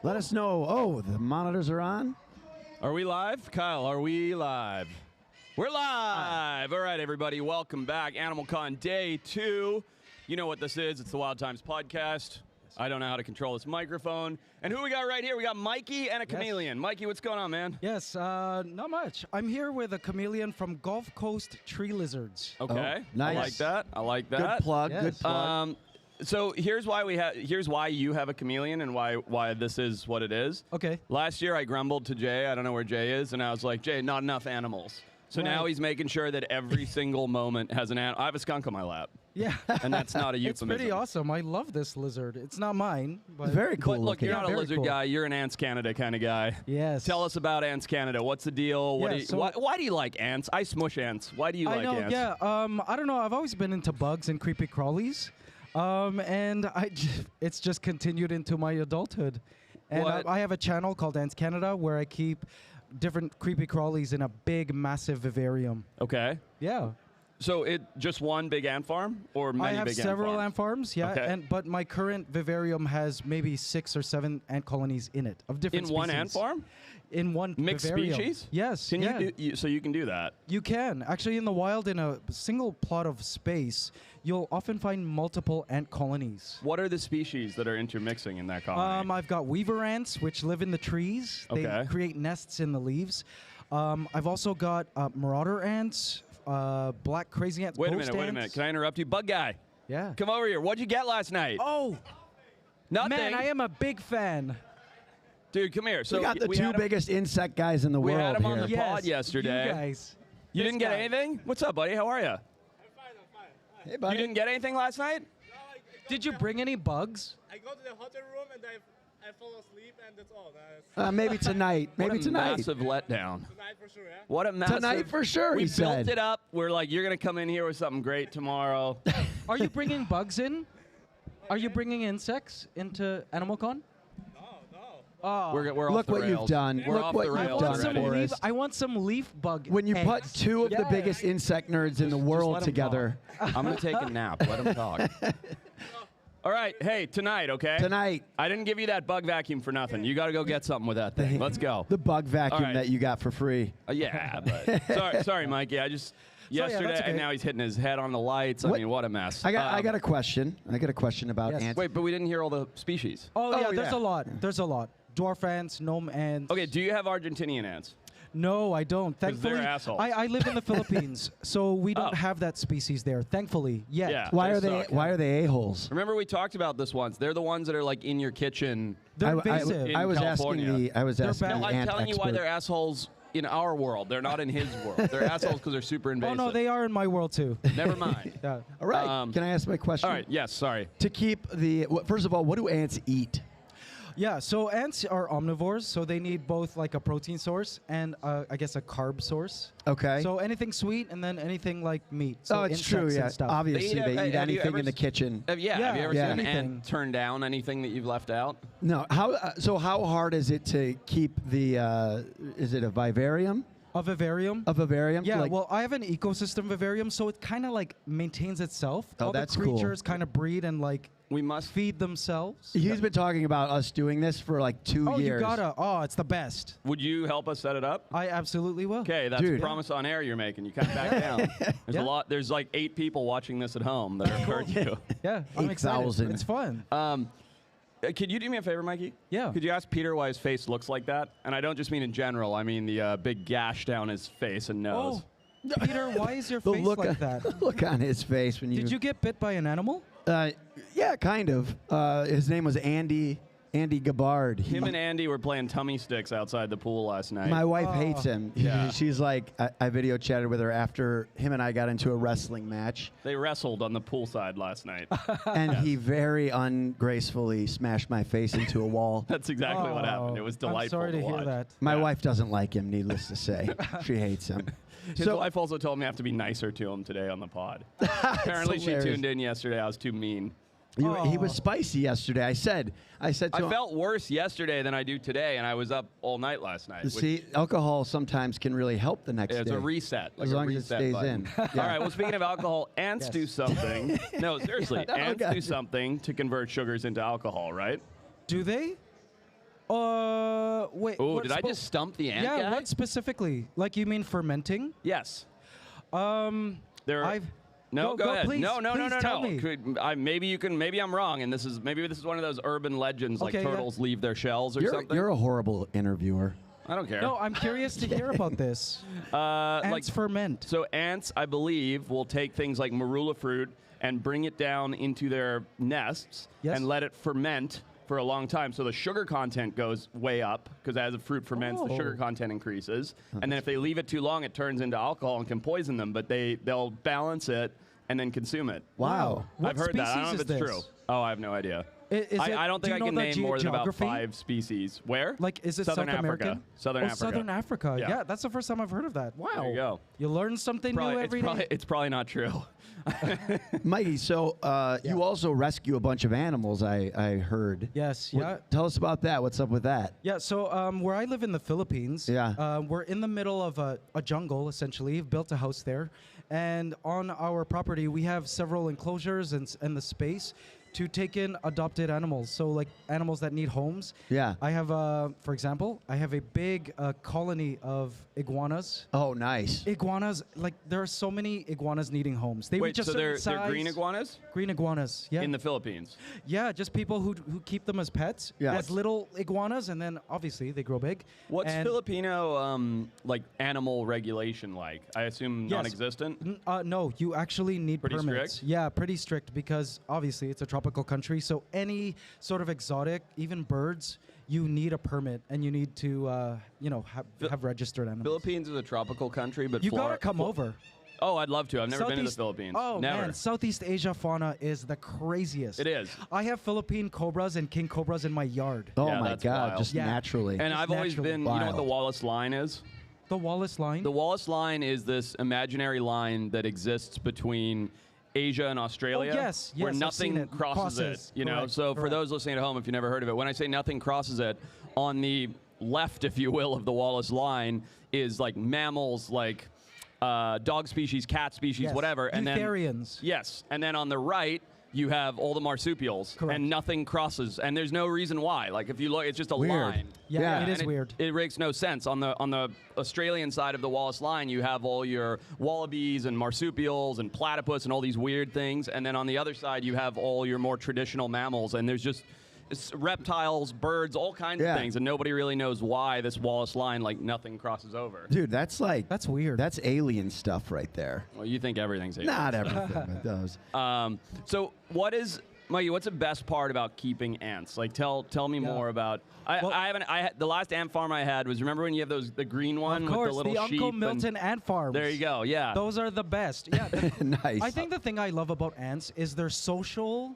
Let us know. Oh, the monitors are on. Are we live? Kyle, are we live? We're live! All right, everybody, welcome back. Animal Con Day 2. You know what this is. It's the Wild Times Podcast. I don't know how to control this microphone. And who we got right here? We got Mikey and a chameleon. Mikey, what's going on, man? Yes, not much. I'm here with a chameleon from Gulf Coast Tree Lizards. Okay, Oh, nice. I like that. I like that. Good plug. Yes. Good plug. So here's why you have a chameleon and why this is what it is. Okay. Last year I grumbled to Jay. I don't know where Jay is, and I was like, Jay, not enough animals. So now he's making sure that every single moment has an animal. I have a skunk on my lap. Yeah. And that's not a euphemism. It's pretty awesome. I love this lizard. It's not mine, but Very cool. But look, you're not a very lizard cool. guy. You're an Ants Canada kind of guy. Yes. Tell us about Ants Canada. What's the deal? Why do you like ants? I smush ants. Why do you like ants? Yeah. I don't know. I've always been into bugs and creepy crawlies, and it's just continued into my adulthood. And I have a channel called Ants Canada where I keep different creepy crawlies in a big, massive vivarium. Okay. Yeah. So it just one big ant farm or many I have big several ant ant farms, yeah, Okay. but my current vivarium has maybe 6 or 7 ant colonies in it of different In species. one ant farm? In one Mixed vivarium. species? Yes. Can yeah. so you can do that? You can. Actually, in the wild, in a single plot of space, you'll often find multiple ant colonies. What are the species that are intermixing in that colony? I've got weaver ants, which live in the trees. They Okay. create nests in the leaves. I've also got marauder ants, black crazy ants, Wait a ghost minute. ants. Can I interrupt you? Bug guy, Yeah. come over here. What'd you get last night? Oh, Nothing. man, I am a big fan. Dude, come here. So we got the we two had him- biggest insect guys in the We world had him on here. the pod yesterday. You guys. You This didn't get guy. anything? What's up, buddy? How are you? I'm fine. Hey, You buddy. didn't get anything last night? No, Did you bring any bugs? I go to the hotel room and I fall asleep and that's all. That's Maybe tonight. Maybe what a tonight. massive letdown. tonight for sure, yeah? What a massive... Tonight for sure, We he built said. it up. We're like, you're going to come in here with something great tomorrow. Are you bringing bugs in? Are you bringing insects into Animal Con? No. Oh. We're off Look the what you've rails. done. We're Look off what the you've I rails want done some already. for leaf. us. I want some leaf bug. When you put eggs. two of the Yeah. biggest insect nerds in the world let 'em together. I'm going to take a nap. Let him talk. All right. Hey, tonight, okay? Tonight, I didn't give you that bug vacuum for nothing. You got to go get something with that thing. Let's go. the bug vacuum All right. that you got for free. Yeah, but sorry, Mikey. I just yesterday, that's okay. and now he's hitting his head on the lights. I What- mean, what a mess. I got a question. I got a question about Yes. ants. Wait, but we didn't hear all the species. Oh, yeah, Oh, there's yeah. a lot. There's a lot. Dwarf ants, gnome ants. Okay, do you have Argentinian ants? No, I don't. 'Cause they're Thankfully, assholes. I live in the Philippines, so we don't Oh. have that species there. Thankfully, yet. Yeah. Why They are suck. Why are they a-holes? Remember we talked about this once. They're the ones that are like in your kitchen. They're I invasive. In was California. asking the I was They're asking bad. the No, I'm ant telling you why expert. they're assholes in our world. They're not in his world. They're assholes because they're super Oh invasive. no, they are in my world too. Never mind. Yeah. All right. Can I ask my question? All right. Yes. Sorry. To keep the first of all, what do ants eat? Yeah, so ants are omnivores, so they need both like a protein source and I guess a carb source. Okay. So anything sweet and then anything like meat. So oh, it's true. insects Yeah. and stuff. Obviously, They eat- they have eat you anything ever in the s- kitchen. Yeah. Yeah, Have you ever yeah. seen an Anything. ant turn down anything that you've left out? No. So how hard is it to keep the? Is it a vivarium? A vivarium. A vivarium? Yeah, Like- well, I have an ecosystem vivarium, so it kind of like maintains itself. Oh, All that's the cool. creatures kind of breed and like We must. feed themselves. He's been talking about us doing this for like 2 Oh, years. you gotta. Oh, it's the best. Would you help us set it up? I absolutely will. Okay, that's Dude. a promise on air you're making. You kind of back down. There's Yeah. a lot. There's like 8 people watching this at home that have heard you. Yeah, I'm excited. 8,000. It's fun. Could you do me a favor, Mikey? Yeah. Could you ask Peter why his face looks like that? And I don't just mean in general. I mean the big gash down his face and nose. Oh, Peter, why is your The face look like on, that? look on his face when you. Did you get bit by an animal? Yeah, kind of. His name was Andy Gabbard. Him and Andy were playing tummy sticks outside the pool last night. My wife hates him. Yeah. She's like, I video chatted with her after him and I got into a wrestling match, They wrestled on the poolside last night. and he very ungracefully smashed my face into a wall. That's exactly what happened. It was delightful I'm sorry to hear watch. that. My Yeah. wife doesn't like him, needless to say. She hates him. His So- wife also told me I have to be nicer to him today on the pod. Apparently she hilarious. tuned in yesterday. I was too mean. He was spicy yesterday. I said to I him, felt worse yesterday than I do today, and I was up all night last night. which- see, alcohol sometimes can really help the next It's day. a reset. Like As a long as it reset stays button. in. Yeah. All right, well, speaking of alcohol, ants Yes. do something. No, seriously, Yeah, ants okay. do something to convert sugars into alcohol, right? Do they? Wait. Oh, what did I just stump the ant Yeah, guy? what specifically? Like you mean fermenting? Yes. There. No, go ahead. Please, No. tell me. Maybe I'm wrong, and this is one of those urban legends like Okay, yeah. turtles leave their shells or something. You're a horrible interviewer. I don't care. No, I'm curious to hear about this. Ants ferment. So ants, I believe, will take things like marula fruit and bring it down into their nests Yes. and let it ferment for a long time. So the sugar content goes way up because as the fruit ferments, the sugar Oh. content increases. And then if they leave it too long, it turns into alcohol and can poison them. But they'll balance it and then consume it. Wow. I've heard that. I don't know if species it's is true. this? Oh, I have no idea. I don't do think I you can know the name more than about geography? 5 species. Where? Like, is it Southern South Africa. American? Southern Africa. Southern Africa. Yeah. Yeah, that's the first time I've heard of that. Wow. There you go. You learn something new every day. It's probably not true. Mikey, so you also rescue a bunch of animals, I heard. Yes, What- yeah. Tell us about that. What's up with that? Yeah, so where I live in the Philippines, we're in the middle of a jungle, essentially. We've built a house there. And on our property, we have several enclosures and the space to take in adopted animals. So like animals that need homes. Yeah. I have, for example, I have a big colony of iguanas. Oh, nice. Iguanas, like there are so many iguanas needing homes. They Wait, reach a so certain they're green size. iguanas Green iguanas, yeah. in the Philippines? Yeah, just people who keep them as pets, Yeah. as little iguanas, and then obviously they grow big. What's And- Filipino like animal regulation like? I assume Yes. non-existent. No, you actually need Pretty permits. strict? Yeah, pretty strict because obviously it's a tropical country. So any sort of exotic, even birds, you need a permit and you need to, have registered animals. Philippines is a tropical country, but You gotta come over. Oh, I'd love to. I've never been to the Southeast- Philippines. Oh never. man, Southeast Asia fauna is the craziest. It is. I have Philippine cobras and king cobras in my yard. Oh, Yeah, my that's God. wild. Just Yeah. naturally. And I've always naturally been. You know what the wild. Wallace Line is? The Wallace Line. The Wallace Line is this imaginary line that exists between Asia and Australia, Oh, yes, where yes, I've seen nothing it. crosses Crosses. it. You know, Correct, so for correct. those listening at home, if you've never heard of it, when I say nothing crosses it, on the left, if you will, of the Wallace Line is like mammals, like dog species, cat species, Yes. whatever, and then Eutherians. yes, and then on the right. You have all the marsupials, Correct. and nothing crosses, and there's no reason why. Like if you look, it's just a Weird. line. Yeah, Yeah. it is And weird. It makes no sense. On the Australian side of the Wallace Line, you have all your wallabies and marsupials and platypus and all these weird things, and then on the other side, you have all your more traditional mammals, and there's just reptiles, birds, all kinds Yeah. of things, and nobody really knows why this Wallace Line, like nothing crosses over. Dude, that's like... That's weird. That's alien stuff right there. Well, you think everything's alien. Not everything, but those. So Mikey, what's the best part about keeping ants? Like, tell me more about. The last ant farm I had was, remember when you have the green one Of with course, the little sheep? Uncle and- Milton ant farms. There you go. Yeah. Those are the best. Yeah. Nice. I think the thing I love about ants is their social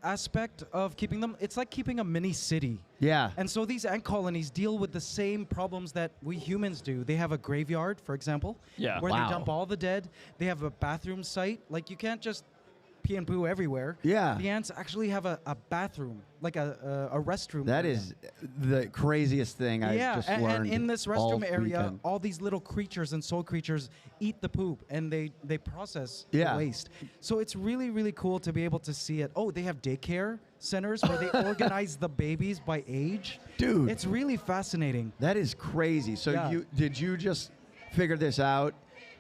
aspect of keeping them. It's like keeping a mini city. Yeah. And so these ant colonies deal with the same problems that we humans do. They have a graveyard, for example, Yeah. where Wow. they dump all the dead. They have a bathroom site. Like you can't just pee and poo everywhere. Yeah. The ants actually have a bathroom, like a restroom. That area. is the craziest thing I've just and learned. in this all restroom area, weekend. all these little creatures and soil creatures eat the poop and they process Yeah. the waste. So it's really, really cool to be able to see it. Oh, they have daycare centers where they organize the babies by age. Dude. It's really fascinating. That is crazy. So Yeah. did you just figure this out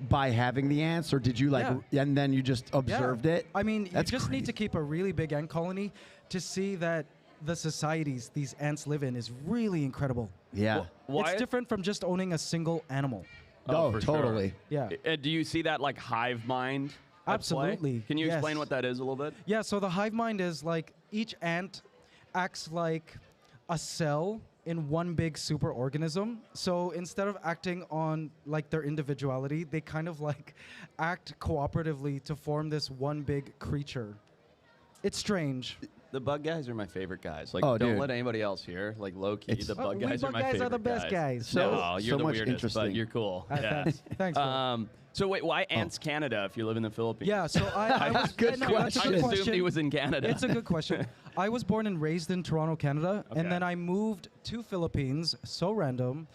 by having the ants, or did you and then you just observed it? I mean, That's you just need to crazy. keep a really big ant colony to see that the societies these ants live in is really incredible. Yeah. Why? It's different from just owning a single animal. Oh, for sure. totally. Yeah. Do you see that like hive mind? at play? Absolutely, Can you explain yes. what that is a little bit? Yeah, so the hive mind is like each ant acts like a cell in one big superorganism. So instead of acting on like their individuality, they kind of like act cooperatively to form this one big creature. It's strange. The bug guys are my favorite guys. Like, Oh, don't dude. let anybody else hear. Like, low key, It's- the bug we guys are bug my guys favorite are the best guys. So- no, you're so the much weirdest, but interesting. you're cool. Yeah. Thanks. bro. So wait, why Ants Canada if you live in the Philippines? Yeah, so I was Good no, that's a I good assumed question. he was in Canada. It's a good question. I was born and raised in Toronto, Canada, Okay. and then I moved to Philippines, so random,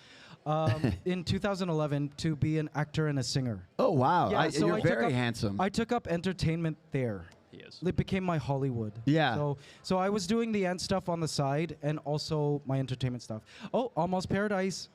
in 2011 to be an actor and a singer. Oh wow! Yeah, so you're I took very up- handsome. I took up entertainment there. He is. It became my Hollywood. Yeah. So I was doing the ant stuff on the side and also my entertainment stuff. Oh, Almost Paradise,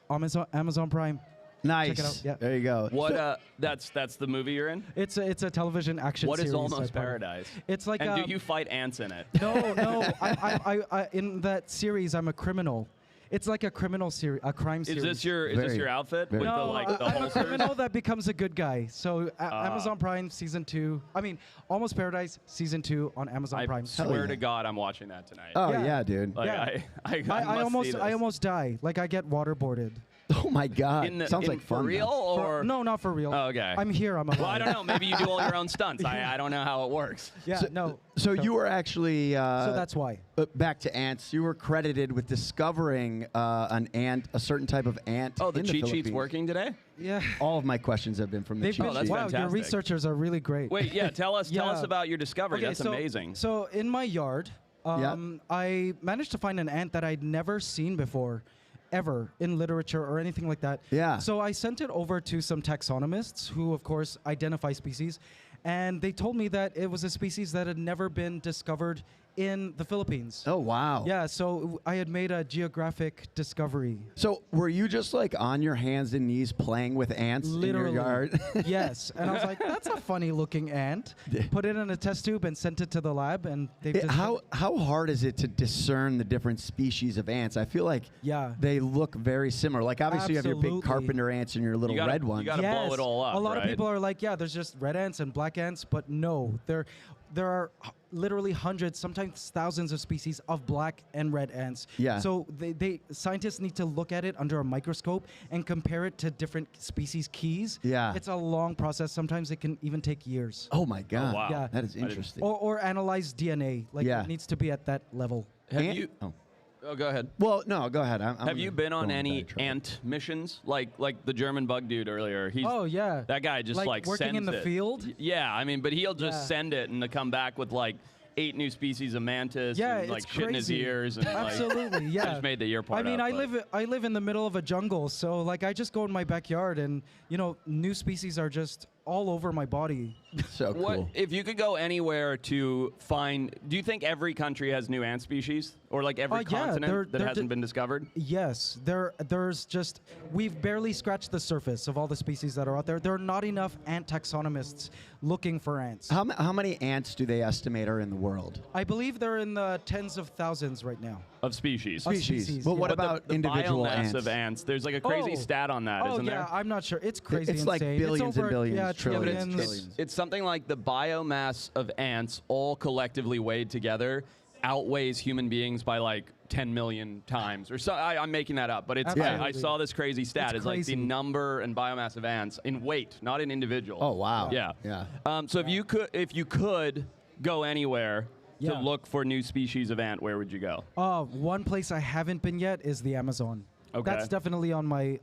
Amazon Prime. Nice. Check it out. Yeah. There you go. What? That's the movie you're in. It's a television action What series. is Almost I believe. Paradise? It's like And do you fight ants in it? No. I in that series I'm a criminal. It's like a criminal series, a crime Is series. this your outfit with No, the like the I'm a holsters? criminal that becomes a good guy. So Amazon Prime season 2. I mean, Almost Paradise season 2 on Amazon I Prime. swear yeah. to God, I'm watching that tonight. Oh Yeah. yeah, dude. Like, Yeah. I must see this. I almost die. Like I get waterboarded. Oh my God. Sounds like for fun. real though. or No, not for real. Oh, okay. I'm here. I'm alive. Well, I don't know. Maybe you do all your own stunts. I don't know how it works. Yeah, no. So you were actually. So that's why. Back to ants. You were credited with discovering a certain type of ant. Oh, the in cheat sheet's Philippines. working today? Yeah. All of my questions have been from the They've cheat been, that's sheet. wow, your fantastic. researchers are really great. Wait, yeah. Tell us Yeah. about your discovery. Okay, That's so, amazing. So in my yard, I managed to find an ant that I'd never seen before, ever in literature or anything like that. Yeah. So I sent it over to some taxonomists who, of course, identify species, and they told me that it was a species that had never been discovered in the Philippines. Oh wow. Yeah, so I had made a geographic discovery. So were you just like on your hands and knees playing with ants Literally. in your yard? Yes. And I was like, that's a funny looking ant. Put it in a test tube and sent it to the lab, and they've just How hard is it to discern the different species of ants? I feel like Yeah. they look very similar. Like obviously you have your big Absolutely. carpenter ants and your little gotta- red you ones. gotta blow it all up, A lot right? of people are like, yeah, there's just red ants and black ants, but no, there are literally hundreds, sometimes thousands of species of black and red ants. Yeah. So scientists need to look at it under a microscope and compare it to different species keys. Yeah. It's a long process. Sometimes it can even take years. Oh my God. wow. Yeah. That is I didn't- interesting. Or analyze DNA. Like Yeah. it needs to be at that level. Have Ant- you? Oh. Oh, go ahead. Well, no, go ahead. I'm Have you gonna been go on in any bad trouble. ant missions? Like the German bug dude earlier. He's Oh yeah. that guy just like working sends in the it. field. Yeah, I mean, but he'll just Yeah. send it and to come back with like 8 new species of mantis Yeah, and like it's shit in his crazy. ears and like Absolutely, yeah. I just made the ear part I mean, up, I but- live in the middle of a jungle, so like I just go in my backyard, and new species are just all over my body. So cool. What if you could go anywhere to find? Do you think every country has new ant species, or like every Yeah, continent that they're hasn't been discovered? Yes, there's just we've barely scratched the surface of all the species that are out there. There are not enough ant taxonomists looking for ants. How many ants do they estimate are in the world? I believe they're in the tens of thousands right now. Of species. Of species, But yeah. what But about the individual biomass ants? of ants? There's like a crazy Oh. stat on that, Oh isn't yeah, there? I'm not sure. It's crazy It's like insane. billions and over, billions, yeah, trillions, trillions. trillions. It's something like the biomass of ants all collectively weighed together outweighs human beings by like 10 million times or so. I'm making that up, but it's I Absolutely. saw this crazy stat. It's It's like the crazy. number and biomass of ants in weight, not in individual. Oh wow. Yeah. Yeah. So if you could go anywhere to Yeah. look for new species of ant, where would you go? One place I haven't been yet is the Amazon. Okay. That's definitely on my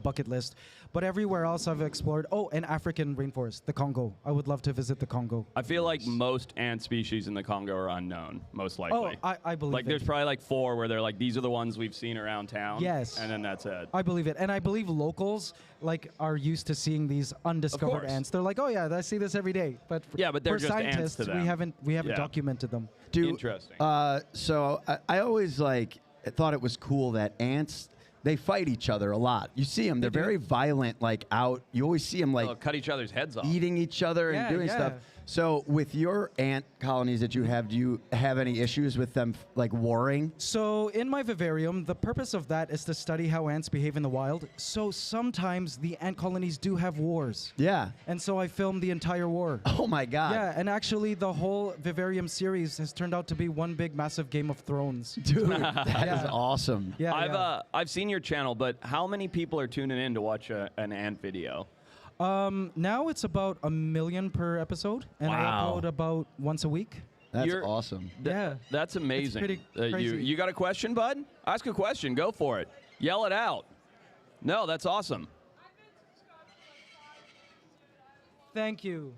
bucket list. But everywhere else I've explored. Oh, and African rainforest, the Congo. I would love to visit the Congo. I feel like most ant species in the Congo are unknown, most likely. Oh, I believe like it. there's probably like 4 where they're like, these are the ones we've seen around town. Yes. And then that's it. I believe it, and I believe locals are used to seeing these undiscovered course. ants. They're like, oh yeah, I see this every day. But Yeah, but they're for just ants scientists, to them. we haven't Yeah. documented them. Interesting. So I always thought it was cool that ants, they fight each other a lot. You see them; they're do. very violent. Like out, you always see them They'll cut each other's heads off. eating each other and Yeah, doing yeah. stuff. So with your ant colonies that you have, do you have any issues with them like warring? So in my vivarium, the purpose of that is to study how ants behave in the wild. So sometimes the ant colonies do have wars. Yeah. And so I filmed the entire war. Oh my God. Yeah, and actually the whole Vivarium series has turned out to be one big massive Game of Thrones. Dude, that is Yeah. awesome. Yeah, I've seen your channel, but how many people are tuning in to watch an ant video? Now it's about 1 million per episode, and I Wow. upload about once a week. That's You're- awesome. Yeah. That's amazing. pretty You crazy. got a question, bud? Ask a question. Go for it. Yell it out. No, that's awesome. Thank you.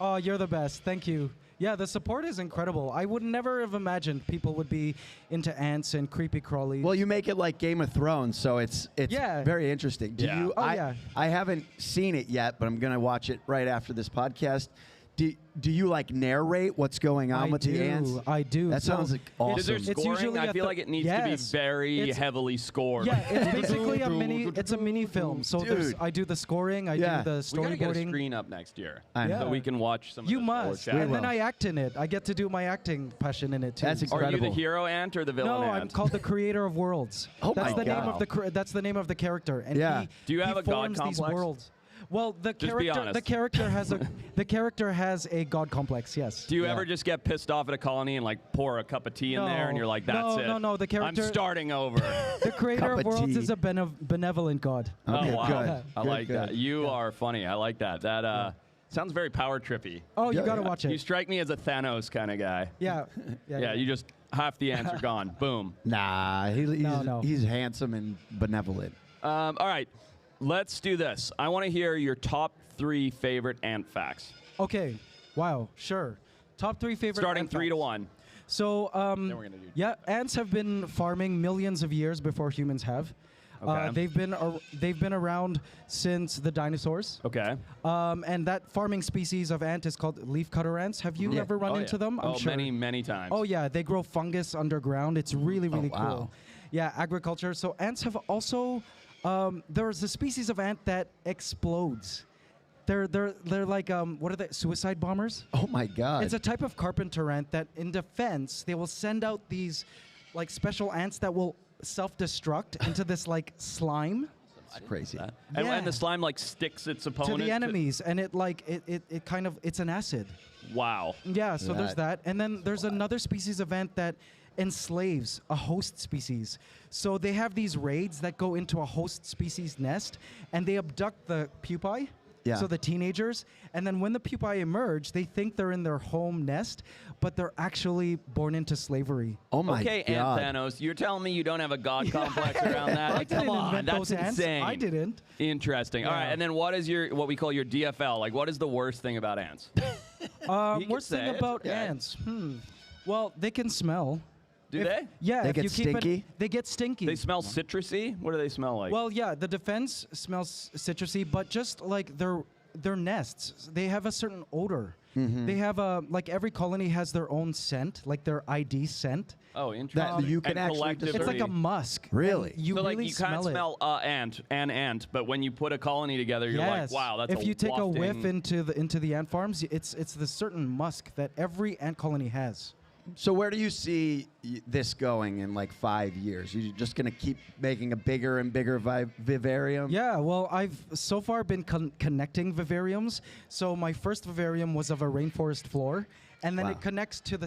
Oh, you're the best. Thank you. Yeah, the support is incredible. I would never have imagined people would be into ants and creepy crawlies. Well, you make it like Game of Thrones, so it's Yeah. very interesting. Do Yeah. you? Oh, yeah. I haven't seen it yet, but I'm gonna watch it right after this podcast. Do you like narrate what's going on with the ants? I do. That sounds like awesome. Is there It's scoring? usually I at feel the- like it needs Yes. to be very It's- heavily scored. Yeah, it's basically a mini. It's a mini film. So Dude. I do the scoring. I Yeah. do the We gotta get a storyboarding. screen up next year I know. so we can watch some. You of this must, forward chat. and then will. I act in it. I get to do my acting passion in it too. That's Are you the incredible. hero ant or the villain No, ant? I'm called the creator of worlds. Oh that's my the name God. of the that's the name of the character. And Yeah. he, Do you have he a god forms these complex? worlds. Well, Just be honest. the character has a god complex. Yes. Do you ever just get pissed off at a colony and like pour a cup of tea in there and you're like, that's it? No. The character. I'm starting over. The creator Cup of of worlds tea. is a benevolent god. Okay, Oh, wow. good. I Good, like good. that. You are funny. I like that. That sounds very power trippy. Oh, you Yeah, gotta yeah. watch You it. strike me as a Thanos kind of guy. Yeah. Yeah, you just half the ants are gone. Boom. Nah, No. he's handsome and benevolent. All right, let's do this. I want to hear your top 3 favorite ant facts. Okay. Wow. Sure. Top 3 favorite. Starting ant 3 to facts. 1. So, we're gonna do- yeah, ants have been farming millions of years before humans have. Okay. They've been around since the dinosaurs. Okay. And that farming species of ant is called leafcutter ants. Have you ever run into them? I'm sure. Many times. Oh yeah, they grow fungus underground. It's really wow. cool. Yeah, agriculture. So ants have also. There's a species of ant that explodes. They're like what are they? Suicide bombers. Oh my God. It's a type of carpenter ant that, in defense, they will send out these like special ants that will self-destruct into this like slime It's crazy. And, Yeah. and the slime like sticks its to opponent the enemies, and it kind of it's an acid. Wow. Yeah, so there's That- that. And then there's another species of ant that enslaves a host species. So they have these raids that go into a host species nest, and they abduct the pupae, Yeah. so the teenagers, and then when the pupae emerge, they think they're in their home nest, but they're actually born into slavery. Oh my Okay, God. Ant Thanos, you're telling me you don't have a god complex around that? I Like, come didn't on, invent that's those ants. insane. I didn't. Interesting. All right, Yeah. and then what is what we call your DFL? Like, what is the worst thing about ants? can Worst say thing it, about okay. ants? Well, they can smell. Do If- they? Yeah. They if get you keep it- stinky? they get stinky. They smell citrusy? What do they smell like? Well, yeah, the defense smells citrusy, but just like their nests, they have a certain odor. Mm-hmm. They have like every colony has their own scent, like their ID scent. oh, interesting. you can And actually collectively- It's like a musk. and Really? You so really like you can't smell it. smell an ant, but when you put a colony together, you're Yes. like, wow, that's if you take a whiff wafting- into the ant farms, it's the certain musk that every ant colony has. So where do you see this going in like 5 years? You're just going to keep making a bigger and bigger vivarium? Yeah, well, I've so far been connecting vivariums. So my first vivarium was of a rainforest floor, and then Wow. it connects to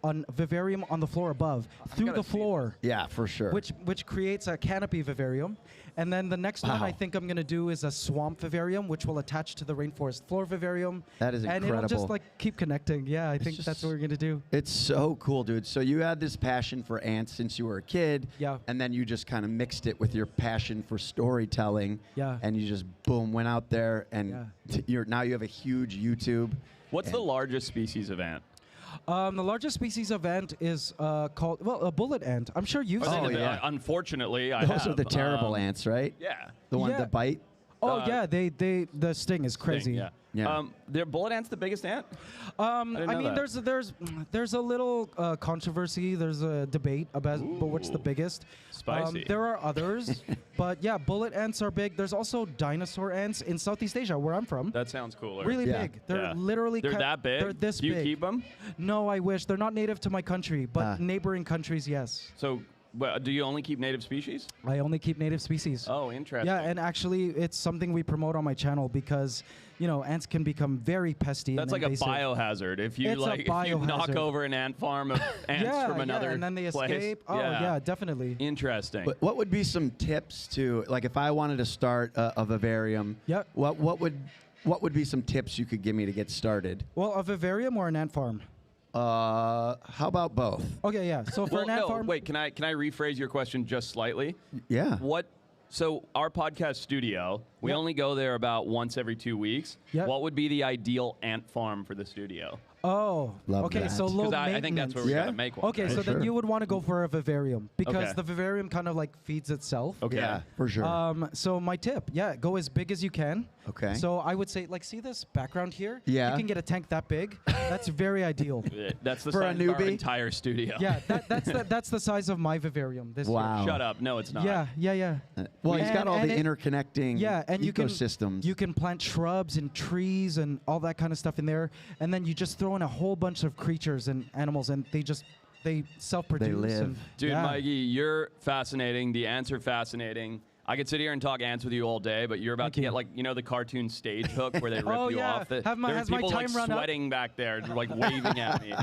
a vivarium on the floor above through gotta the see floor, Yeah, for sure. which creates a canopy vivarium. And then the next one Wow. I think I'm going to do is a swamp vivarium, which will attach to the rainforest floor vivarium. That is And it'll just incredible. like keep connecting. Yeah, I think just- that's what we're going to do. It's so cool, dude. So you had this passion for ants since you were a kid. Yeah. And then you just kind of mixed it with your passion for storytelling. Yeah. And you just, boom, went out there and Yeah. now you have a huge YouTube. What's the largest species of ant? The largest species of ant is called, a bullet ant. I'm sure you've seen Oh, it. yeah. Unfortunately, I Those have. are the terrible ants, right? Yeah. The ones Yeah. that bite? Oh, Uh, yeah, the sting is crazy. Yeah. Yeah. Their bullet ant's the biggest ant? I know mean, that. there's a little controversy. There's a debate about which the Ooh. biggest. Spicy. There are others, but yeah, bullet ants are big. There's also dinosaur ants in Southeast Asia, where I'm from. That sounds cooler. Really Yeah. big. They're Yeah. literally They're that big? They're this Do you big. keep them? No, I wish. They're not native to my country, but Ah. neighboring countries, yes. So, do you only keep native species? I only keep native species. Oh, interesting. Yeah, and actually, it's something we promote on my channel because, ants can become very pesty. That's and like a invasive. biohazard. If you It's a if you knock biohazard. over an ant farm of ants Yeah, from another and then they place. escape. Oh, yeah, definitely. Interesting. But what would be some tips to, like, if I wanted to start a vivarium? Yep. What would be some tips you could give me to get started? Well, a vivarium or an ant farm? How about both? Okay, yeah. So for well, an ant no, farm, wait. Can I rephrase your question just slightly? Yeah. So our podcast studio, we Yep. only go there about once every 2 weeks. Yep. What would be the ideal ant farm for the studio? Oh, Love okay. that. So low Because maintenance. I think that's where we Yeah? gotta make one. Okay, right? so Sure. then you would want to go for a vivarium because Okay. the vivarium kind of like feeds itself. Okay. Yeah, for sure. So my tip, go as big as you can. Okay. So I would say, like, see this background here? Yeah. You can get a tank that big. That's very ideal. That's the For a size of our newbie? entire studio. Yeah, that's the size of my vivarium. This Wow. Shut up. No, it's not. Year. Yeah. Well, he's got And- all and the it- interconnecting Yeah, and ecosystems. you can plant shrubs and trees and all that kind of stuff in there, and then you just throw in a whole bunch of creatures and animals, and they self-produce. They live. and- Dude, yeah. Mikey, you're fascinating. The ants are fascinating. I could sit here and talk ants with you all day, but you're about Thank to you. get, like, you know, the cartoon stage hook where they rip Oh, you yeah. off. There's Has my people like time run up? sweating back there, like waving at me.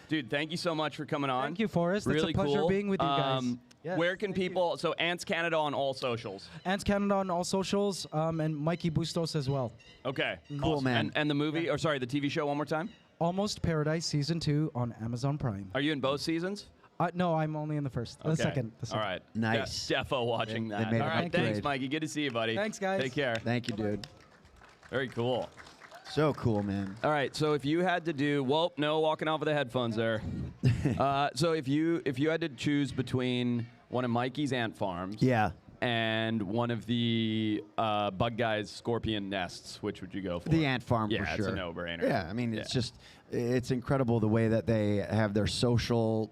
Dude, thank you so much for coming on. Thank you, Forrest. Really it's a pleasure cool. being with you guys. Yes, Where can thank you. people? So Ants Canada on all socials. Ants Canada on all socials, and Mikey Bustos as well. Okay, Cool, awesome. man. And the movie, or sorry, the TV show one more time. Almost Paradise Season 2 on Amazon Prime. Are you in both seasons? No, I'm only in the first. The Okay. second. All right. Nice. Defo watching They that. made All an right. Thanks, upgrade. Mikey. Good to see you, buddy. Thanks, guys. Take care. Thank you, dude. Very cool. So cool, man. All right. So if you had to do, well, no, walking off with the headphones there. So if you had to choose between one of Mikey's ant farms, Yeah. and one of the bug guy's scorpion nests, which would you go for? The ant farm, Yeah, for sure. it's a no-brainer. Yeah, I mean, Yeah. it's incredible the way that they have their social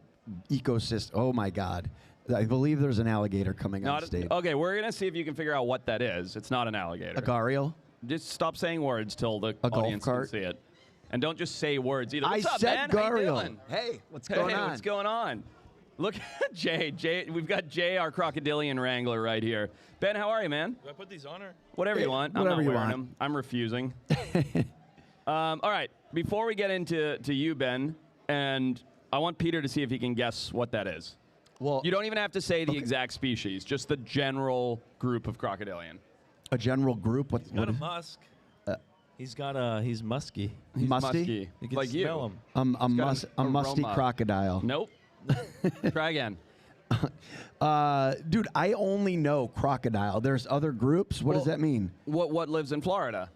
ecosystem. Oh my God, I believe there's an alligator coming on stage. Okay, we're gonna see if you can figure out what that is. It's not an alligator. A gharial. Just stop saying words till the A golf audience cart? can see it, and don't just say words either. What's I up, said man? How you gharial. doing? Hey, what's Hey, going on? what's going on? Look at Jay. Jay, we've got Jay, our crocodilian wrangler, right here. Ben, how are you, man? Do I put these on or? Whatever you want. whatever I'm not you wearing want. them. I'm refusing. All right. Before we get into you, Ben, and I want Peter to see if he can guess what that is. Well, You don't even have to say the exact species, just the general group of crocodilian. a general group. What? Got a what musk. He's musky. He's Musty? You can like smell you. him. a got an musty aroma. crocodile. Nope. Try again. Dude, I only know crocodile. There's other groups. What does Well- that mean? What lives in Florida?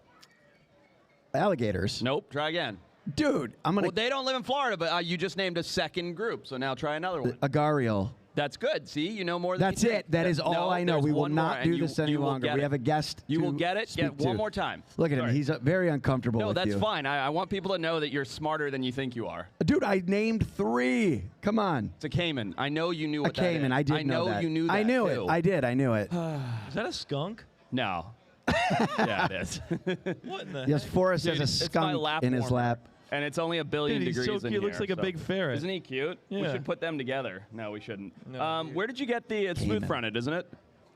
Alligators. Nope. Try again. Dude, I'm gonna Well, they don't live in Florida, but you just named a second group, so now try another one. a gharial. That's good. See, you know more than That's you think. it. That is all No, I know. there's We will one more, not and do you- this any you will longer. get We it. have a guest. You will to get it. speak Get one to. more time. Look at him. Sorry. He's very uncomfortable No, with that's you. fine. I want people to know that you're smarter than you think you are. Dude, I named 3. Come on. It's a caiman. I know you knew what A that is. caiman. I did know that. you knew that. I knew too. it. I did. I knew it. Is that a skunk? No. Yeah, it is. What in the Yes, heck? Forrest Dude, has a it's my skunk lap in his warmer. lap. And it's only 1 billion Dude, he's degrees so in cute. here. Looks like a big ferret. Isn't he cute? We Yeah. should put them together. No, we shouldn't. No, Where did you get the it's Caiman. smooth-fronted, isn't it?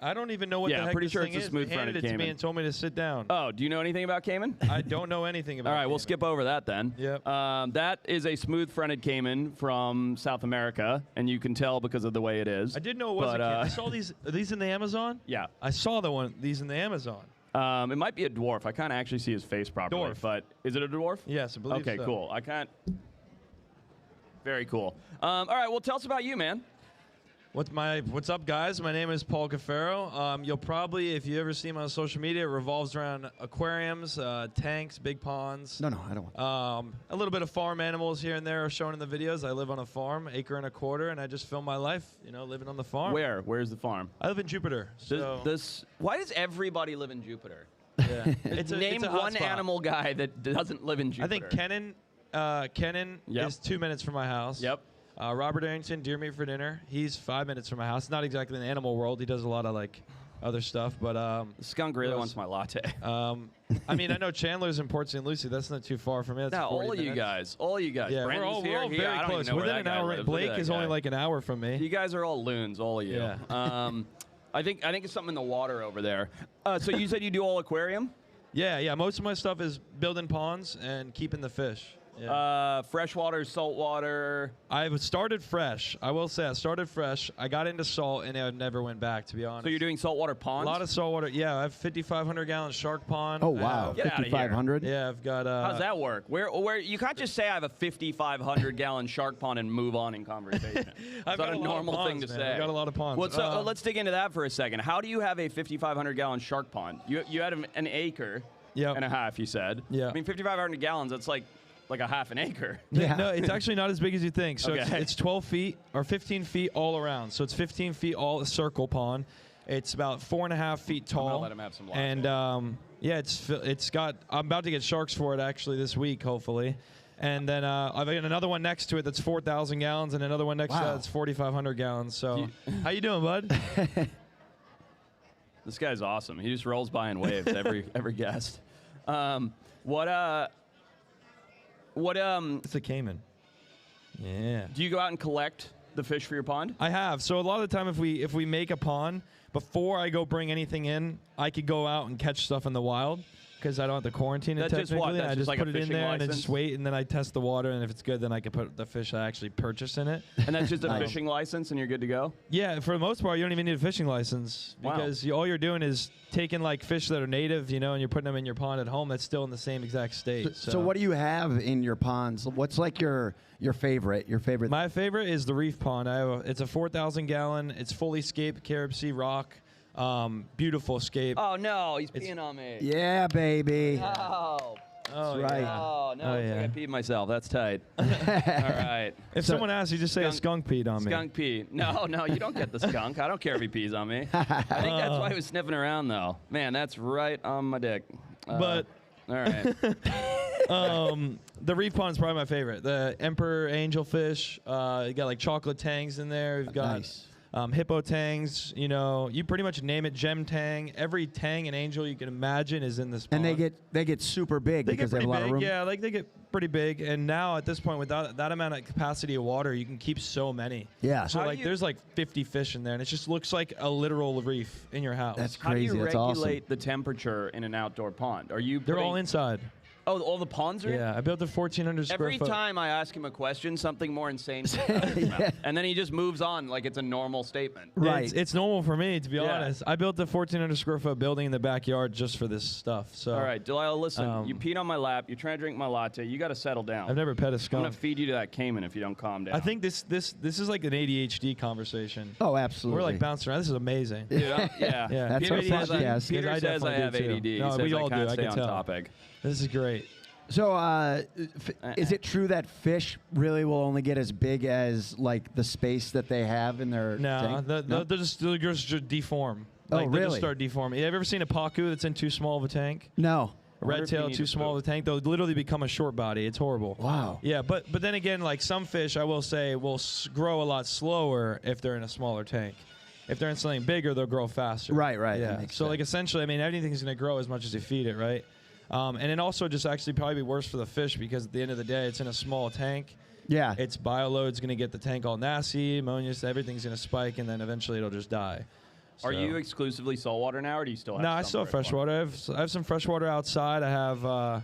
I don't even know what Yeah, the heck pretty this sure thing it's a is. smooth They handed fronted it to me caiman. and told me to sit down. Oh, do you know anything about caiman? I don't know anything about All right, we'll caiman. skip over that then. Yep. That is a smooth-fronted caiman from South America, and you can tell because of the way it is. I did know it was But, a caiman. I saw these. Are these in the Amazon? Yeah. I saw these in the Amazon. It might be a dwarf. I can't actually see his face properly. Dwarf. But is it a dwarf? Yes, I believe Okay, so. cool. I can't. Very cool. All right, well, tell us about you, man. What's up, guys? My name is Paul Cafero. You'll probably, if you ever see me on social media, it revolves around aquariums, tanks, big ponds. No, I don't want. A little bit of farm animals here and there are shown in the videos. I live on a farm, 1.25 acres, and I just film my life, living on the farm. Where? Where's the farm? I live in Jupiter. So Why does everybody live in Jupiter? yeah. Name it's a one hotspot. animal guy that doesn't live in I Jupiter. think Kenan Yep. is 2 minutes from my house. Yep. Robert Arrington, Deer Meat for Dinner. He's 5 minutes from my house. Not exactly in the animal world. He does a lot of other stuff, but The skunk really Who wants else? my latte. I mean, I know Chandler's in Port St. Lucie. That's not too far from me. That's No, 40 all you minutes. guys. All you guys. Yeah, we're Brandon's all, here. we're all He- very I don't close. even know where Within that an guy hour. lives. Look Blake at that is guy. only like an hour from me. You guys are all loons, all of you. Yeah. I think it's something in the water over there. So you said you do all aquarium? Yeah. Most of my stuff is building ponds and keeping the fish. Yeah. Freshwater, saltwater. I started fresh. I will say I started fresh. I got into salt and I never went back, to be honest. So you're doing saltwater a ponds? lot of saltwater. Yeah, I have 5,500-gallon shark pond. Oh wow, Get outta here. 5,500. Yeah, I've got. How's that work? Where you can't just say I have a 5,500 gallon shark pond and move on in conversation. I've It's not got a a lot of normal thing ponds, to man. say. I've got a lot of ponds. Well, so, let's dig into that for a second. How do you have a 5,500 gallon shark pond? You had an acre Yep. and a half, you said. Yeah. I mean, 5,500 gallons. That's like like a half an acre. Yeah. No, it's actually not as big as you think. So Okay. it's 12 feet or 15 feet all around. So it's 15 feet all a circle pond. It's about 4.5 feet tall. I'm gonna let him have some water. And yeah, it's got. I'm about to get sharks for it actually this week, hopefully. And then I've got another one next to it that's 4,000 gallons, and another one next to that that's 4,500 gallons. So, how you doing, bud? This guy's awesome. He just rolls by and waves every guest. What It's a caiman. Yeah. do you go out and collect the fish for your pond? I have. So a lot of the time, if we make a pond, before I go bring anything in, I could go out and catch stuff in the wild because I don't have to quarantine it That's just technically. what? That's I just just like put a it in fishing there and I license? just wait, and then I test the water, and if it's good, then I can put the fish I actually purchased in it. And that's just a fishing license, and you're good to go? Yeah, for the most part, you don't even need a fishing license Wow. because all you're doing is taking like fish that are native, and you're putting them in your pond at home that's still in the same exact state. So what do you have in your ponds? What's like your favorite? Your favorite? My favorite is the reef pond. It's a 4,000 gallon. It's fully scaped Carib rock. Beautiful scape. Oh, no, he's peeing on me. Yeah, baby. Oh. Oh, right. yeah. Oh, no, Oh, it's yeah. like I peed myself. That's tight. All right. If someone asks, you just say a skunk peed on me. Skunk pee. No, you don't get the skunk. I don't care if he pees on me. I think that's why he was sniffing around, though. Man, that's right on my dick. But all right. the reef pond is probably my favorite. The emperor angelfish. You got like chocolate tangs in there. We've got Nice. Hippo tangs. You pretty much name it. Gem tang. Every tang and angel you can imagine is in this pond. And they get super big They because get they have pretty a lot big, of room. yeah. Like they get pretty big, and now at this point, with that amount of capacity of water, you can keep so many. Yeah. So How do like, you- there's like 50 fish in there, and it just looks like a literal reef in your house. That's How do crazy. you That's regulate awesome. the temperature in an outdoor pond? Are you They're all inside. Oh, all the ponds are in? Yeah, I built a 1,400 square Every foot. time I ask him a question, something more insane comes out of his mouth. And then he just moves on like it's a normal statement. Right. It's normal for me, to be Yeah. honest. I built a 1,400 square foot building in the backyard just for this stuff. So All right, Delilah, listen. You Um, peed on my lap. You're trying to drink my latte. You got to settle down. I've never pet a I'm skunk. going to feed you to that caiman if you don't calm down. I think this is like an ADHD conversation. Oh, absolutely. We're like bouncing around. This is amazing. Dude, Yeah. That's Peter our says I, podcast. Peter I says I definitely have do, too. ADD. He No, says we I all can't do. I stay can on tell. topic. This is great. So, is it true that fish really will only get as big as like the space that they have in their No, tank? they'll just deform. Oh, Like, they'll really? just start deforming. You ever seen a pacu that's in too small of a tank? No. A wonder red if you tail need too to small of a tank? They'll literally become a short body. It's horrible. Wow. Yeah, but then again, like some fish, I will say, will grow a lot slower if they're in a smaller tank. If they're in something bigger, they'll grow faster. Right, that Yeah. makes So like sense. essentially, I mean, everything's going to grow as much as you feed it, right? And then also just actually probably be worse for the fish because at the end of the day, it's in a small tank. Yeah. Its bioload's going to get the tank all nasty, ammonia, everything's going to spike, and then eventually it'll just die. Are So- you exclusively saltwater now, or do you still have No, some I still have freshwater. I have some freshwater outside. I have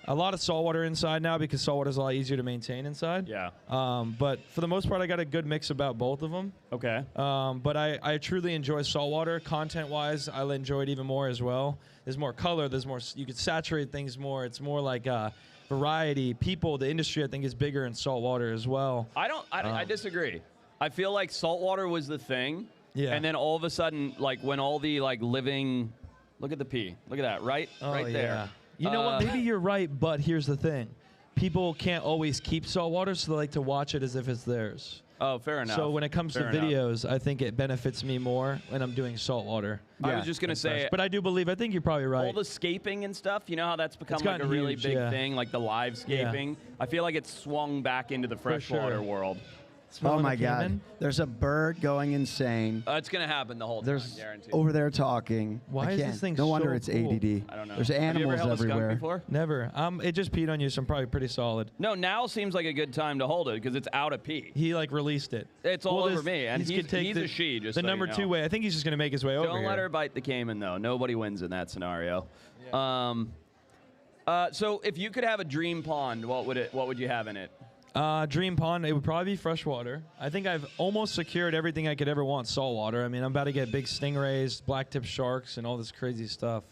a lot of saltwater inside now because saltwater's a lot easier to maintain inside. Yeah. But for the most part, I got a good mix about both of them. Okay. But I truly enjoy saltwater. Content-wise, I enjoy it even more as well. There's more color. There's more. You can saturate things more. It's more like variety. People, the industry, I think, is bigger in saltwater as well. I disagree. I feel like saltwater was the thing. Yeah. And then all of a sudden, like when all the like living, look at the pee. Look at that, right there. Yeah. You know what? Maybe you're right, but here's the thing. People can't always keep saltwater, so they like to watch it as if it's theirs. Oh, fair enough. So when it comes Fair to enough. videos, I think it benefits me more when I'm doing saltwater. I was just gonna say, But I do believe, I think you're probably right. all the scaping and stuff. You know how that's become It's like a gotten really huge, big yeah. thing, like the live scaping. I feel like it's swung back into the freshwater sure. world. Oh Smelling my the God. caiman? There's a bird going insane. It's gonna happen the whole time, There's guaranteed. over there talking. Why I is this can't. thing No wonder so it's cool? ADD. I don't know. There's Have you ever animals held a skunk everywhere. before? Never. It just peed on you, so I'm probably pretty solid. No, now seems like a good time to hold it because it's out of pee. He like released it. It's all over this- me, and he's could take a she. Just the so number you know. 2 way. I think he's just gonna make his way over Don't here. let her bite the caiman, though. Nobody wins in that scenario. So if you could have a dream pond, what would you have in it? Dream pond, it would probably be freshwater. I think I've almost secured everything I could ever want saltwater. I mean, I'm about to get big stingrays, blacktip sharks, and all this crazy stuff.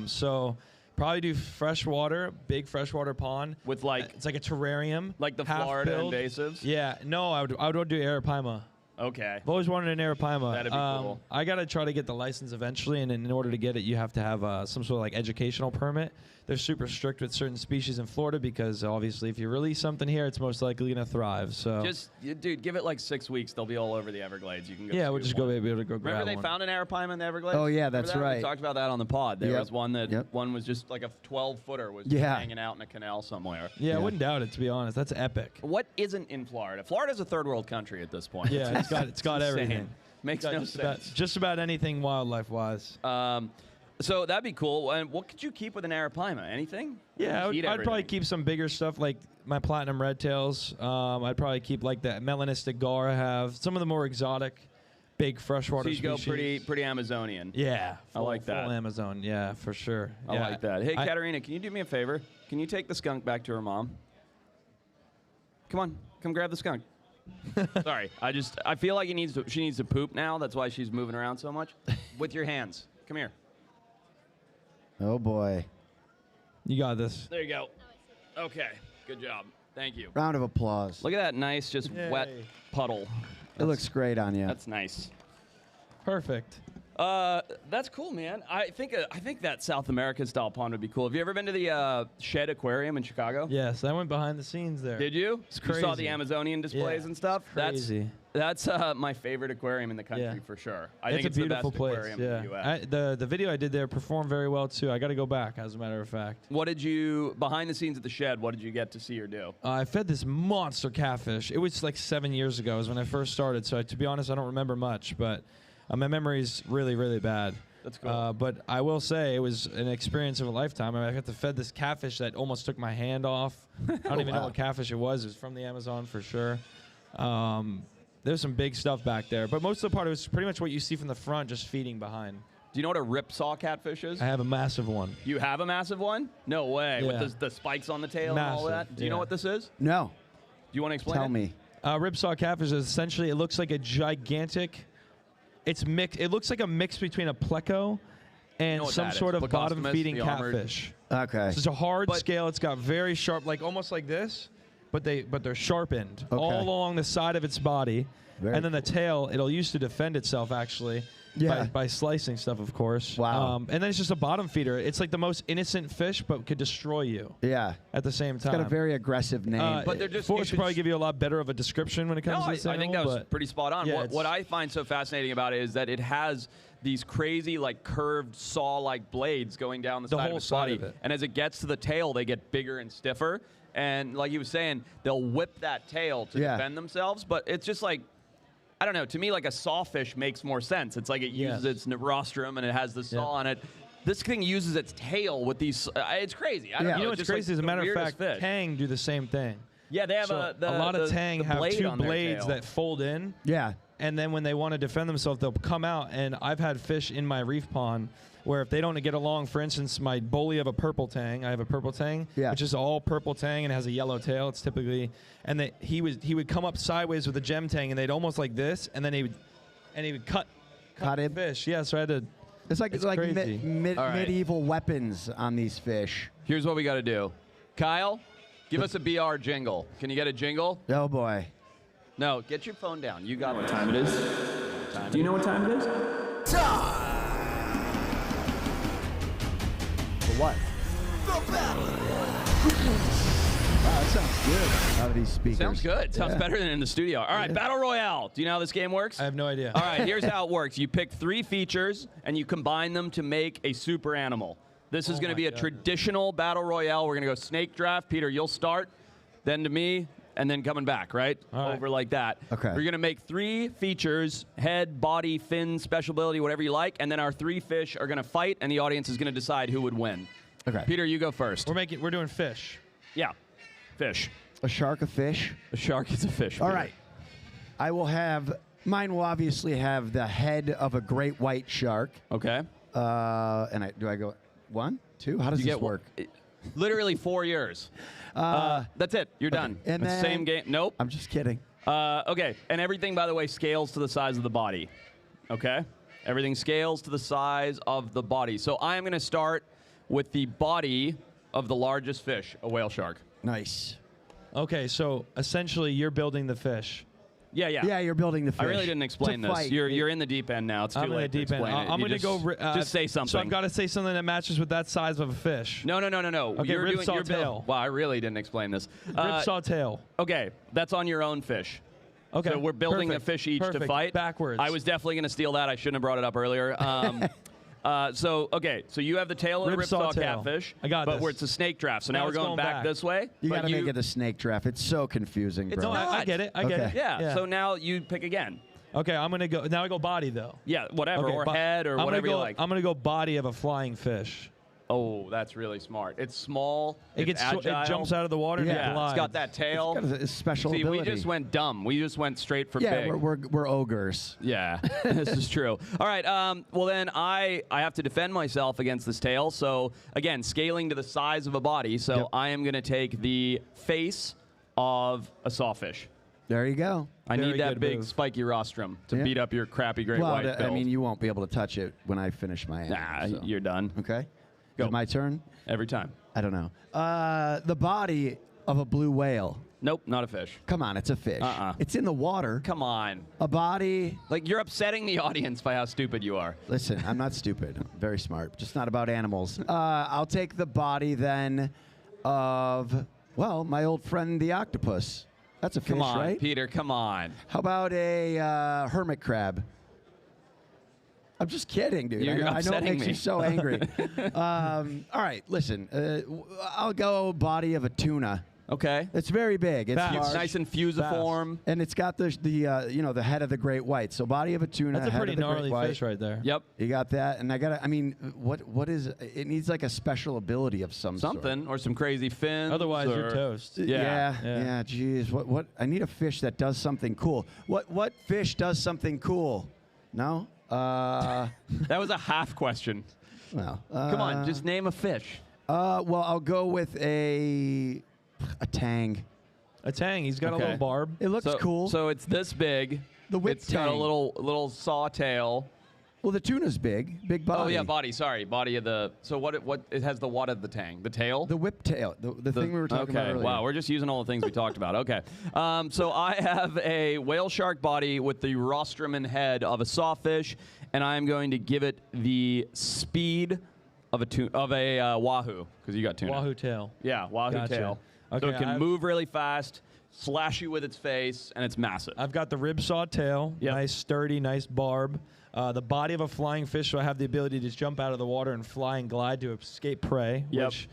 So probably do freshwater, big freshwater pond. With like It's like a terrarium. the half Florida build. invasives? Yeah, no, I would do arapaima. Okay. I've always wanted an arapaima. That'd be cool. I got to try to get the license eventually, and in order to get it, you have to have some sort of like educational permit. They're super strict with certain species in Florida because obviously if you release something here, it's most likely going to thrive. So Dude, give it like 6 weeks. They'll be all over the Everglades. You can go. Yeah, we'll scoop just one. be able to go grab Remember they one. found an arapaima in the Everglades? Oh, yeah, Remember that's that? right. We talked about that on the pod. There Yep. was one that Yep. one was just like a 12-footer was Yeah. hanging out in a canal somewhere. Yeah, Yeah. I wouldn't doubt it, to be honest. That's epic. What isn't in Florida? Florida's a third world country at this point. Yeah, it's got insane. everything. Makes Got no just sense. just about anything wildlife-wise. So that'd be cool. And what could you keep with an arapaima? Anything? Yeah, Eat I'd probably everything. keep some bigger stuff like my platinum red tails. I'd probably keep like that melanistic gar I have. Some of the more exotic, big freshwater So you go species. pretty Amazonian. Yeah, I like that. Full Amazon, yeah, for sure. I Yeah. like that. Hey, Katerina, can you do me a favor? Can you take the skunk back to her mom? Come on, come grab the skunk. Sorry, I feel like she needs to poop now. That's why she's moving around so much. With your hands. Come here. Oh boy. You got this. There you go. Okay, good job. Thank you. Round of applause. Look at that nice, just wet Yay. puddle. It looks great on you. That's nice. Perfect. That's cool, man. I think that South American style pond would be cool. Have you ever been to the Shed Aquarium in Chicago? Yes, I went behind the scenes there. Did you? It's You saw the crazy. Amazonian displays Yeah, and stuff. it's crazy. That's my favorite aquarium in the country Yeah. for sure. I It's think a it's the beautiful best place. aquarium Yeah, in the U.S. the video I did there performed very well too. I got to go back, as a matter of fact. What did you behind the scenes at the Shed? What did you get to see or do? I fed this monster catfish. It was like 7 years ago, is when I first started. So to be honest, I don't remember much, but my memory's really, really bad. That's cool. But I will say it was an experience of a lifetime. I got to fed this catfish that almost took my hand off. I don't even know Wow. what catfish it was. It was from the Amazon for sure. There's some big stuff back there, but most of the part it was pretty much what you see from the front, just feeding behind. Do you know what a ripsaw catfish is? I have a massive one. You have a massive one? No way. Yeah. With the spikes on the tail and all Massive, that? Do you know yeah. what this is? No. Do you want to explain Tell it? me. Ribsaw catfish is essentially, it looks like a gigantic, it looks like a mix between a pleco and know what some that is? sort of Plecostomus, bottom-feeding the armored- catfish. Okay. So it's a hard But- scale. It's got very sharp, like almost like this, but they're sharpened Okay. all along the side of its body. Very and then the tail, it'll use to defend itself actually. Yeah. By slicing stuff, of course. Wow. And then it's just a bottom feeder. It's like the most innocent fish, but could destroy you Yeah. at the same time. It's got a very aggressive name. But they're just- Forrest you should probably could- give you a lot better of a description when it comes No, to I this think animal, that was but pretty spot on. yeah, What I find so fascinating about it is that it has these crazy, like, curved saw-like blades going down the The side of whole its side body. of it. And as it gets to the tail, they get bigger and stiffer. And like he was saying, they'll whip that tail to Yeah. defend themselves. But it's just like, I don't know. To me, like a sawfish makes more sense. It's like it uses Yes. its rostrum and it has the saw on it. This thing uses its tail with these. It's crazy. I don't Yeah. know. You know It's what's just, like, crazy? As a the matter of weirdest fact, fish. tang do the same thing. Yeah, they have So a lot of tang have blade two on their blades tail. that fold in, yeah. and then when they want to defend themselves, they'll come out. And I've had fish in my reef pond where if they don't get along, for instance, my bully of a purple tang, I have a purple tang, Yeah. which is all purple tang and has a yellow tail. It's typically, and he would come up sideways with a gem tang, and they'd almost like this, and then he would cut Cut the it. fish. Yeah, so I had to. It's like It's like crazy. All right. medieval weapons on these fish. Here's what we got to do. Kyle, give us a BR jingle. Can you get a jingle? Oh boy. No, get your phone down. You got What it. time it is? Do you know what time it is? For what? Wow, that sounds good. Out of these speakers. Sounds good. Sounds Yeah. better than in the studio. All right, Battle Royale. Do you know how this game works? I have no idea. All right, here's how it works. You pick 3 features, and you combine them to make a super animal. This is going to my be a goodness. traditional battle royale. We're going to go snake draft. Peter, you'll start, then to me, and then coming back, right? All right. Over like that. Okay. We're going to make 3 features, head, body, fin, special ability, whatever you like, and then our 3 fish are going to fight, and the audience is going to decide who would win. Okay. Peter, you go first. We're doing fish. Yeah, fish. A shark, a fish. A shark is a fish. All Peter. right. I will have. Mine will obviously have the head of a great white shark. Okay. Do I go 1, 2? How does You this get work? Literally 4 years. That's it. You're done. And It's then- same game. Nope. I'm just kidding. Okay. And everything, by the way, scales to the size of the body. Okay. Everything scales to the size of the body. So I am going to start with the body of the largest fish, a whale shark. Nice. Okay, so essentially you're building the fish. Yeah, yeah. Yeah, you're building the fish. I really didn't explain to this. fight. You're in the deep end now. It's too I'm in the late to deep end. explain it. I'm You going to go. just say something. So I've got to say something that matches with that size of a fish. No. Okay, ribsaw tail. Wow, I really didn't explain this. Ribsaw tail. Okay, that's on your own fish. Okay. So we're building perfect. a fish each to Perfect. fight. Backwards. I was definitely going to steal that. I shouldn't have brought it up earlier. So you have the tail of the Ribsaw ripsaw tail. catfish. I got but this. where it's a snake draft. So now we're it's going going back back. this way. You but got to make it a snake draft. It's so confusing, bro. No, I get it. I get Okay. it. Yeah. So now you pick again. Okay, I'm going to go. Now I go body, though. Yeah, whatever. Okay, or head or I'm whatever gonna you go, like. I'm going to go body of a flying fish. Oh, that's really smart. It's small. It it's agile. it jumps out of the water and it Yeah, glides. it's got that tail. It's got a special See, ability. we just went dumb. We just went straight for yeah, big. we're ogres. Yeah, this is true. All right, well then I have to defend myself against this tail. So again, scaling to the size of a body. So Yep. I am going to take the face of a sawfish. There you go. I Very need that good big move. spiky rostrum to Yeah. beat up your crappy great Well, white I build. mean, you won't be able to touch it when I finish my nah, animal, so. you're done. Okay. Go. Is it my turn? Every time. I don't know. The body of a blue whale. Nope, not a fish. Come on, it's a fish. Uh-uh. It's in the water. Come on. A body. Like, you're upsetting the audience by how stupid you are. Listen, I'm not stupid. I'm very smart. Just not about animals. I'll take the body then of, well, my old friend the octopus. That's a fish, Come on, right? Peter, come on. How about a hermit crab? I'm just kidding, dude. You're I know it upsetting makes me. you so angry. All right, listen. I'll go body of a tuna. Okay. It's very big. It's Fast. large. Nice and fusiform. And it's got the the head of the great white. So body of a tuna. That's a head pretty of the great gnarly white. fish right there. Yep. You got that, and I mean, what is it? Needs like a special ability of some sort. Something or some crazy fins. Otherwise, you're or- toast. Yeah. Yeah. Geez, what? I need a fish that does something cool. What fish does something cool? No. That was a half question. Well. Come on, just name a fish. Well, I'll go with a tang. A tang. He's got Okay. a little barb. It looks cool. So it's this big. The whip It's got a tang. little saw tail. Well, the tuna's big body. Oh yeah, body. Sorry, body of the. So what it has the what of the tang? The tail. The whip tail. The thing we were talking about earlier. Wow, we're just using all the things we talked about. Okay. So I have a whale shark body with the rostrum and head of a sawfish, and I'm going to give it the speed of a wahoo because you got tuna. Wahoo tail. Yeah, wahoo Gotcha. tail. So Okay, it can I've- move really fast, slash you with its face, and it's massive. I've got the ribsaw tail. Yep. Nice, sturdy, nice barb. The body of a flying fish, so I have the ability to jump out of the water and fly and glide to escape prey, Yep. which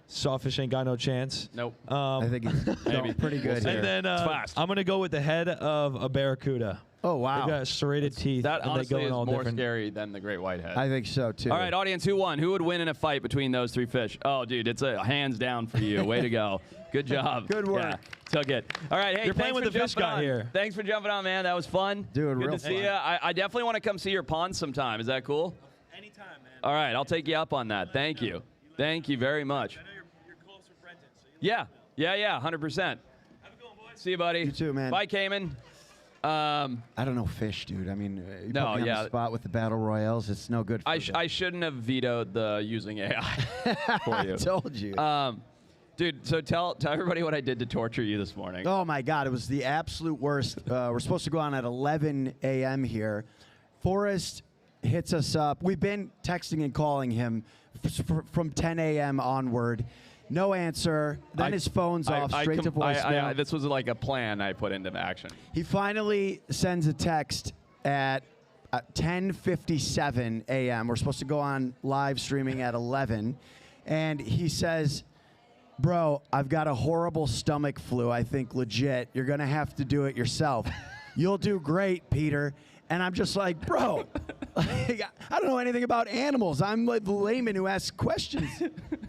sawfish ain't got no chance. Nope. I think it's Maybe. pretty good here. And then It's fast. I'm going to go with the head of a barracuda. Oh wow. They got serrated teeth. That and they honestly go in is all more different. scary than the great whitehead. I think so too. All right, audience, who won? Who would win in a fight between those three fish? Oh, dude, it's a hands down for you. Way to go. Good job. Good work. Yeah, took it. All right, hey, You're playing thanks with for the fish jumping guy on. here. Thanks for jumping on, man. That was fun. Dude, Good real to see fun. you. I definitely want to come see your pond sometime. Is that cool? Anytime, man. All right, I'll take you up on that. Thank you. Thank you very much. I know you're close with Brenton, so you Yeah, 100%. have a good one, boys. See you, buddy. You too, man. Bye, Cayman. I don't know fish, dude. I mean, you No, put me on yeah. the spot with the battle royales. It's no good. For I shouldn't have vetoed the using AI for you. I told you. Dude, so tell everybody what I did to torture you this morning. Oh my God, it was the absolute worst. We're supposed to go on at 11 a.m. here. Forrest hits us up. We've been texting and calling him from 10 a.m. onward. No answer. Then his phone's off, straight to voicemail. This was like a plan I put into action. He finally sends a text at 10:57 a.m. We're supposed to go on live streaming at 11. And he says, bro, I've got a horrible stomach flu. I think legit. You're going to have to do it yourself. You'll do great, Peter. And I'm just like, bro, like, I don't know anything about animals. I'm like the layman who asks questions.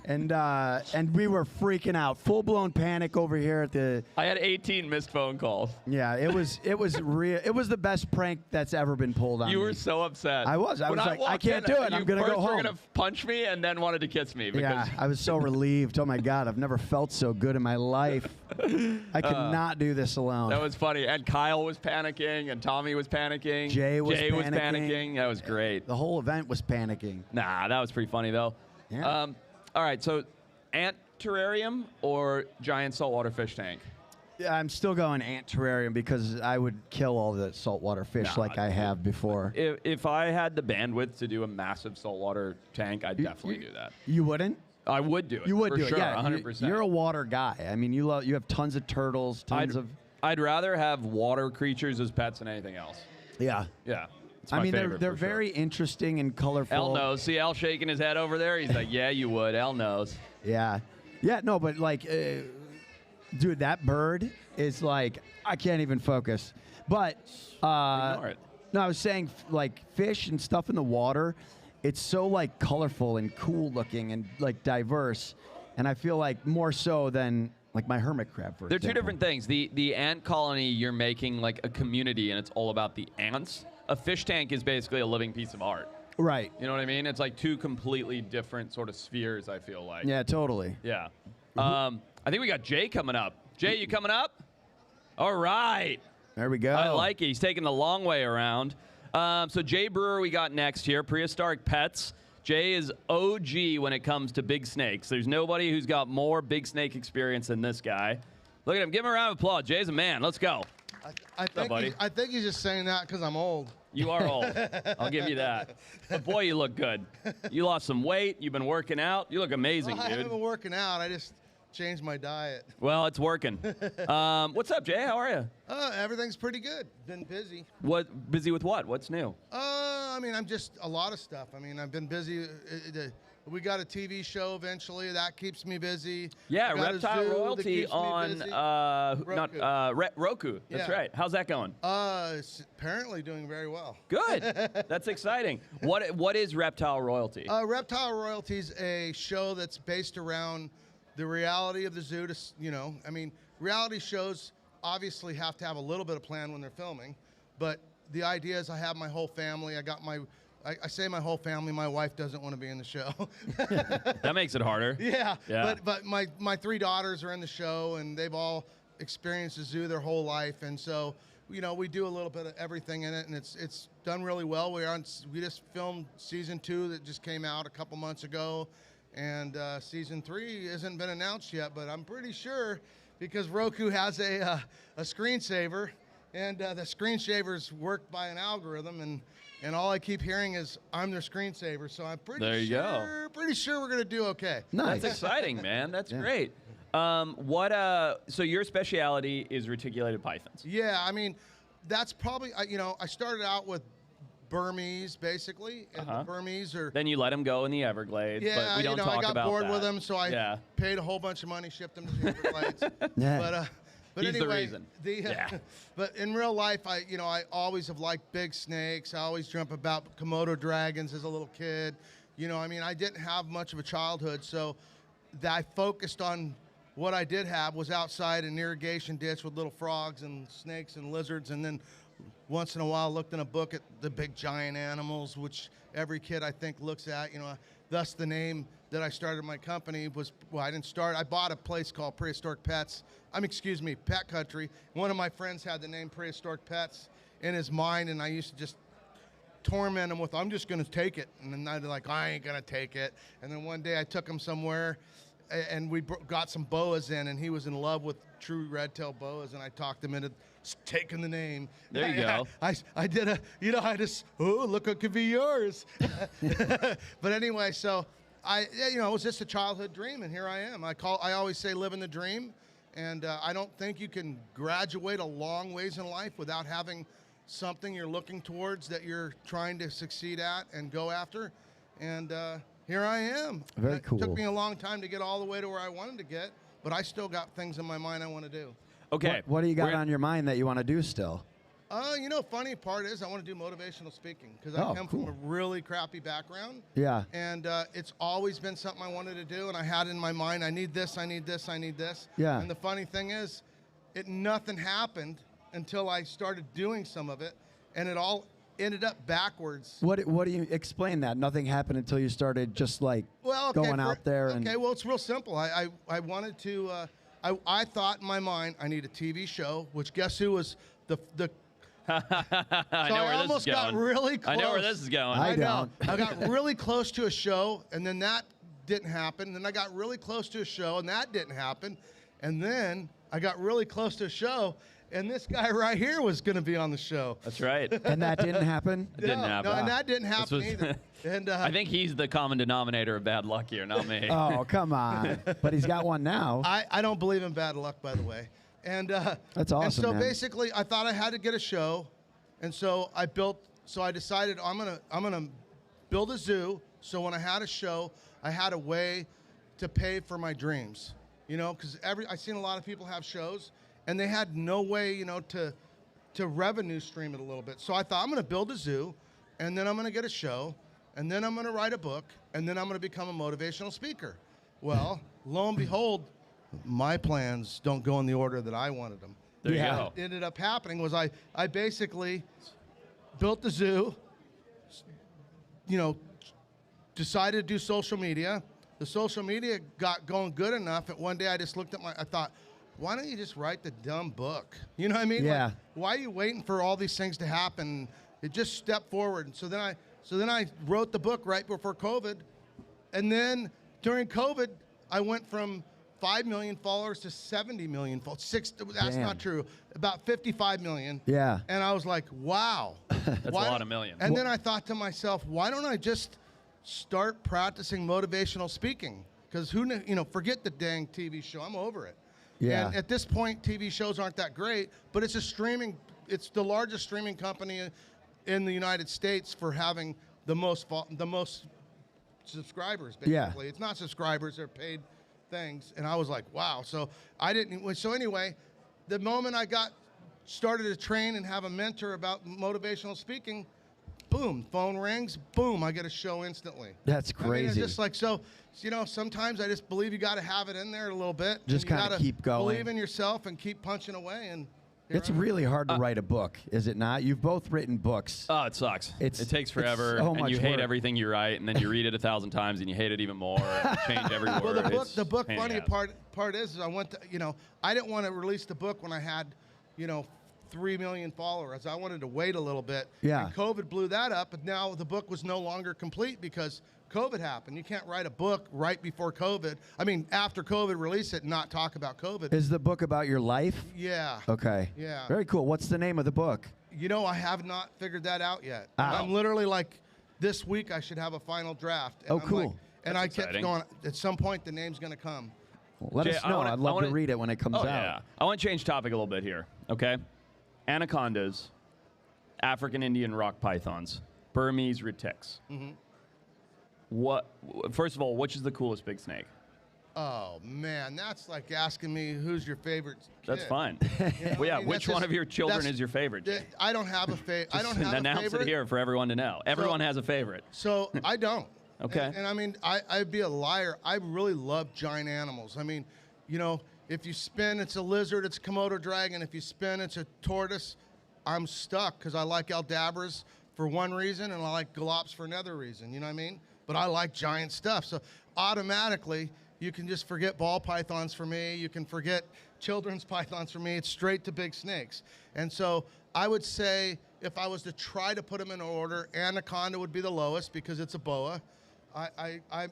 And we were freaking out. Full-blown panic over here at the... I had 18 missed phone calls. Yeah, it was real. It was the best prank that's ever been pulled on You me. were so upset. I was. I When was like, I walked can't in, do it. I'm you gonna go first home. were gonna punch me and then wanted to kiss me. Because Yeah, I was so relieved. Oh my God, I've never felt so good in my life. I could not do this alone. that was funny. And Kyle was panicking, and Tommy was panicking. Jay was panicking. That was great. The whole event was panicking. Nah, that was pretty funny though. Yeah. All right, so ant terrarium or giant saltwater fish tank? Yeah, I'm still going ant terrarium because I would kill all the saltwater fish like I have before. If I had the bandwidth to do a massive saltwater tank, I'd definitely do that. You wouldn't? I would do it. You would for do sure, it, yeah. 100%. You're a water guy. I mean, you have tons of turtles, tons of. I'd rather have water creatures as pets than anything else. Yeah. Yeah. It's I my mean, they're favorite for sure. very interesting and colorful. L knows. See L shaking his head over there? He's like, yeah, you would. L knows. Yeah. Yeah, no, but like, dude, that bird is like, I can't even focus. But, Ignore it. no, I was saying, like, fish and stuff in the water, it's so, like, colorful and cool looking and, like, diverse. And I feel like more so than, like, my hermit crab, for They're example. two different things. The ant colony, you're making like a community, and it's all about the ants. A fish tank is basically a living piece of art. Right. You know what I mean? It's like two completely different sort of spheres, I feel like. Yeah, totally. Yeah. I think we got Jay coming up. Jay, you coming up? All right. There we go. I like it. He's taking the long way around. So Jay Brewer we got next here, Prehistoric Pets. Jay is OG when it comes to big snakes. There's nobody who's got more big snake experience than this guy. Look at him. Give him a round of applause. Jay's a man. Let's go. I think he's just saying that because I'm old. You are old. I'll give you that. But boy, you look good. You lost some weight. You've been working out. You look amazing, I dude. haven't been working out. I just changed my diet. Well, it's working. What's up, Jay? How are you? Everything's pretty good. Been busy. Busy with what? What's new? I mean, I'm just a lot of stuff. I mean, I've been busy. We got a TV show eventually. That keeps me busy. Yeah, We got a Reptile zoo that Royalty keeps me on busy. Roku. That's Yeah. right. How's that going? It's apparently doing very well. Good. That's exciting. What is Reptile Royalty? Reptile Royalty is a show that's based around the reality of the zoo. I mean, reality shows obviously have to have a little bit of plan when they're filming, but the idea is I have my whole family. I say my whole family. My wife doesn't want to be in the show. That makes it harder. Yeah. Yeah. But my three daughters are in the show, and they've all experienced the zoo their whole life, and so we do a little bit of everything in it, and it's done really well. We just filmed season 2 that just came out a couple months ago, and season 3 hasn't been announced yet, but I'm pretty sure because Roku has a screensaver, and the screensaver's worked by an algorithm, and all I keep hearing is I'm their screensaver, so I'm pretty sure we're gonna do okay. Nice. That's exciting, man. That's great. So your speciality is reticulated pythons. Yeah, I mean, that's probably I started out with Burmese basically, and the Burmese are. Then you let them go in the Everglades, Yeah, but we don't talk I got about bored that. with them, so I paid a whole bunch of money, shipped them to the Everglades. Yeah. But He's the anyway, reason. But in real life, I always have liked big snakes. I always dreamt about Komodo dragons as a little kid. I mean, I didn't have much of a childhood, so I focused on what I did have was outside an irrigation ditch with little frogs and snakes and lizards, and then once in a while looked in a book at the big giant animals, which every kid I think looks at. Thus the name that I started my company was, well, I didn't start. I bought a place called Prehistoric Pets. Pet Country. One of my friends had the name Prehistoric Pets in his mind, and I used to just torment him with, I'm just going to take it. And then I'd be like, I ain't going to take it. And then one day I took him somewhere, and we got some boas in, and he was in love with true red-tailed boas, and I talked him into taking the name. There you go. I did look what could be yours. But anyway, so it was just a childhood dream, and here I am. I always say living the dream, and I don't think you can graduate a long ways in life without having something you're looking towards that you're trying to succeed at and go after. And here I am. Very cool. It took me a long time to get all the way to where I wanted to get, but I still got things in my mind I want to do. Okay. What do you got on your mind that you want to do still? Funny part is I want to do motivational speaking because I come from a really crappy background. Yeah. And it's always been something I wanted to do, and I had in my mind, I need this, I need this, I need this. Yeah. And the funny thing is, nothing happened until I started doing some of it, and it all ended up backwards. What do you explain that? Nothing happened until you started just like going out there and. Okay, well, it's real simple. I wanted to. I thought in my mind I need a TV show, which guess who was the. I know where this is going. Got really close. I know where this is going. I know. don't. I got really close to a show, and then that didn't happen. And then I got really close to a show, and that didn't happen. And then I got really close to a show, and this guy right here was going to be on the show. That's right. And that didn't happen? It didn't happen. No, and that didn't happen was- either. And I think he's the common denominator of bad luck here, not me. Oh, come on. But he's got one now. I don't believe in bad luck, by the way. And That's awesome, And so man. basically, I thought I had to get a show, and so I decided I'm gonna build a zoo. So when I had a show, I had a way to pay for my dreams. You know, because I've seen a lot of people have shows, and they had no way, you know, to revenue stream it a little bit. So I thought I'm gonna build a zoo, and then I'm gonna get a show, and then I'm gonna write a book, and then I'm gonna become a motivational speaker. Well, lo and behold, my plans don't go in the order that I wanted them. There you Yeah. go. What ended up happening was I basically built the zoo, you know, decided to do social media. The social media got going good enough that one day I just looked at I thought, why don't you just write the dumb book? You know what I mean? Yeah. Like, why are you waiting for all these things to happen? It just step forward. And so then I wrote the book right before COVID. And then during COVID, I went from 5 million followers to 70 million followers. That's Damn. not true. About 55 million. Yeah. And I was like, wow. That's a lot of millions. And then I thought to myself, why don't I just start practicing motivational speaking? Because forget the dang TV show. I'm over it. Yeah. And at this point, TV shows aren't that great, but it's it's the largest streaming company in the United States for having the most subscribers, basically. Yeah. It's not subscribers, they're paid things. And I was like, wow. So anyway, the moment I started to train and have a mentor about motivational speaking, boom, phone rings, boom, I get a show instantly. That's I mean, it's crazy. just like, so, sometimes I just believe you got to have it in there a little bit. Just and you kinda gotta keep going. Believe in yourself and keep punching away. And here It's I am. really hard to write a book, is it not? You've both written books. Oh, it sucks. It takes forever, so and much you hate work. everything you write, and then you read it 1,000 times, and you hate it even more. And you change every word. Well, It's the book pain in the funny ass. part is I went to, I didn't want to release the book when I had, 3 million followers. I wanted to wait a little bit. Yeah. And COVID blew that up, but now the book was no longer complete because COVID happened. You can't write a book right before COVID. I mean, after COVID, release it and not talk about COVID. Is the book about your life? Yeah. Okay. Yeah. Very cool. What's the name of the book? I have not figured that out yet. Ah. I'm literally like, this week I should have a final draft. And Oh, I'm cool. like- and That's I kept exciting. going, at some point the name's going to come. Let Jay, us I know. wanna- I'd I love wanna- to read it when it comes Oh, out. yeah. I want to change topic a little bit here, okay? Anacondas, African Indian rock pythons, Burmese retics. First of all, which is the coolest big snake? Oh, man, that's like asking me who's your favorite kid. That's fine. You know Well, what yeah, I mean? which That's one just- of your children that's- is your favorite? Jay? I don't have a favorite. I don't have Announce a favorite. it here for everyone to know. Everyone has a favorite. So I don't. Okay. And I mean, I'd be a liar. I really love giant animals. I mean, if you spin, it's a lizard, it's a Komodo dragon. If you spin, it's a tortoise. I'm stuck because I like Aldabras for one reason and I like Galops for another reason. You know what I mean? But I like giant stuff. So automatically, you can just forget ball pythons for me. You can forget children's pythons for me. It's straight to big snakes. And so I would say if I was to try to put them in order, anaconda would be the lowest because it's a boa.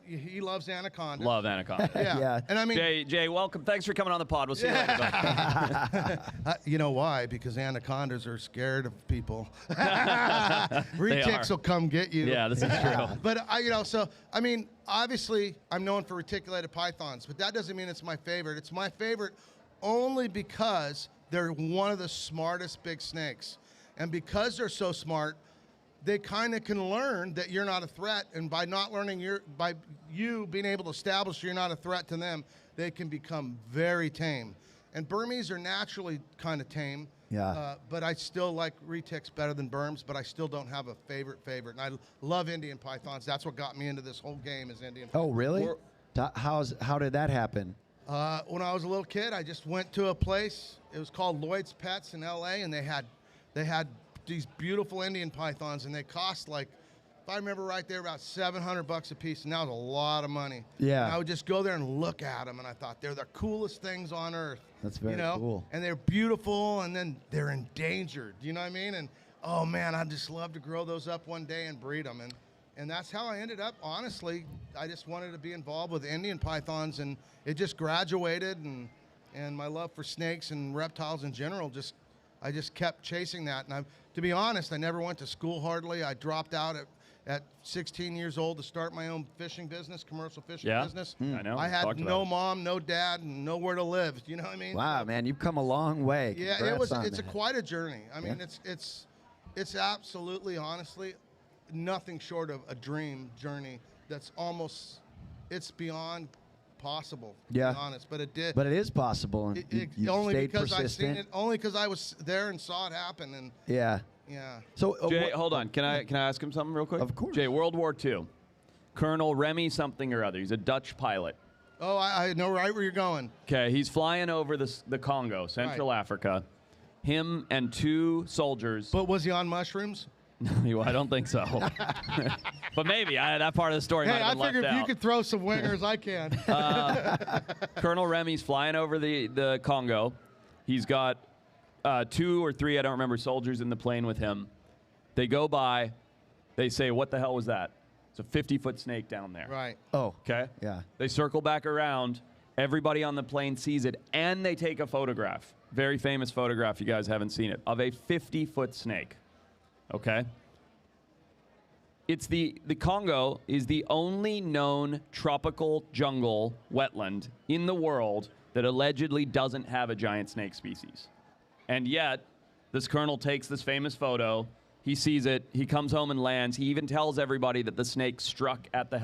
He loves anaconda. Love anaconda. Yeah. Yeah. And I mean, Jay, welcome. Thanks for coming on the pod. We'll see you later. bud. you know why? Because anacondas are scared of people. are. Retics will come get you. Yeah, this is true. But I mean, obviously, I'm known for reticulated pythons, but that doesn't mean it's my favorite. It's my favorite only because they're one of the smartest big snakes, and because they're so smart, they kind of can learn that you're not a threat, and by not learning by you being able to establish you're not a threat to them, they can become very tame. And Burmese are naturally kind of tame. Yeah. But I still like retics better than Burms, but I still don't have a favorite. And I love Indian pythons. That's what got me into this whole game is Indian pythons. Oh, really? How did that happen? When I was a little kid, I just went to a place. It was called Lloyd's Pets in L.A., and they had these beautiful Indian pythons, and they cost like, if I remember right, they were about $700 a piece, and that was a lot of money. Yeah. And I would just go there and look at them, and I thought they're the coolest things on earth. That's very cool. And they're beautiful, and then they're endangered. You know what I mean? And oh man, I'd just love to grow those up one day and breed them. And that's how I ended up. Honestly, I just wanted to be involved with Indian pythons, and it just graduated, and And my love for snakes and reptiles in general, I just kept chasing that. And to be honest, I never went to school hardly. I dropped out at 16 years old to start my own fishing business, commercial fishing business. I know. I had no mom, no dad, and nowhere to live. You know what I mean? Wow, man, you've come a long way. Yeah, Congrats on it's that. quite a journey. I mean, it's absolutely, honestly, nothing short of a dream journey. It's beyond possible. To be honest, but it did. But it is possible, and you only stayed because persistent. I've seen it. Only because I was there and saw it happen. And Yeah. So Jay, hold on. Can I ask him something real quick? Of course. Jay, World War II. Colonel Remy something or other. He's a Dutch pilot. Oh, I know right where you're going. Okay, he's flying over the Congo, Central Africa. Him and 2 soldiers. But was he on mushrooms? No, I don't think so. But maybe. That part of the story might Hey, have I been left figured if out. you could throw some wingers, I can. Colonel Remy's flying over the Congo. He's got 2 or 3, I don't remember, soldiers in the plane with him. They go by. They say, what the hell was that? It's a 50-foot snake down there. Right. Oh. Okay? Yeah. They circle back around. Everybody on the plane sees it, and they take a photograph. Very famous photograph, you guys haven't seen it, of a 50-foot snake. Okay? It's the Congo is the only known tropical jungle wetland in the world that allegedly doesn't have a giant snake species. And yet, this colonel takes this famous photo. He sees it. He comes home and lands. He even tells everybody that the snake struck at the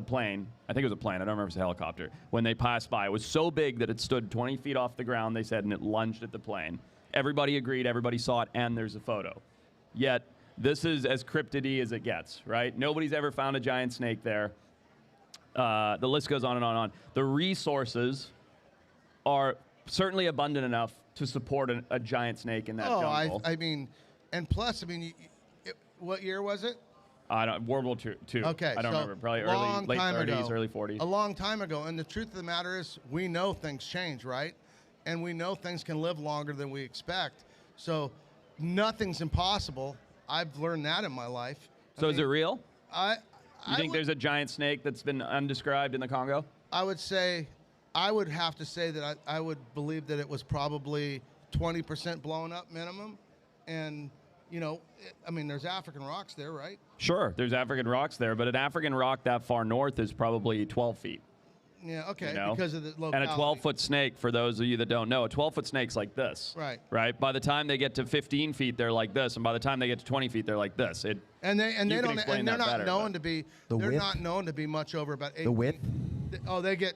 plane. I think it was a plane. I don't remember if it was a helicopter. When they passed by, it was so big that it stood 20 feet off the ground. They said, and it lunged at the plane. Everybody agreed. Everybody saw it, and there's a photo. Yet, this is as cryptidy as it gets, right? Nobody's ever found a giant snake there. The list goes on and on and on. The resources are certainly abundant enough to support a giant snake in that jungle. I mean, and plus, I mean, what year was it? World War II. Okay, I don't remember. Probably late 30s, early 40s. A long time ago. And the truth of the matter is, we know things change, right? And we know things can live longer than we expect. So nothing's impossible. I've learned that in my life. So is it real? You think would, there's a giant snake that's been undescribed in the Congo? I would have to say that I would believe that it was probably 20% blown up minimum. And, you know, I mean, there's African rocks there, right? Sure, there's African rocks there, but an African rock that far north is probably 12 feet. Yeah, okay, You know? because of the locality. And a 12-foot snake, for those of you that don't know, a 12-foot snake's like this. Right. Right? By the time they get to 15 feet, they're like this, and by the time they get to 20 feet, they're like this. They're not known to be much over about 8 The width? They get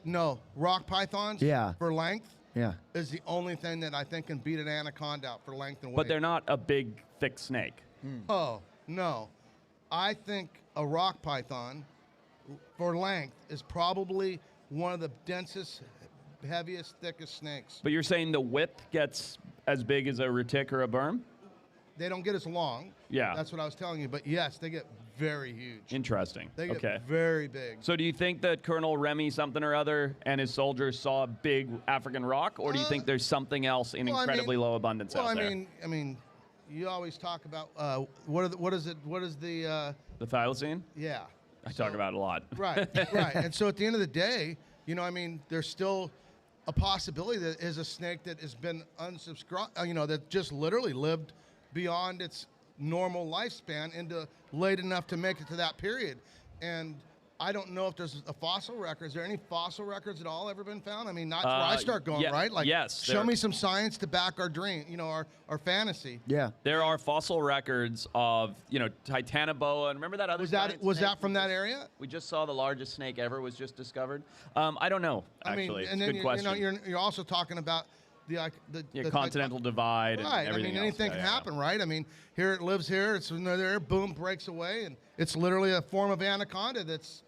rock pythons. Yeah. For length. Yeah. Is the only thing that I think can beat an anaconda out for length and weight. But they're not a big, thick snake. Oh no, I think a rock python for length is probably one of the densest, heaviest, thickest snakes. But you're saying the width gets as big as a retic or a berm? They don't get as long. Yeah. That's what I was telling you. But yes, they get very huge. Interesting. They get very big. So do you think that Colonel Remy something or other and his soldiers saw a big African rock, or do you think there's something else in incredibly low abundance out there? I mean, you always talk about what is the The thylacine? yeah. I talk about it a lot. Right, right. And so at the end of the day, you know, I mean, there's still a possibility that is a snake that has been unsubscribed, that just literally lived beyond its normal lifespan into late enough to make it to that period. And I don't know if there's a fossil record. Is there any fossil records at all ever been found? I mean, that's where I start going, right? Like, yes, show me some science to back our dream, our fantasy. Yeah. There are fossil records of, Titanoboa. And remember that other Was that from that area? We just saw the largest snake ever was just discovered. I don't know, actually. and it's a then good question. you're also talking about the continental divide and right. everything else. Anything can happen, right? I mean, here it lives here, it's there, boom, breaks away, and it's literally a form of anaconda that's,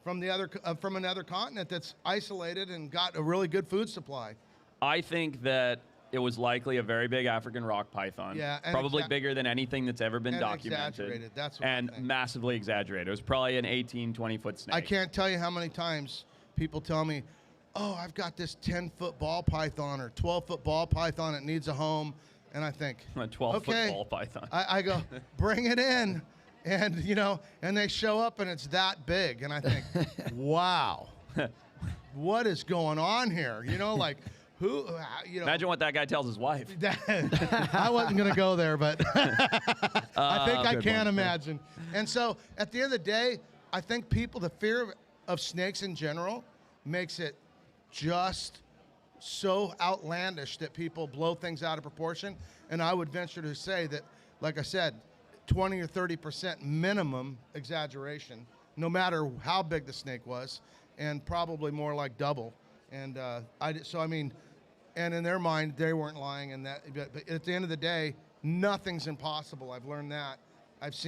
from another continent that's isolated and got a really good food supply. I think that it was likely a very big African rock python. Yeah, and probably bigger than anything that's ever been documented. Exaggerated. That's what and I think. massively exaggerated. It was probably an 18, 20-foot snake. I can't tell you how many times people tell me, oh, I've got this 10-foot ball python or 12-foot ball python that needs a home. And I think, a 12-foot ball python. I go, bring it in. And, and they show up and it's that big. And I think, wow. what is going on here? You know, like who, you know. Imagine what that guy tells his wife. I wasn't going to go there, but I think I can imagine. And so at the end of the day, I think the fear of snakes in general makes it just so outlandish that people blow things out of proportion. And I would venture to say that, like I said, 20 or 30% minimum exaggeration, no matter how big the snake was, and probably more like double. And and in their mind, they weren't lying. And that, but at the end of the day, nothing's impossible. I've learned that. I've just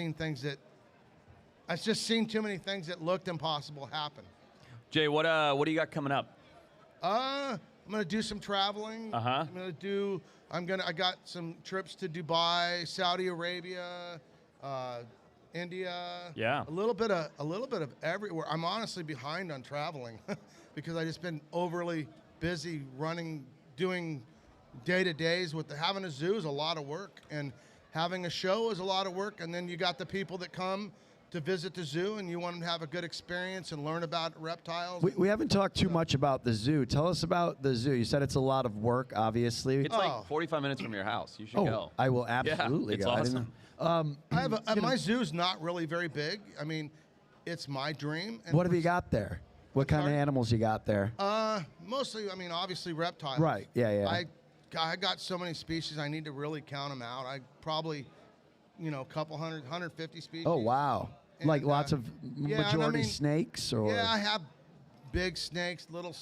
seen too many things that looked impossible happen. Jay, what do you got coming up? I'm gonna do some traveling. I got some trips to Dubai, Saudi Arabia, India. Yeah. A little bit of everywhere. I'm honestly behind on traveling because I just been overly busy doing day-to-days having a zoo is a lot of work, and having a show is a lot of work, and then you got the people that come to visit the zoo, and you want them to have a good experience and learn about reptiles. We haven't talked too much about the zoo. Tell us about the zoo. You said it's a lot of work, obviously. It's like 45 minutes from your house. You should go. I will absolutely it's go. awesome. My zoo's not really very big. I mean, it's my dream. And what have you got there? What kind of animals you got there? Mostly, I mean, obviously reptiles. Right, yeah. I got so many species, I need to really count them out. I probably, a couple 150 species. Oh, wow. And, like lots of majority snakes? Or? Yeah, I have big snakes, little,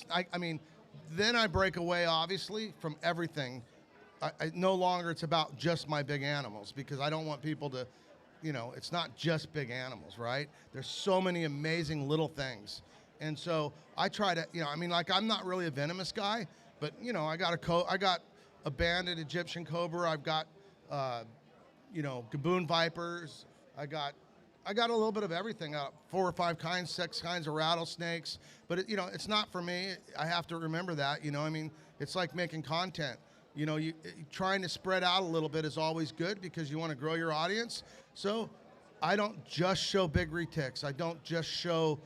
then I break away, obviously, from everything. No longer it's about just my big animals, because I don't want people to, it's not just big animals, right? There's so many amazing little things. And so I try to, I'm not really a venomous guy, but, I got a banded Egyptian cobra. I've got, gaboon vipers. I got a little bit of everything, 4 or 5 kinds, 6 kinds of rattlesnakes. But, it's not for me. I have to remember that, it's like making content. Trying to spread out a little bit is always good because you want to grow your audience. So I don't just show big retics. I don't just show,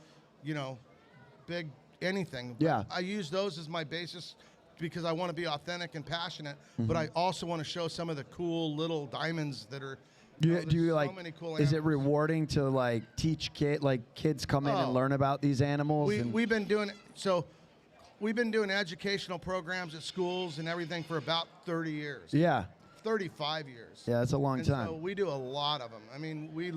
big anything. Yeah. I use those as my basis because I want to be authentic and passionate, but I also want to show some of the cool little diamonds that are. Do you so many cool is it animals. rewarding to teach kids come in and learn about these animals? We've been doing We've been doing educational programs at schools and everything for about 30 years. Yeah. 35 years. Yeah, that's a long time. So we do a lot of them. I mean, we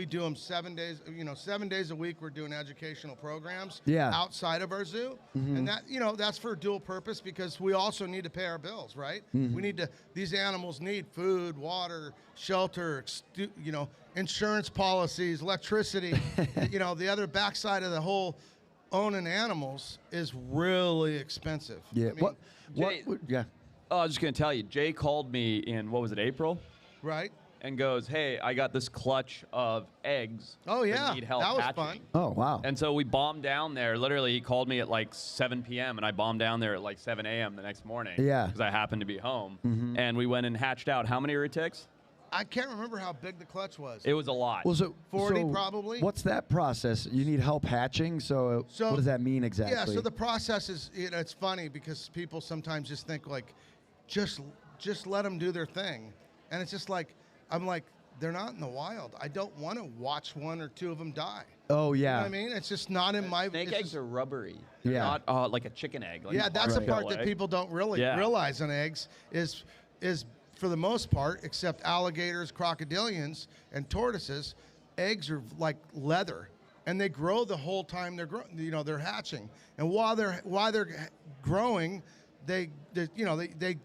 do them 7 days, 7 days a week we're doing educational programs outside of our zoo. And that, that's for dual purpose because we also need to pay our bills, right? These animals need food, water, shelter, insurance policies, electricity. The other backside of the whole owning animals is really expensive. Yeah. Jay, I was just going to tell you, Jay called me in, April? Right. And goes, hey, I got this clutch of eggs. Oh, yeah. That need help that was hatching. fun. Oh, wow. And so we bombed down there. Literally, he called me at 7 p.m. and I bombed down there at 7 a.m. the next morning. Yeah. Because I happened to be home. And we went and hatched out how many retics? I can't remember how big the clutch was. It was a lot. Well, so 40 probably. What's that process? You need help hatching? So what does that mean exactly? Yeah, so the process is, it's funny because people sometimes just think just let them do their thing. And it's just I'm like, they're not in the wild. I don't want to watch 1 or 2 of them die. Oh, yeah. You know what I mean? It's just not in my... Snake eggs are rubbery. Yeah. Not like a chicken egg. That's the part that people don't really realize on eggs is for the most part, except alligators, crocodilians, and tortoises, eggs are like leather, and they grow the whole time they're hatching. And while they're growing, they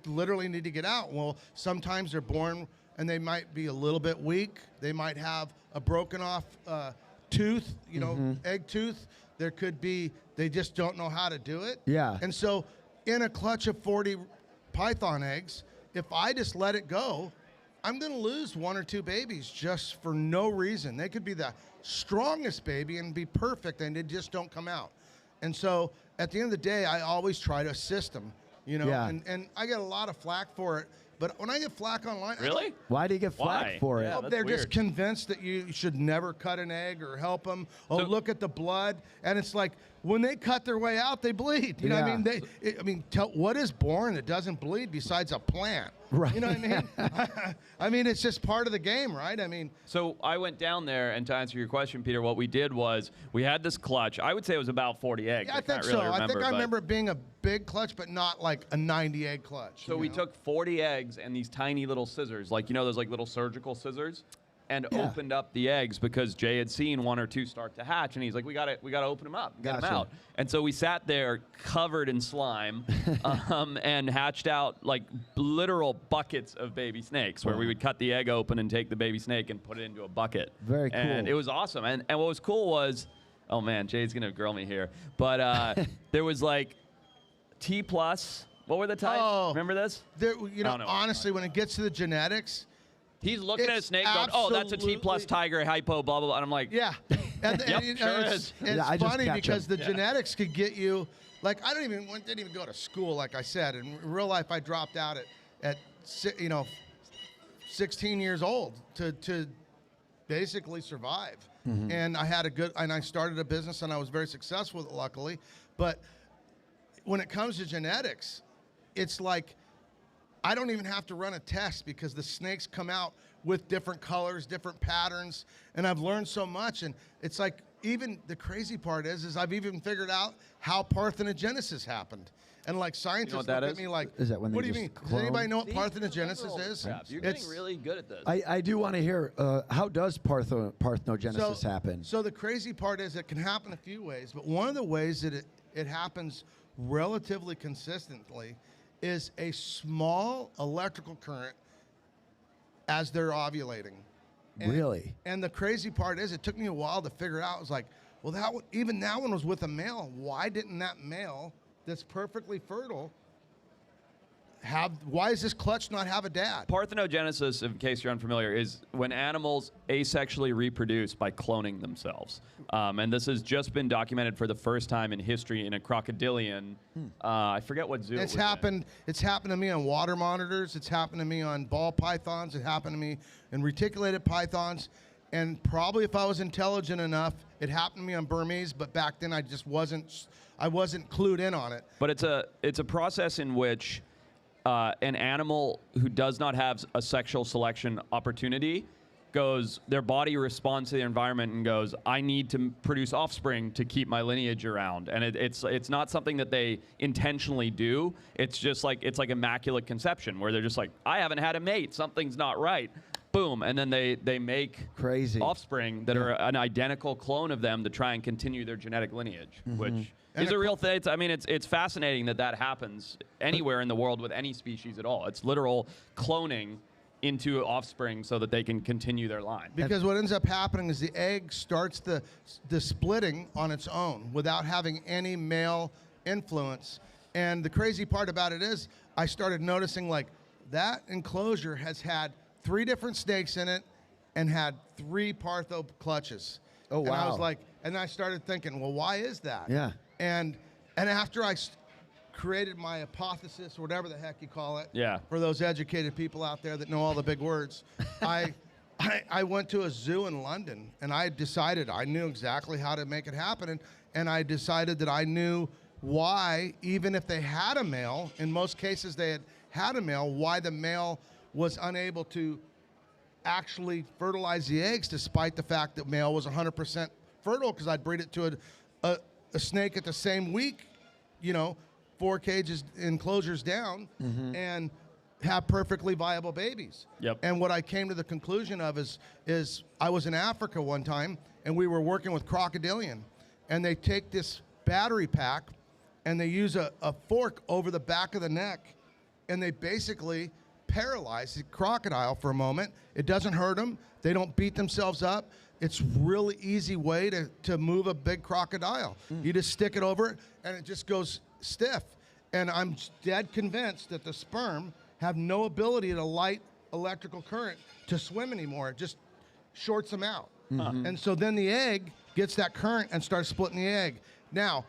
literally need to get out. Well, sometimes they're born and they might be a little bit weak. They might have a broken off tooth, egg tooth. There could be they just don't know how to do it. Yeah. And so, in a clutch of 40 python eggs, if I just let it go, I'm going to lose 1 or 2 babies just for no reason. They could be the strongest baby and be perfect, and they just don't come out. And so at the end of the day, I always try to assist them, And I get a lot of flack for it But when I get flack online, Really? Why do you get flack Why? for it? Yeah, that's they're just weird. convinced that you should never cut an egg or help them. Oh, So- look at the blood. And it's like, when they cut their way out, they bleed. You know what I Yeah. mean? What is born that doesn't bleed besides a plant? Right. You know what I mean? I mean, it's just part of the game, right? I mean, So I went down there, and to answer your question, Peter, what we did was we had this clutch. I would say it was about 40 eggs. yeah, I can't think so. really I think I but- remember it being a big clutch, but not like a 90 egg clutch. So you we know? took 40 eggs and these tiny little scissors, like, you know, those like little surgical scissors, and Yeah. opened up the eggs because Jay had seen one or two start to hatch, and he's like, we gotta open them up, get them Gotcha. out. And so we sat there covered in slime, and hatched out like literal buckets of baby snakes, where we would cut the egg open and take the baby snake and put it into a bucket. Very And cool. it was awesome. And what was cool was, oh man, Jay's gonna grill me here, but there was like T plus. What were the types? Oh. Remember this? There, you know, no, honestly, when it gets to the genetics, He's looking at a It's snake going, oh, that's a T plus absolutely- tiger, hypo, blah, blah, blah. And I'm like, yeah. And, Yep, and sure it's, is. it's Yeah, I just funny catch because 'em. the genetics could get you, like, I didn't even go to school, like I said. In real life, I dropped out at 16 years old to basically survive. And I had and I started a business and I was very successful with it, luckily. But when it comes to genetics, it's like, I don't even have to run a test because the snakes come out with different colors, different patterns, and I've learned so much. And it's like, even the crazy part is I've even figured out how parthenogenesis happened. And like scientists what that look is? at me like, Is that when what they do you mean? just Does anybody clone? know what parthenogenesis is? You're It's- getting really good at this. I do want to hear, how does parthenogenesis happen? So the crazy part is it can happen a few ways, but one of the ways that it happens relatively consistently is a small electrical current as they're ovulating. Really? And the crazy part is it took me a while to figure out. I was like, well, even that one was with a male. Why didn't that male that's perfectly fertile why does this clutch not have a dad? Parthenogenesis, in case you're unfamiliar, is when animals asexually reproduce by cloning themselves. And this has just been documented for the first time in history in a crocodilian. I forget what zoo It's it was happened. It's happened to me on water monitors. It's happened to me on ball pythons. It happened to me in reticulated pythons. And probably if I was intelligent enough, it happened to me on Burmese. But back then, I just wasn't. I wasn't clued in on it. But it's a process in which an animal who does not have a sexual selection opportunity their body responds to the environment and goes, I need to produce offspring to keep my lineage around. And it's not something that they intentionally do. It's just like, it's like immaculate conception where they're just like, I haven't had a mate, something's not right. Boom, and then they make Crazy. offspring that are an identical clone of them to try and continue their genetic lineage, which And is a real thing. It's fascinating that happens anywhere in the world with any species at all. It's literal cloning into offspring so that they can continue their line. Because what ends up happening is the egg starts the splitting on its own without having any male influence. And the crazy part about it is I started noticing like that enclosure has had 3 different snakes in it and had 3 partho clutches. Oh, And I was wow. like, and I started thinking, well, why is that? Yeah. And after I created my hypothesis, or whatever the heck you call it, Yeah. for those educated people out there that know all the big words, I went to a zoo in London, and I decided I knew exactly how to make it happen, and I decided that I knew why, even if they had a male, in most cases they had a male, why the male was unable to actually fertilize the eggs, despite the fact that male was 100% fertile, because I'd breed it to a snake at the same week, 4 cages enclosures down, and have perfectly viable babies. Yep. And what I came to the conclusion of is I was in Africa one time, and we were working with Crocodilian, and they take this battery pack, and they use a fork over the back of the neck, and they basically paralyze the crocodile for a moment. It doesn't hurt them. They don't beat themselves up. It's really easy way to move a big crocodile. You just stick it over it, and it just goes stiff. And I'm dead convinced that the sperm have no ability to light electrical current to swim anymore. It just shorts them out. And so then the egg gets that current and starts splitting the egg. Now,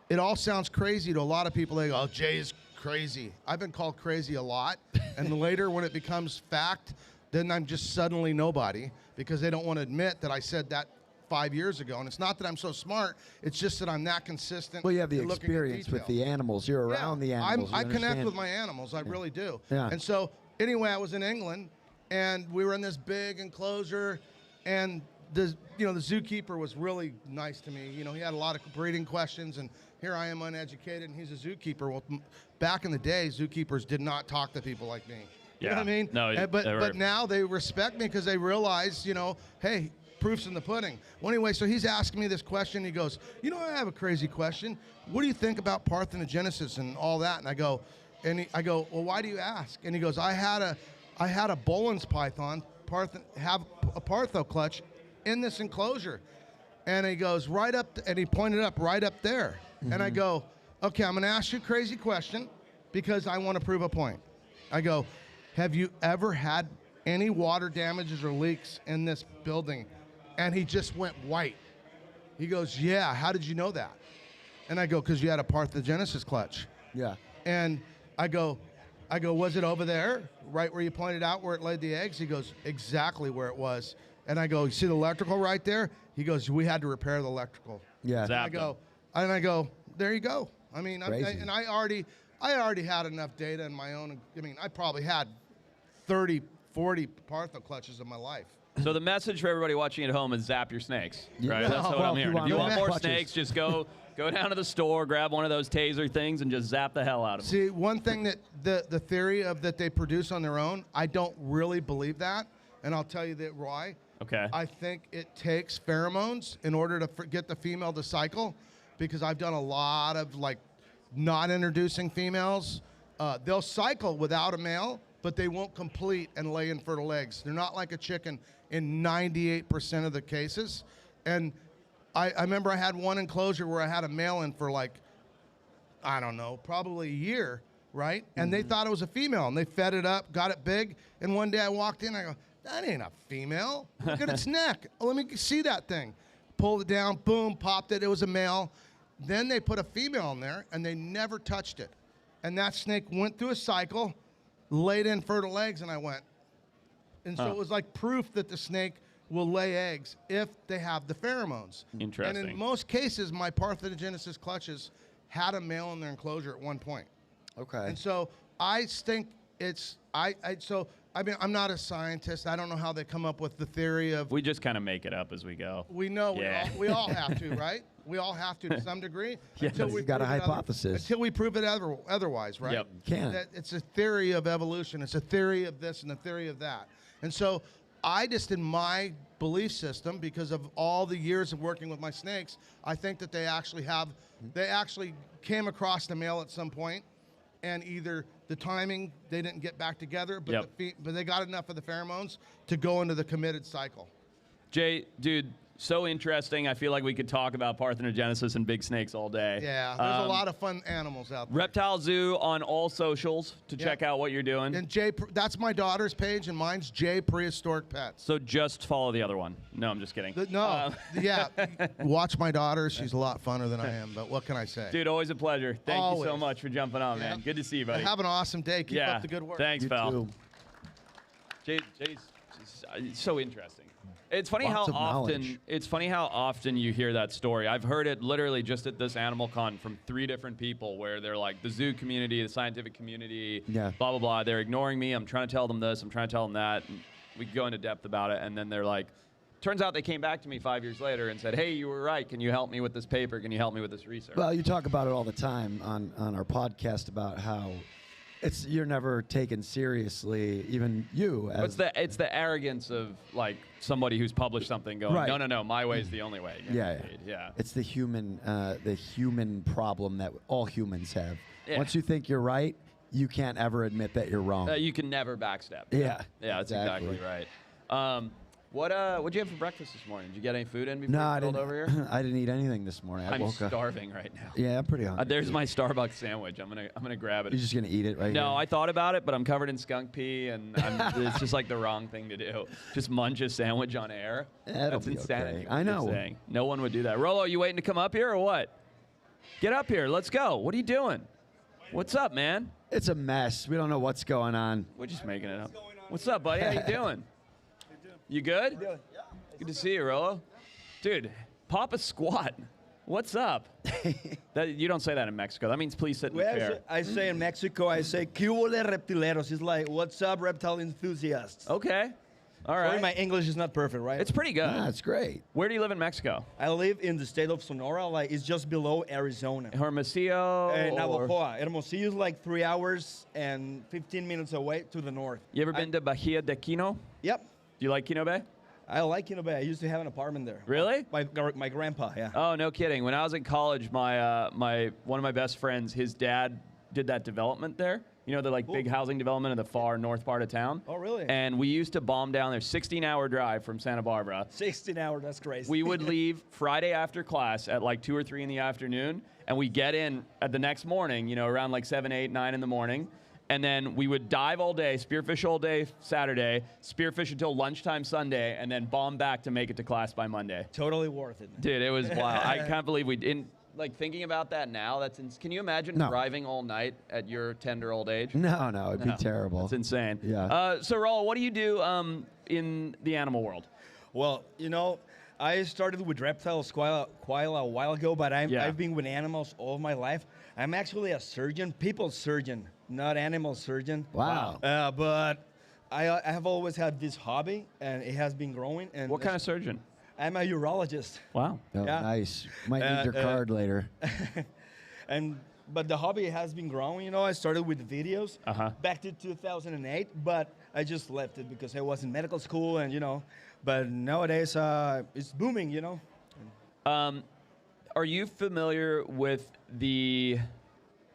it all sounds crazy to a lot of people. They go, oh, Jay's crazy. I've been called crazy a lot. And later, when it becomes fact, then I'm just suddenly nobody because they don't want to admit that I said that 5 years ago. And it's not that I'm so smart. It's just that I'm that consistent. Well, you have the in looking at experience with detail. the animals. You're around the animals. I You connect understand. with my animals. I really do. Yeah. And so, anyway, I was in England, and we were in this big enclosure, and the zookeeper was really nice to me. He had a lot of breeding questions, and here I am uneducated, and he's a zookeeper. Well, back in the day, zookeepers did not talk to people like me. You know what I mean? No, but now they respect me because they realize, hey, proof's in the pudding. Well, anyway, so he's asking me this question. He goes, I have a crazy question. What do you think about parthenogenesis and all that? And I go, well, why do you ask? And he goes, I had a Boland's python have a partho clutch in this enclosure. And he goes right up, and he pointed up right up there. Mm-hmm. And I go, okay, I'm going to ask you a crazy question because I want to prove a point. I go, have you ever had any water damages or leaks in this building? And he just went white. He goes, yeah, how did you know that? And I go, because you had a parthenogenesis clutch. Yeah. And I go, was it over there, right where you pointed out where it laid the eggs? He goes, exactly where it was. And I go, you see the electrical right there? He goes, we had to repair the electrical. Yeah. And I go, there you go. I mean, I already had enough data in my own. I mean, I probably had 30, 40 partho clutches in my life. So the message for everybody watching at home is zap your snakes, right? Yeah. That's what I'm hearing. If you want more clutches. snakes, just go down to the store, grab one of those taser things, and just zap the hell out of them. See, one thing that the theory of that they produce on their own, I don't really believe that, and I'll tell you that why. Okay. I think it takes pheromones in order to get the female to cycle, because I've done a lot of not introducing females. They'll cycle without a male, but they won't complete and lay infertile eggs. They're not like a chicken in 98% of the cases. And I remember I had one enclosure where I had a male in for I don't know, probably a year, right? And they thought it was a female, and they fed it up, got it big. And one day I walked in, I go, that ain't a female. Look at its neck. Let me see that thing. Pulled it down, boom, popped it. It was a male. Then they put a female in there, and they never touched it. And that snake went through a cycle, laid infertile eggs, and I went. And so it was like proof that the snake will lay eggs if they have the pheromones. Interesting. And in most cases, my parthenogenesis clutches had a male in their enclosure at one point. Okay. And so I think it's I'm not a scientist. I don't know how they come up with the theory of. We just kind of make it up as we go. We know Yeah. we all have to, right? We all have to some degree. Yes. Until we You've got a prove it hypothesis. until we prove it otherwise, right? Yep. Can't. That it's a theory of evolution. It's a theory of this and a theory of that. And so I just, in my belief system, because of all the years of working with my snakes, I think that they actually came across the male at some point, and either the timing, they didn't get back together, but, but they got enough of the pheromones to go into the committed cycle. Jay, dude, so interesting. I feel like we could talk about parthenogenesis and big snakes all day. Yeah, there's a lot of fun animals out there. Reptile Zoo on all socials to check out what you're doing. And Jay, that's my daughter's page, and mine's Jay Prehistoric Pets. So just follow the other one. No, I'm just kidding. Watch my daughter. She's a lot funner than I am, but what can I say? Dude, always a pleasure. Thank you so Always. much for jumping on, man. Good to see you, buddy. Have an awesome day. Keep up the good work. Thanks, You pal. too. Jay's so interesting. It's funny Lots of how often knowledge. you hear that story. I've heard it literally just at this Animal Con from 3 different people where they're like, the zoo community, the scientific community, blah, blah, blah. They're ignoring me. I'm trying to tell them this. I'm trying to tell them that. And we go into depth about it. And then they're like, turns out they came back to me 5 years later and said, hey, you were right. Can you help me with this paper? Can you help me with this research? Well, you talk about it all the time on our podcast about how you're never taken seriously, even you. As It's the arrogance of like somebody who's published something going, Right. no, my way is the only way. Yeah. Yeah. It's the human problem that all humans have. Yeah. Once you think you're right, you can't ever admit that you're wrong. You can never backstep. Yeah, Yeah, that's exactly right. What'd you have for breakfast this morning? Did you get any food in before No, you I rolled didn't. over here? I didn't eat anything this morning. I I'm woke up. starving right now. Yeah, I'm pretty hungry. There's my Starbucks sandwich. I'm gonna grab it. You're just gonna eat it right No, here? I thought about it, but I'm covered in skunk pee, and it's just like the wrong thing to do. Just munch a sandwich on air. That'll That's be insanity. okay. what I you're know. saying. No one would do that. Rolo, you waiting to come up here or what? Get up here. Let's go. What are you doing? What's up, man? It's a mess. We don't know what's going on. We're just making it up. What's up, buddy? How you doing? You good? Good to see you, Rolo. Dude, pop a squat. What's up? You don't say that in Mexico. That means please sit in the chair. I say in Mexico, I say, "¿Qué hubo reptileros?" It's like, "What's up, reptile enthusiasts?" Okay. All right. Sorry, my English is not perfect, right? It's pretty good. That's great. Where do you live in Mexico? I live in the state of Sonora, like it's just below Arizona. Hermosillo? Navajoa. Hermosillo is like 3 hours and 15 minutes away to the north. You ever been to Bahia de Quino? Yep. Do you like Quino Bay? I like Quino Bay. I used to have an apartment there. Really? My grandpa, yeah. Oh, no kidding. When I was in college, my one of my best friends, his dad did that development there. You know, the big housing development in the far north part of town. Oh, really? And we used to bomb down there, 16-hour drive from Santa Barbara. 16 hours, that's crazy. We would leave Friday after class at like 2 or 3 in the afternoon, and we get in at the next morning, you know, around like 7, 8, 9 in the morning. And then we would dive all day, spearfish all day Saturday, spearfish until lunchtime Sunday, and then bomb back to make it to class by Monday. Totally worth it. Dude, it was wild. I can't believe we didn't. Like, thinking about that now, can you imagine driving all night at your tender old age? No, it'd be terrible. That's insane. Yeah. So, Raul, what do you do in the animal world? Well, you know, I started with reptiles quite a while ago, but I've been with animals all my life. I'm actually a surgeon, people surgeon, not animal surgeon. Wow. But I have always had this hobby, and it has been growing. And What kind of surgeon? I'm a urologist. Wow. Oh, Yeah. nice. Might need your card later. But the hobby has been growing. You know, I started with videos back to 2008, but I just left it because I was in medical school, and you know. But nowadays, it's booming. You know. Are you familiar with the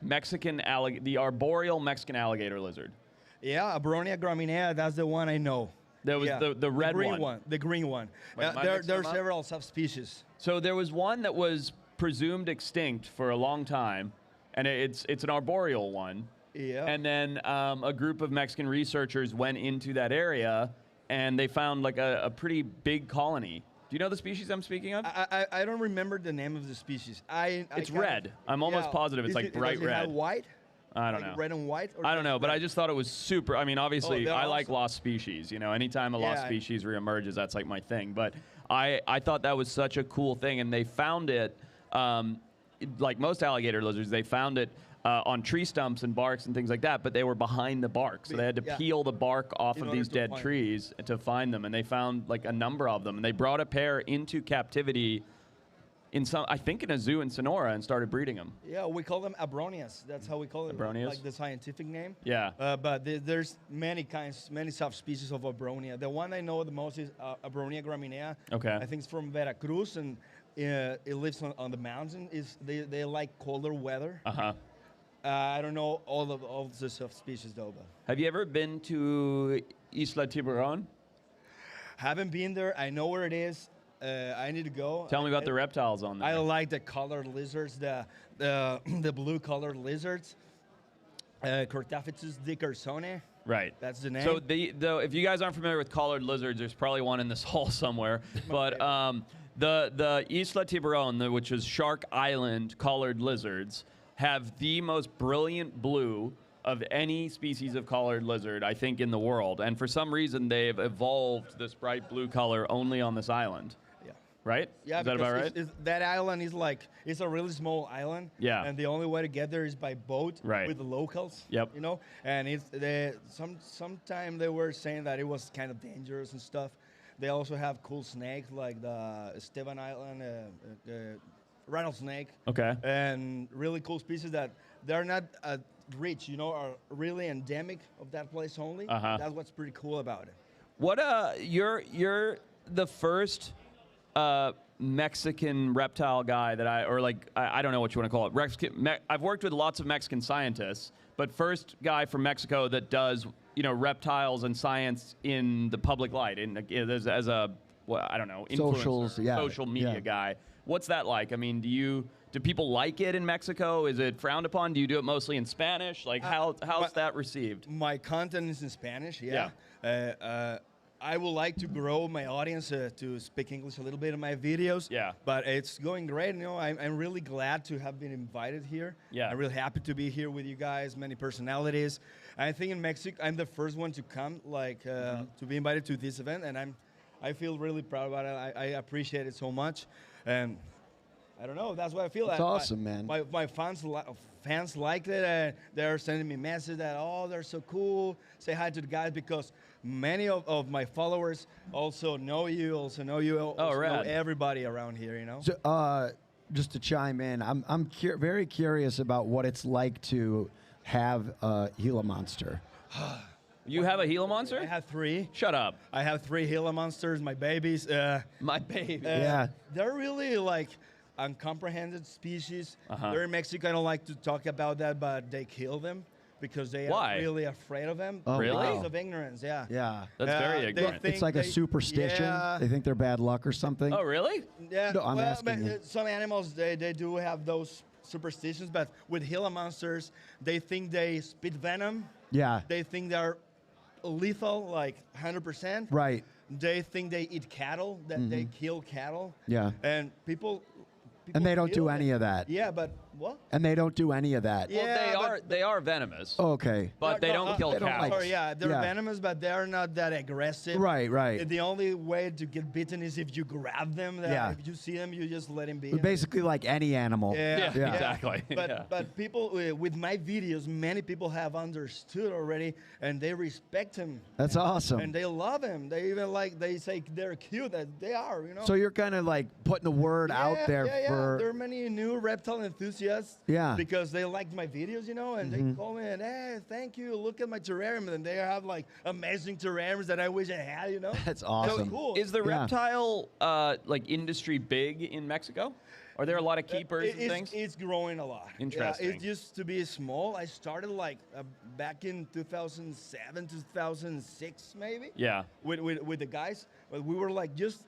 the arboreal Mexican alligator lizard? Yeah, Abronia graminea. That's the one I know. There was the red one. The green one. Wait, there are several subspecies. So there was one that was presumed extinct for a long time, and it's an arboreal one. Yeah. And then a group of Mexican researchers went into that area, and they found like a pretty big colony. Do you know the species I'm speaking of? I don't remember the name of the species. It's red. I'm almost positive it's like bright does it red. have white? I don't Like know. red and white? Or I don't know, but red? I just thought it was super. I mean, obviously, they're I like awesome. lost species. You know, anytime a lost Yeah. species reemerges, that's like my thing. But I thought that was such a cool thing, and they found it, like most alligator lizards, they found it on tree stumps and barks and things like that, but they were behind the bark, so they had to Yeah. peel the bark off In of order these to dead find trees to find them, and they found like a number of them, and they brought a pair into captivity I think in a zoo in Sonora, and started breeding them. Yeah, we call them abronias. That's how we call them. Abronias? Like the scientific name. Yeah. But there's many subspecies of abronia. The one I know the most is Abronia graminea. Okay. I think it's from Veracruz, and it lives on the mountain. They like colder weather. I don't know all the subspecies though. But Have you ever been to Isla Tiburon? haven't been there. I know where it is. I need to go. Tell me about the reptiles on there. I like the colored lizards, the blue colored lizards. Cortaphytus dickersone. Right. That's the name. So if you guys aren't familiar with collared lizards, there's probably one in this hall somewhere. But the Isla Tiburon, which is Shark Island collared lizards, have the most brilliant blue of any species of collared lizard, I think, in the world. And for some reason, they've evolved this bright blue color only on this island. Yeah. Right? Yeah, Is that about right? that island is it's a really small island. Yeah. And the only way to get there is by boat. Right. With the locals. Yep. You know, and sometime they were saying that it was kind of dangerous and stuff. They also have cool snakes like the Esteban Island rattlesnake. Okay. And really cool species that they're not rich, you know, are really endemic of that place only. That's what's pretty cool about it. What you're the first Mexican reptile guy that I don't know what you want to call it. I've worked with lots of Mexican scientists, but first guy from Mexico that does reptiles and science in the public light as a I don't know, influencer, social media guy. What's that like? I mean, do people like it in Mexico? Is it frowned upon? Do you do it mostly in Spanish? Like how's that received? My content is in Spanish. Yeah. I would like to grow my audience to speak English a little bit in my videos. Yeah. But it's going great. You know, I'm really glad to have been invited here. Yeah. I'm really happy to be here with you guys, many personalities. I think in Mexico, I'm the first one to come, like, to be invited to this event, and I feel really proud about it. I appreciate it so much. And I don't know, that's what I feel. That's awesome, man. My fans liked it, and they're sending me messages that, oh, they're so cool. Say hi to the guys, because many of my followers also know you, also know everybody around here, you know? So, just to chime in, I'm very curious about what it's like to have a Gila monster. You have a Gila monster? I have 3. Shut up. I have 3 Gila monsters, my babies. My baby. Yeah. They're really like uncomprehended species. They're in Mexico. I don't like to talk about that, but they kill them because they Why? are really afraid of them. Oh, Really? Because of ignorance, yeah. Yeah. That's very ignorant. It's like a superstition. Yeah. They think they're bad luck or something. Oh, really? Yeah, No, I'm well, asking you. some animals, they do have those superstitions, but with Gila monsters, they think they spit venom. Yeah. They think they're lethal, like 100%. Right. They think they eat cattle, that they kill cattle. Yeah. And people And they don't feel do that. any of that. Yeah, but what? And they don't do any of that. Well, Yeah, they are venomous. Okay. But they don't kill they don't cows. like- Sorry, yeah, they're Yeah. venomous, but they're not that aggressive. Right, right. The only way to get bitten is if you grab them. Yeah. If you see them, you just let them be. Basically like any animal. Yeah, Yeah. exactly. But Yeah. but people with my videos, many people have understood already, and they respect him. That's awesome. And they love him. They even they say they're cute. That they are, you know. So you're kind of like putting the word out there for. There are many new reptile enthusiasts. Yeah. Because they liked my videos, you know, and they call me and, hey, thank you. Look at my terrarium, and they have like amazing terrariums that I wish I had, you know. That's So awesome. cool. Is the Yeah. reptile like industry big in Mexico? Are there a lot of keepers and things? It's growing a lot. Interesting. Yeah, it used to be small. I started like back in 2007, 2006, maybe. Yeah. With the guys, but we were like just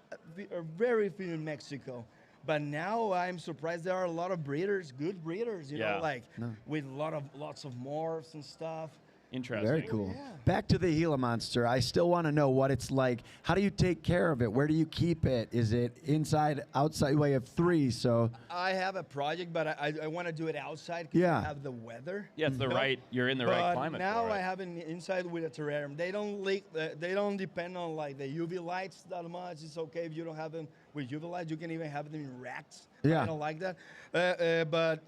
very few in Mexico. But now I'm surprised there are a lot of breeders, good breeders, you Yeah. know, like with lots of morphs and stuff. Interesting. Very cool. Yeah. Back to the Gila monster. I still want to know what it's like. How do you take care of it? Where do you keep it? Is it inside, outside? Well, you have 3, so. I have a project, but I want to do it outside because Yeah. I have the weather. Yeah, it's you're in the right But climate now for it. I have it inside with a terrarium. They don't leak. They don't depend on like the UV lights that much. It's okay if you don't have them with UV lights. You can even have them in racks. Yeah. I don't like that. But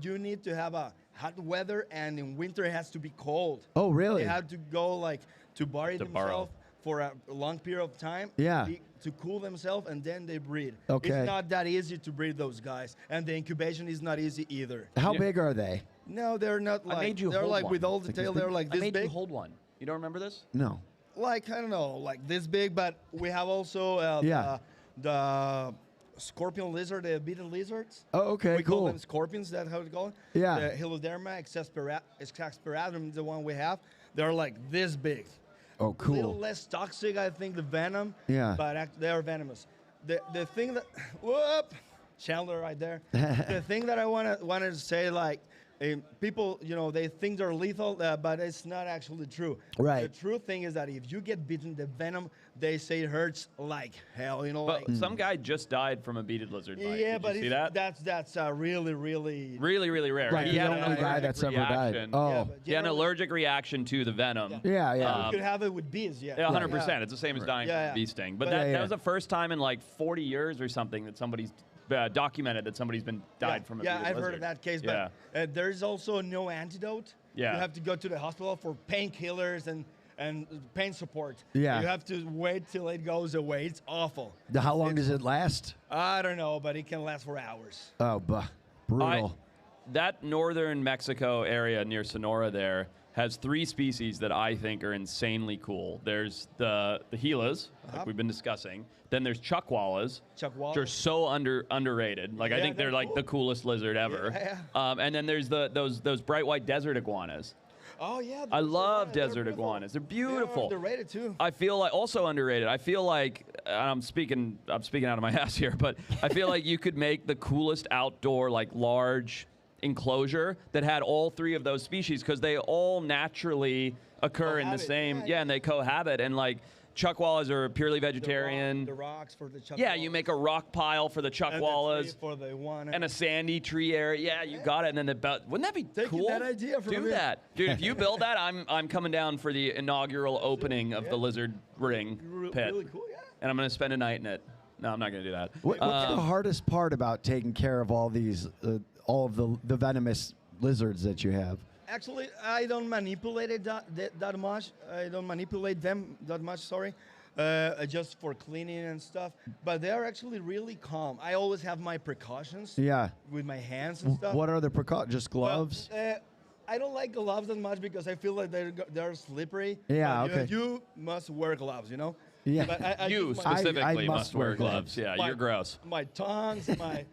you need to have a hot weather, and in winter it has to be cold. Oh, really? They have to go like to bury To burrow. themselves for a long period of time. Yeah. To cool themselves, and then they breed. Okay. It's not that easy to breed those guys, and the incubation is not easy either. How big are they? No, they're not I like. made you they're hold like one. with all the tail. They're like I this made big. you hold one. You don't remember this? No. Like, I don't know, like this big, but we have also Yeah. the scorpion lizard, the beaded lizards. Oh, okay, We call cool. them scorpions, that's how we call it. Yeah. The Hyloderma exasperatum is the one we have. They're like this big. Oh, A little cool. less toxic, I think, the venom. Yeah. But they are venomous. The thing that, whoop, Chandler right there. The thing that I wanted to say, like, people, you know, they think they're lethal, but it's not actually true. Right. The true thing is that if you get bitten, the venom, they say it hurts like hell, you know. But like, some guy just died from a beaded lizard bite. yeah, Did but you see that? that's really Really rare. Right, He the had only an guy allergic that's ever died. reaction. Oh. Yeah, but He had an generally- allergic reaction to the venom. Yeah, yeah. You could have it with bees, yeah. Yeah, 100%. It's the same as dying Yeah, from a bee sting. But But- that, Yeah, that yeah. was the first time in like 40 years or something that somebody's documented that somebody's been died from a Yeah, beaded I've lizard. heard of that case, Yeah. but there's also no antidote. Yeah. You have to go to the hospital for painkillers and pain support. Yeah. You have to wait till it goes away. It's awful. How long does it last? I don't know, but it can last for hours. Oh, brutal. That northern Mexico area near Sonora there has 3 species that I think are insanely cool. There's the Gilas, like we've been discussing. Then there's chuckwallas, Chuckwallas. which are so underrated. Like I Yeah, think they're they're like cool. the coolest lizard ever. Yeah. And then there's those bright white desert iguanas. Oh yeah. I those are love fun. They're desert beautiful. iguanas. They're beautiful. They're underrated too. I feel like also underrated. I feel like and I'm speaking out of my ass here, but I feel like you could make the coolest outdoor like large enclosure that had all 3 of those species because they all naturally occur in the Cohabit, same yeah, and they cohabit and like chuckwallas are purely vegetarian. The rocks for the chuckwallas. Yeah, you make a rock pile for the And the chuckwallas. tree for the one. And a sandy tree area. Yeah, you got it. And then wouldn't that be Taking cool? that idea from Do me. that. Dude, if you build that, I'm coming down for the inaugural opening of the lizard ring pit. Really cool, yeah. And I'm going to spend a night in it. No, I'm not going to do that. What's the hardest part about taking care of all these, all of the venomous lizards that you have? Actually, I don't manipulate it that much. I don't manipulate them that much, sorry. Just for cleaning and stuff. But they are actually really calm. I always have my precautions. Yeah. With my hands and stuff. What are the precautions? Just gloves? Well, I don't like gloves that much because I feel like they're slippery. Yeah, But okay. You must wear gloves, you know? Yeah. But I You use my- specifically I must wear gloves. Yeah, my- you're gross. My tongues, my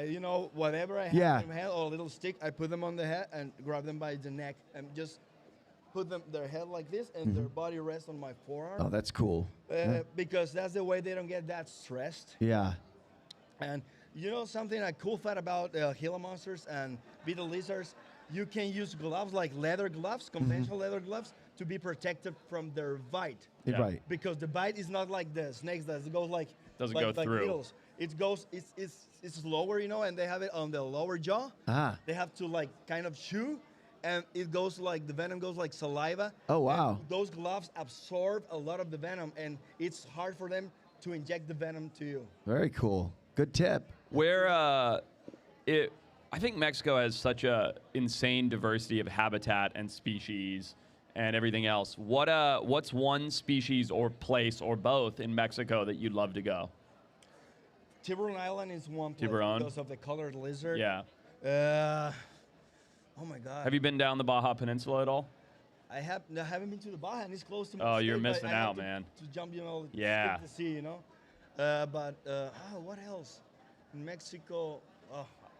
you know, whatever I have Yeah. in my hand, or a little stick, I put them on the head and grab them by the neck and just put their head like this and their body rests on my forearm. Oh, that's cool. Because that's the way they don't get that stressed. Yeah. And you know something, a cool fact about Gila monsters and beetle lizards, you can use gloves like leather gloves, conventional leather gloves, to be protected from their bite. Yeah. Right. Because the bite is not like the snakes that goes like Doesn't like, go like through. beetles. It's lower, you know, and they have it on the lower jaw. Ah. They have to like kind of chew, and it goes like the venom goes like saliva. Oh, wow. And those gloves absorb a lot of the venom, and it's hard for them to inject the venom to you. Very cool. Good tip. Where I think Mexico has such a insane diversity of habitat and species and everything else. What's one species or place or both in Mexico that you'd love to go? Tiburon Island is one place Tiburon? because of the colored lizard. Yeah. Oh my God. Have you been down the Baja Peninsula at all? I haven't been to the Baja, and it's close to my Oh, you're state, but missing I have out, to- man. To jump, you know, Yeah. skip the sea, you know. What else? In Mexico,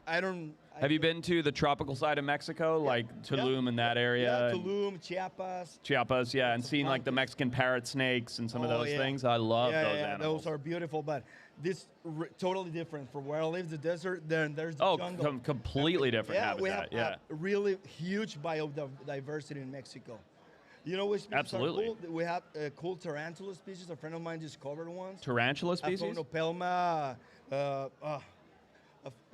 I don't. Have you been to the tropical side of Mexico, like Tulum and that area? Yeah, and Tulum, Chiapas. Chiapas, yeah, and seen like the Mexican parrot snakes and some of Oh, those yeah. things. I love Yeah, those yeah, animals. those are beautiful, but this totally different from where I live. The desert, there's the Oh, jungle. completely different Yeah, we habitat. have a really huge biodiversity in Mexico. You know which species Absolutely. are cool? We have cool tarantula species. A friend of mine discovered ones. Tarantula species? Aphonopelma.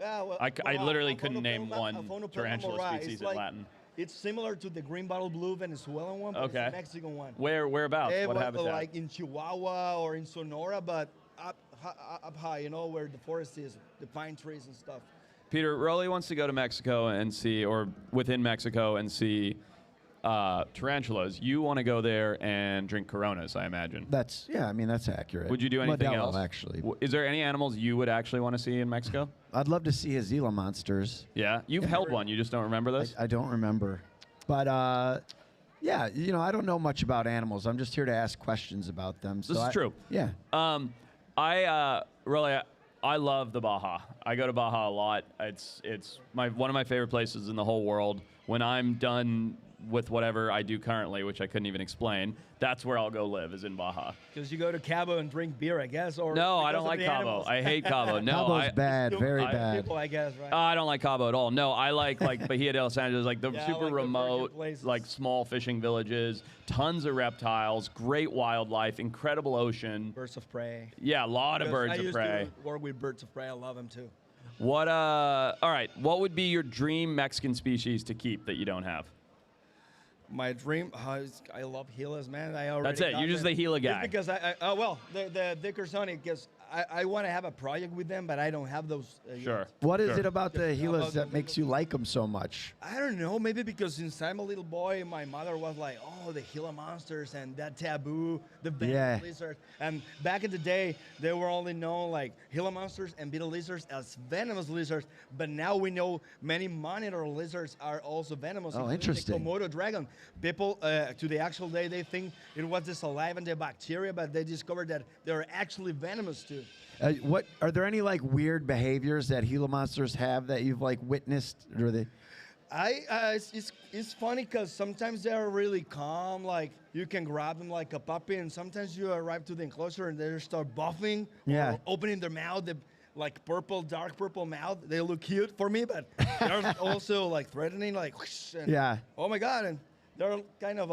I literally couldn't name Aphonopelma- one Aphonopelma tarantula morai. species It's in like- Latin. It's similar to the green bottle blue Venezuelan one, but Okay. it's a Mexican one. Whereabouts? What Well, habitat? like in Chihuahua or in Sonora, but up high, you know, where the forest is, the pine trees and stuff. Peter, Rolly wants to go to Mexico and see, or within Mexico and see tarantulas. You want to go there and drink Coronas, I imagine. That's accurate. Would you do anything Modelo, else? actually? Is there any animals you would actually want to see in Mexico? I'd love to see a Gila monsters. Yeah, you've held one. You just don't remember this. I don't remember. But yeah, you know, I don't know much about animals. I'm just here to ask questions about them. This is true. Yeah. I love the Baja. I go to Baja a lot. It's one of my favorite places in the whole world. When I'm done with whatever I do currently, which I couldn't even explain, that's where I'll go live, is in Baja. Because you go to Cabo and drink beer, I guess, or No, I because don't of like the Cabo. animals. I hate Cabo. No, Cabo's bad, very I- bad. People, I guess, right? I don't like Cabo at all. No, I like Bahia de Los Angeles, like the Yeah, I super like the virgin remote, places. like small fishing villages, tons of reptiles, great wildlife, incredible ocean. Birds of prey. Yeah, a lot of Because birds I of used prey. to work with birds of prey. I love them too. All right, what would be your dream Mexican species to keep that you don't have? My dream, I love Gilas, man. I already That's it. got You're just them. the Gila It's guy. because the Dickersonic, because I want to have a project with them, but I don't have those. Sure. Yet. What is Sure. it about the Just Gilas about that the makes you like them so much? I don't know. Maybe because since I'm a little boy, my mother was like, "Oh, the Gila monsters and that taboo, the venomous Yeah. lizard." And back in the day, they were only known like Gila monsters and beetle lizards as venomous lizards. But now we know many monitor lizards are also venomous. Oh, including interesting. The Komodo dragon. People, to the actual day, they think it was the saliva and the bacteria, but they discovered that they're actually venomous too. What are there any like weird behaviors that Gila monsters have that you've like witnessed? Or they? It's funny because sometimes they're really calm, like you can grab them like a puppy, and sometimes you arrive to the enclosure and they start buffing, Yeah. or opening their mouth, like purple, dark purple mouth. They look cute for me, but they're also like threatening, like whoosh, and, Yeah. oh my god, and they're kind of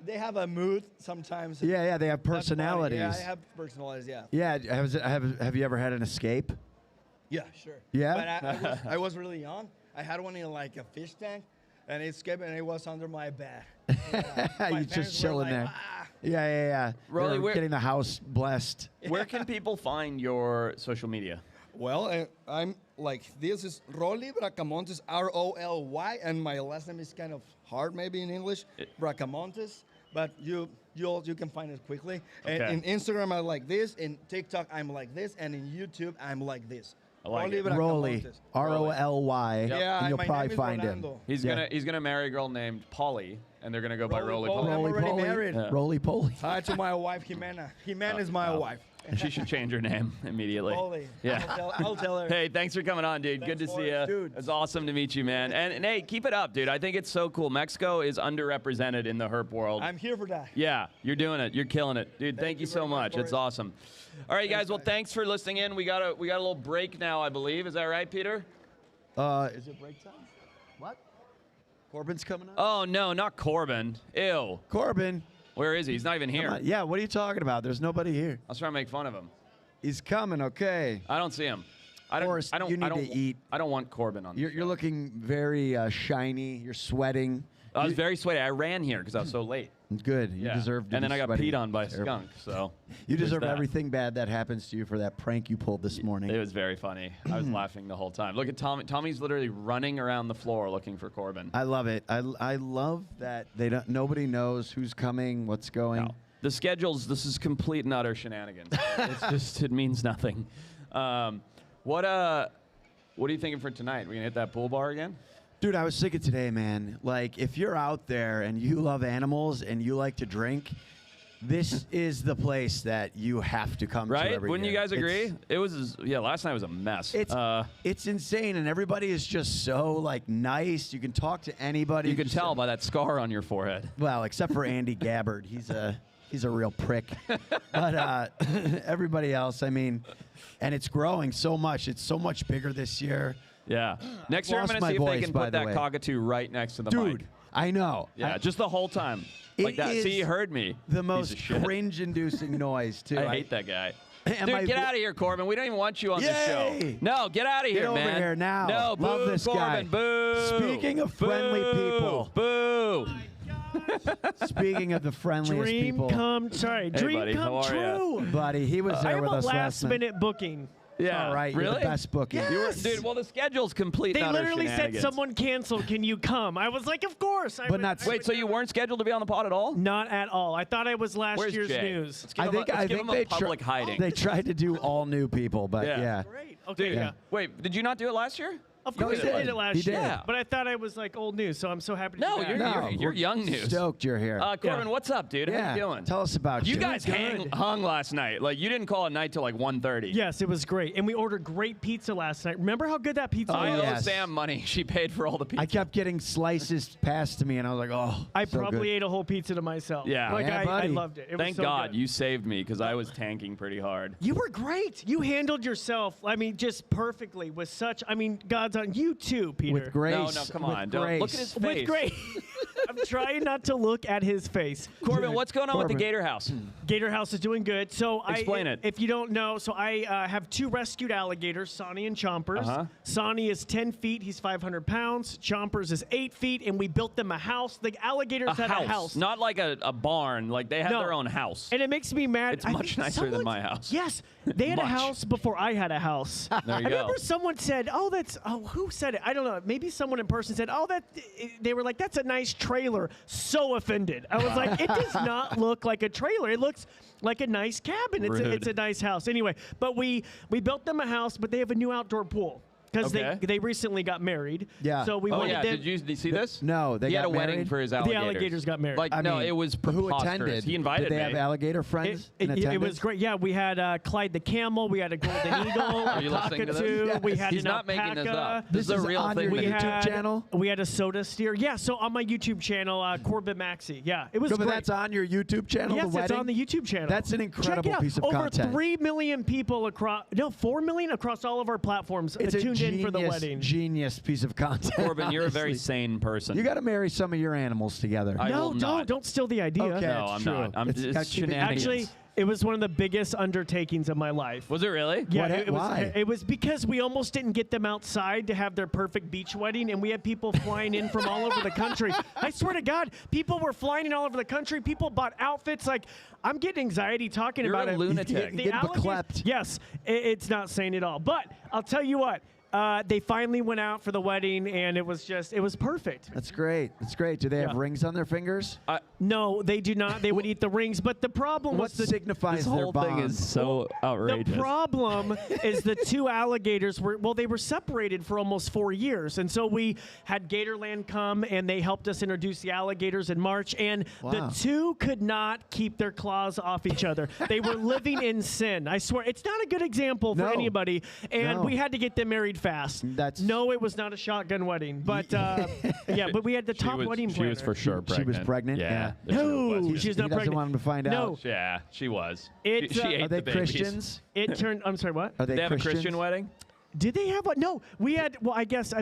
they have a mood sometimes. Yeah, they have That's funny. personalities. Yeah, they have personalities. Yeah. Yeah, have you ever had an escape? Yeah, sure. Yeah? But I was really young. I had one in like a fish tank, and it escaped, and it was under my bed. You just chilling there. "Ah." Yeah. Rolly, You're getting the house blessed. Where can people find your social media? Well, I'm like, this is Rolly Bracamontes, Roly, and my last name is kind of hard maybe in English, Bracamontes, but you can find it quickly. Okay. And in Instagram I'm like this, in TikTok I'm like this, and in YouTube I'm like this. I like it. Roly, Bracamontes. Roly, Yeah, and you'll my probably name is find him. Rolando. He's gonna marry a girl named Polly, and they're gonna go by Roly Roly-poly. Poly. I'm already Poly. married. Yeah. Roly poly. Hi to my wife, Jimena. Jimena is my wife. She should change her name immediately. Polly. Yeah. I'll tell her. Hey, thanks for coming on, dude. Good Thanks to for see it, you. dude. It's awesome to meet you, man. And hey, keep it up, dude. I think it's so cool. Mexico is underrepresented in the herp world. I'm here for that. Yeah, you're doing it. You're killing it, dude. Thank you so very much, much. It's Boris. awesome. All right, guys. Well, thanks for listening in. We got a little break now, I believe. Is that right, Peter? Is it break time? What? Corbin's coming up? Oh no, not Corbin. Ew. Corbin. Where is he? He's not even Come here. on. Yeah, what are you talking about? There's nobody here. I was trying to make fun of him. He's coming, okay. I don't see him. Forrest, you need to eat. I don't want Corbin on. You're looking very shiny. You're sweating. I was very sweaty. I ran here because I was so late. Good. You Yeah. deserve to And be then I got sweaty. peed on by a Terrible. skunk. So You there's deserve that. everything bad that happens to you for that prank you pulled this morning. It was very funny. I was laughing the whole time. Look at Tommy. Tommy's literally running around the floor looking for Corbin. I love it. I love that nobody knows who's coming, what's going. No. The schedules, this is complete and utter shenanigans. It means nothing. What are you thinking for tonight? We gonna hit that pool bar again? Dude, I was thinking today, man, like if you're out there and you love animals and you like to drink, this is the place that you have to come to Right? every Wouldn't you year. guys agree? Last night was a mess. It's insane, and everybody is just so like nice. You can talk to anybody. You can Just- tell by that scar on your forehead. Well, except for Andy Gabbard, he's a real prick. But everybody else, I mean, and it's growing so much. It's so much bigger this year. Yeah. Next year I'm Lost going my to see if they voice, can by put the that way. cockatoo right next to the mic. Dude, I know. Yeah, just the whole time. It Like that. is See, you heard me. The Piece most of shit. cringe-inducing noise, too. I hate that guy. And Dude, my get vo- out of here, Corbin. We don't even want you on this show. Yay! No, get out of here, Get over man. here now. No, boo, Love this Corbin, guy. boo. Speaking of friendly Boo. people. Boo. Speaking of the friendliest Dream people. come, sorry, Hey, dream buddy, come how are ya? true. Buddy, he was I there am with a us last last night. minute booking. Yeah. All right, you're really? the best booking. You were- Yes. dude, well, the schedule's complete. They and utter literally said shenanigans. someone canceled. Can you come? I was like, of course. I But would- not- I Wait, would so you never- weren't scheduled to be on the pod at all? Not at all. I thought I was last Where's year's Jay? news. Let's give him I give think him they a public hiding. They tried to do all new people, but Yeah. yeah. Great. Okay. Dude, Yeah. Wait, did you not do it last year? Of You course did. I did it last He did. year. Yeah. But I thought I was like old news, so I'm so happy to No, be back. you're No, you're young news. Stoked you're here. Corbin, what's up, dude? yeah. How you doing? Tell us about You you. guys hung last night. Like, you didn't call at night till like 1:30. Yes, it was great. And we ordered great pizza last night. Remember how good that pizza I was? owe yes. Sam money. She paid for all the pizza. I kept getting slices passed to me, and I was like, oh. I so probably good. ate a whole pizza to myself. Yeah. Like, Yeah, I buddy. loved it. It Thank was so God good. you saved me because I was tanking pretty hard. You were great. You handled yourself, I mean, just perfectly with such, I mean, God's on you too, Peter. With grace. No, come with on. Don't grace. look at his face. With grace. I'm trying not to look at his face. Corbin, what's going on with the Corbin. Gator House? Gator House is doing good. So Explain it. If you don't know, so I have two rescued alligators, Sonny and Chompers. Uh-huh. Sonny is 10 feet. He's 500 pounds. Chompers is 8 feet, and we built them a house. The alligators had a house. Not like a barn. Like, they had No. their own house. And it makes me mad. It's I much think nicer than someone- my house. Yes, they had a Much. house before I had a house. There you I go. remember someone said, who said it? I don't know. Maybe someone in person said, they were like, that's a nice trailer. So offended. I was like, it does not look like a trailer. It looks like a nice cabin. Rude. It's a nice house. Anyway, but we built them a house, but they have a new outdoor pool. Because Okay. they recently got married. Yeah. So we Oh, wanted yeah. them. Did you see this? No, they he had got a wedding married? for his The alligators. alligators got married. Like, I no, mean, it was who preposterous. attended? He invited Did they me. have alligator friends in It attendance? was great. Yeah, we had Clyde the camel. We had a golden eagle, a you listening to this? cockatoo. Yes. We had He's an not making alpaca. this up. This This is a is real on thing. your that he YouTube did. channel? We had a soda steer. Yeah, so on my YouTube channel, Corbin Maxey. Yeah, it was So, but great. that's on your YouTube channel, Yes, the it's wedding? on the YouTube channel. That's an Check incredible it out. piece of Over content. 3 million people across, no, 4 million across all of our platforms It's a tuned in for the wedding. Genius piece of content. Corbin, you're a very honestly. sane person. You got to marry some of your animals together. I will not. Don't steal the idea. Okay. No, it's I'm true. not. I'm It's just gotta keep it- shenanigans. Actually, it was one of the biggest undertakings of my life. Was it really? Yeah, What- why? It was because we almost didn't get them outside to have their perfect beach wedding, and we had people flying in from all over the country. I swear to God, people were flying in all over the country. People bought outfits. Like, I'm getting anxiety talking You're about a it. lunatic. You get alligators- beklept. Yes, it's not sane at all. But I'll tell you what. They finally went out for the wedding, and it was perfect. That's great. That's great. Do they have Yeah. rings on their fingers? No, they do not. They would eat the rings, but the problem What was the signifies This their whole thing bond? is so outrageous. The problem is the two alligators they were separated for almost 4 years. And so we had Gatorland come and they helped us introduce the alligators in March. And Wow. the two could not keep their claws off each other. They were living in sin. I swear, it's not a good example for No. anybody. And No. we had to get them married fast. No, it was not a shotgun wedding. But yeah, but we had the top wedding She planner. was for sure She was pregnant. pregnant? Yeah. Yeah. No, she's He not doesn't pregnant. want him to find No. out. Yeah, she was. It, she uh, ate Are they the babies. Christians? It turned. I'm sorry. What? Are they They have a Christians? Christian wedding? Did they have one? No, we had. Well, I guess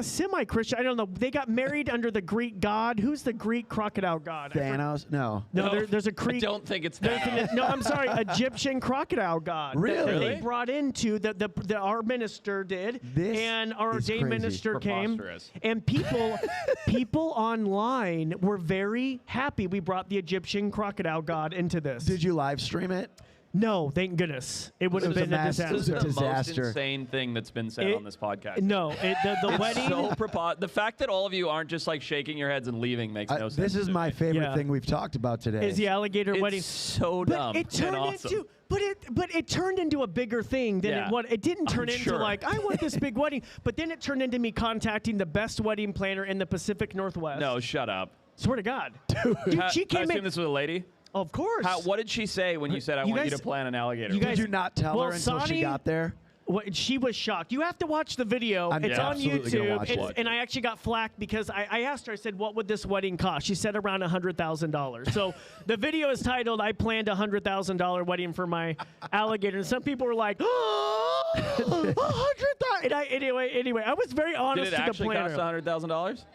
semi-Christian. I don't know. They got married under the Greek god. Who's the Greek crocodile god? Thanos? No. No, there's a I Greek. don't think it's there's that. no, I'm sorry, Egyptian crocodile god. that Really? They brought into our minister did, This and our is ordained crazy. minister came, Preposterous. and people online were very happy. We brought the Egyptian crocodile god into this. Did you live stream it? No, thank goodness. It would have This is been a a mass- disaster. This is the disaster. most insane thing that's been said It- on this podcast. No, the It's wedding. so the fact that all of you aren't just like shaking your heads and leaving makes no sense. This is to my me. favorite Yeah. thing we've talked about today. Is the alligator It's wedding so but dumb it turned and awesome. into but it turned into a bigger thing than Yeah. it didn't turn I'm into sure. like I want this big wedding, but then it turned into me contacting the best wedding planner in the Pacific Northwest. No, shut up. Swear to God. Dude, she I came assume in. this was a lady? Of course. What did she say when you said, I You want you guys- to plan an alligator? you wedding? Did you not tell Well, her until she Sonny- got there? She was shocked. You have to watch the video. I'm It's on absolutely gonna YouTube. watch it. And I actually got flack because I asked her, I said, what would this wedding cost? She said around $100,000. So the video is titled, I planned a $100,000 wedding for my alligator. And some people were like, oh, $100,000. Anyway, I was very honest Did it to the actually planner. cost $100,000?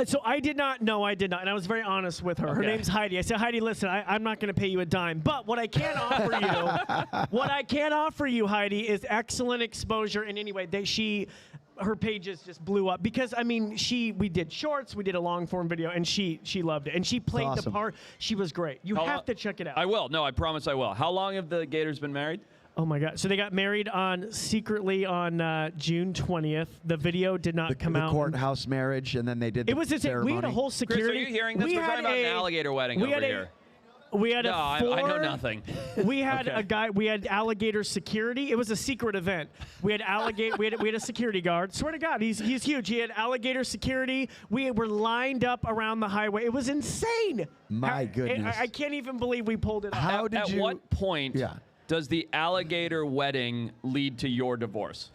So I did not. No, I did not. And I was very honest with her. Her Okay. name's Heidi. I said, Heidi, listen, I'm not going to pay you a dime. But what I can offer you, Heidi, is excellent exposure. And anyway, her pages just blew up because we did shorts, we did a long form video, and she loved it, and she played the awesome. part. She was great. You have to check it out. I will. No, I promise I will. How long have the gators been married? Oh my God! So they got married secretly on June 20th. The video did not come the out. courthouse marriage, and then they did. It was insane. We had a whole Chris, security. are you hearing this? We We're had talking about an a- alligator wedding we over had a- here. We had No, a I know nothing. We had Okay. a guy. We had alligator security. It was a secret event. We had alligator. we had a security guard. Swear to God, he's huge. He had alligator security. We were lined up around the highway. It was insane. My goodness. I can't even believe we pulled it off. How did At you? what point Yeah. does the alligator wedding lead to your divorce?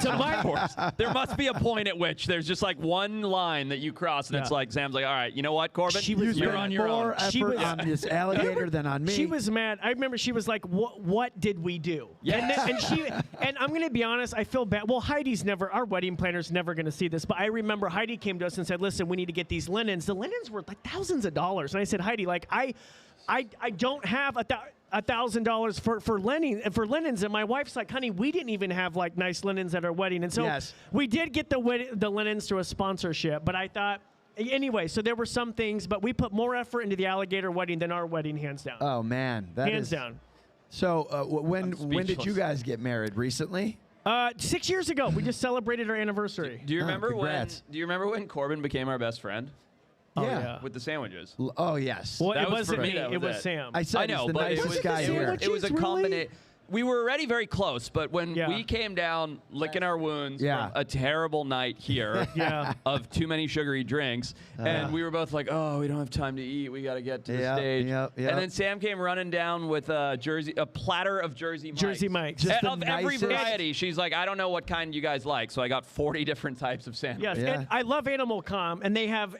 To my- Divorce. There must be a point at which there's just like one line that you cross, and it's Yeah. like Sam's like, "All right, you know what, Corbin? She was You're mad. on your more own." She effort was- on this alligator than on me. She was mad. I remember she was like, "What did we do?" Yes. And I'm gonna be honest. I feel bad. Well, our wedding planner's never gonna see this, but I remember Heidi came to us and said, "Listen, we need to get these linens. The linens were like thousands of dollars." And I said, "Heidi, like I don't have $1,000 for linens." And my wife's like, "Honey, we didn't even have like nice linens at our wedding." And so Yes. we did get the linens through a sponsorship, but I thought. Anyway, so there were some things, but we put more effort into the alligator wedding than our wedding, hands down. Oh man, that hands is- down. So when did you speechless. guys get married? Recently? 6 years ago, we just celebrated our anniversary. Do you remember when? congrats. Do you remember when Corbin became our best friend Yeah. with the sandwiches? Oh yes. Well, That it was wasn't for me, me. that It was was it. Sam. I said I know, he's the but nicest it was, guy here. it was a Really? combination. We were already very close, but when Yeah. we came down licking our wounds Yeah. from a terrible night here Yeah. of too many sugary drinks, and we were both like, "Oh, we don't have time to eat. We got to get to the Yep, stage." yep. And then Sam came running down with a platter of Jersey Mikes. Jersey Mikes. Just the Of every nicest- variety. She's like, "I don't know what kind you guys like," so I got 40 different types of sandwiches. Yes, Yeah. and I love Animal Com, and they have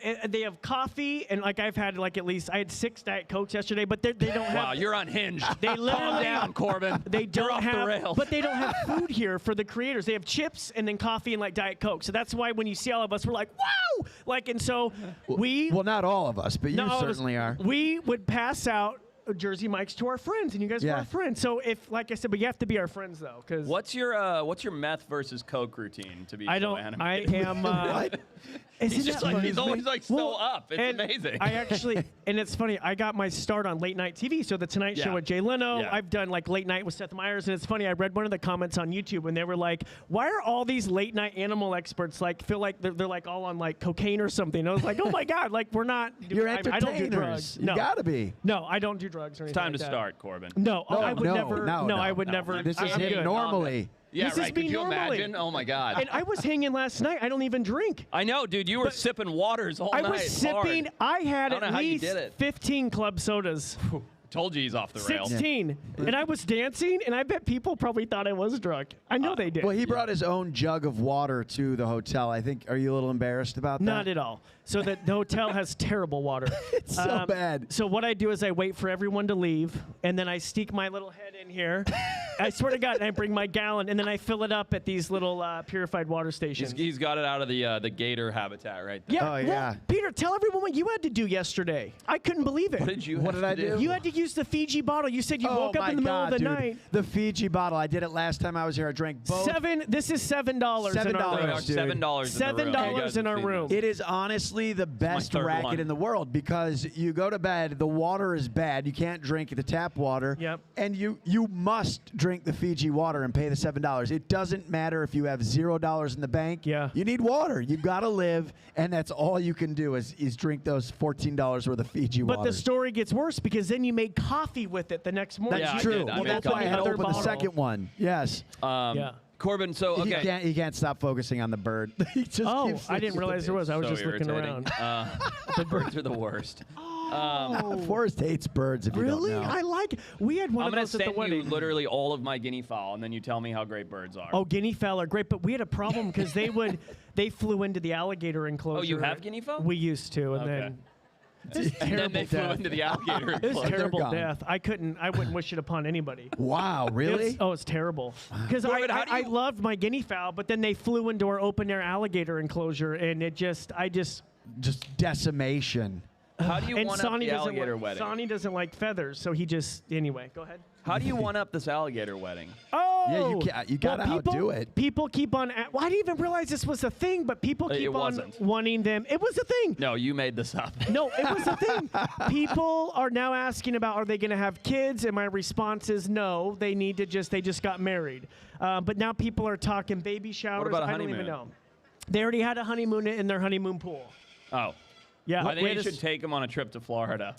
coffee, and like I've had I had 6 Diet Cokes yesterday, but they don't have. Wow, you're unhinged. They Calm literally- down, Corbin. they don't off the have, rails. but they don't have food here for the creators. They have chips and then coffee and like Diet Coke. So that's why when you see all of us, we're like, wow! Like, and so we. Well, not all of us, but you not all of us, certainly are. We would pass out Jersey Mikes to our friends, and you guys were our friends. So if, like I said, but you have to be our friends though, because What's your meth versus Coke routine to be so animated? I am. What? He's just like he's always like so up. It's and amazing. I actually, and it's funny. I got my start on late night TV. So the Tonight Show with Jay Leno. Yeah. I've done like late night with Seth Meyers, and it's funny. I read one of the comments on YouTube, and they were like, "Why are all these late night animal experts like feel like they're like all on like cocaine or something?" And I was like, "Oh my god! Like we're not. You're I don't do drugs. entertainers. No, You gotta be. no, I don't do drugs or anything. Time like to that. start, Corbin. No, I would no, never. no, I no. would never. This is I'm him good. normally. Yeah, This is right. me Could you normally. imagine? Oh my God. And I was hanging last night. I don't even drink. I know, dude. You were sipping waters all I night. was sipping. hard. I had I don't know at how you least did it. 15 club sodas. Told you he's off the rails. 16. And I was dancing, and I bet people probably thought I was drunk. I know they did. Well, he brought his own jug of water to the hotel. I think. Are you a little embarrassed about that? Not at all. So the hotel has terrible water. It's so bad. So what I do is I wait for everyone to leave, and then I stick my little head in here. I swear to God, and I bring my gallon, and then I fill it up at these little purified water stations. He's got it out of the gator habitat right there. Yeah. Oh, well, yeah. Peter, tell everyone what you had to do yesterday. I couldn't believe it. What did you? What have did I to do? You had to use the Fiji bottle. You said you woke up my in the middle God, of the dude. night. The Fiji bottle. I did it last time I was here. I drank both. This is $7. in our $7, room. dude. $7. $7 in our room. It is honestly the best third racket one. in the world because you go to bed, the water is bad. You can't drink the tap water. Yep. And you must drink the Fiji water and pay the $7. It doesn't matter if you have $0 in the bank. Yeah. You need water. You got to live, and that's all you can do is drink those $14 worth of Fiji water. But the story gets worse because then you made coffee with it the next morning. That's Yeah, I true. did. I Well, made that's why I had to another open the bottle. second one. Yes. Yeah. Corbin, so okay. He can't stop focusing on the bird. He just Oh, keeps I didn't looking at realize there was. I was So just looking irritating. around. The birds are the worst. Forrest hates birds. If Really? you don't know. I like it. We had one I'm of gonna those at the send you wedding. literally all of my guinea fowl, and then you tell me how great birds are. Oh, guinea fowl are great, but we had a problem because they flew into the alligator enclosure. Oh, you have guinea fowl? We used to, and Okay. then it was and then they flew death. into the alligator. It was enclosure. terrible gone. death. I wouldn't wish it upon anybody. Wow, really? It's terrible. Because Corbin, how do I you- loved my guinea fowl, but then they flew into our open air alligator enclosure, and Just decimation. How do you and one up Sonny the doesn't alligator like, wedding? Sonny doesn't like feathers, so he just anyway. Go ahead. How do you one up this alligator wedding? Oh, you gotta outdo it. People keep on. Well, I didn't even realize this was a thing, but people It keep on wasn't. wanting them. It was a thing. No, you made this up. No, it was a thing. People are now asking about, are they going to have kids? And my response is no. They just got married. But now people are talking baby showers. about a I don't even honeymoon? know. They already had a honeymoon in their honeymoon pool. Oh. Yeah, I think we you had a should s- take him on a trip to Florida.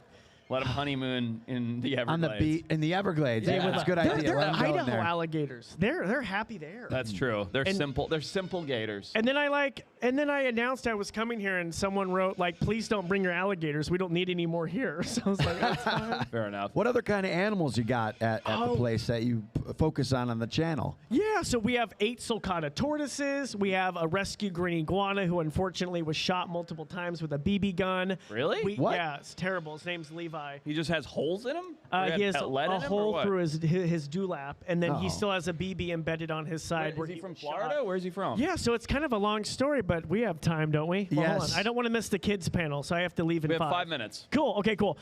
Let him honeymoon in the Everglades. On the beach in the Everglades. Yeah. Yeah, that's a good They're, idea. they're Let 'em go in Idaho there. alligators. They're happy there. That's true. They're And- simple. They're simple gators. And then I announced I was coming here, and someone wrote like, "Please don't bring your alligators. We don't need any more here." So I was like, "That's fine." Fair enough. What other kind of animals you got at the Oh. place that you focus on the channel? Yeah, so we have 8 sulcata tortoises. We have a rescue green iguana who unfortunately was shot multiple times with a BB gun. Really? What? Yeah, it's terrible. His name's Levi. He just has holes in him? Or He has had lead in a him, or hole what? through his dewlap, and then he Oh. still has a BB embedded on his side. Is where he from was Florida? shot. Where's he from? Yeah, so it's kind of a long story, but we have time, don't we? Well, hold Yes. on. I don't want to miss the kids panel, so I have to leave in We have 5. 5 minutes. Cool. Okay, cool.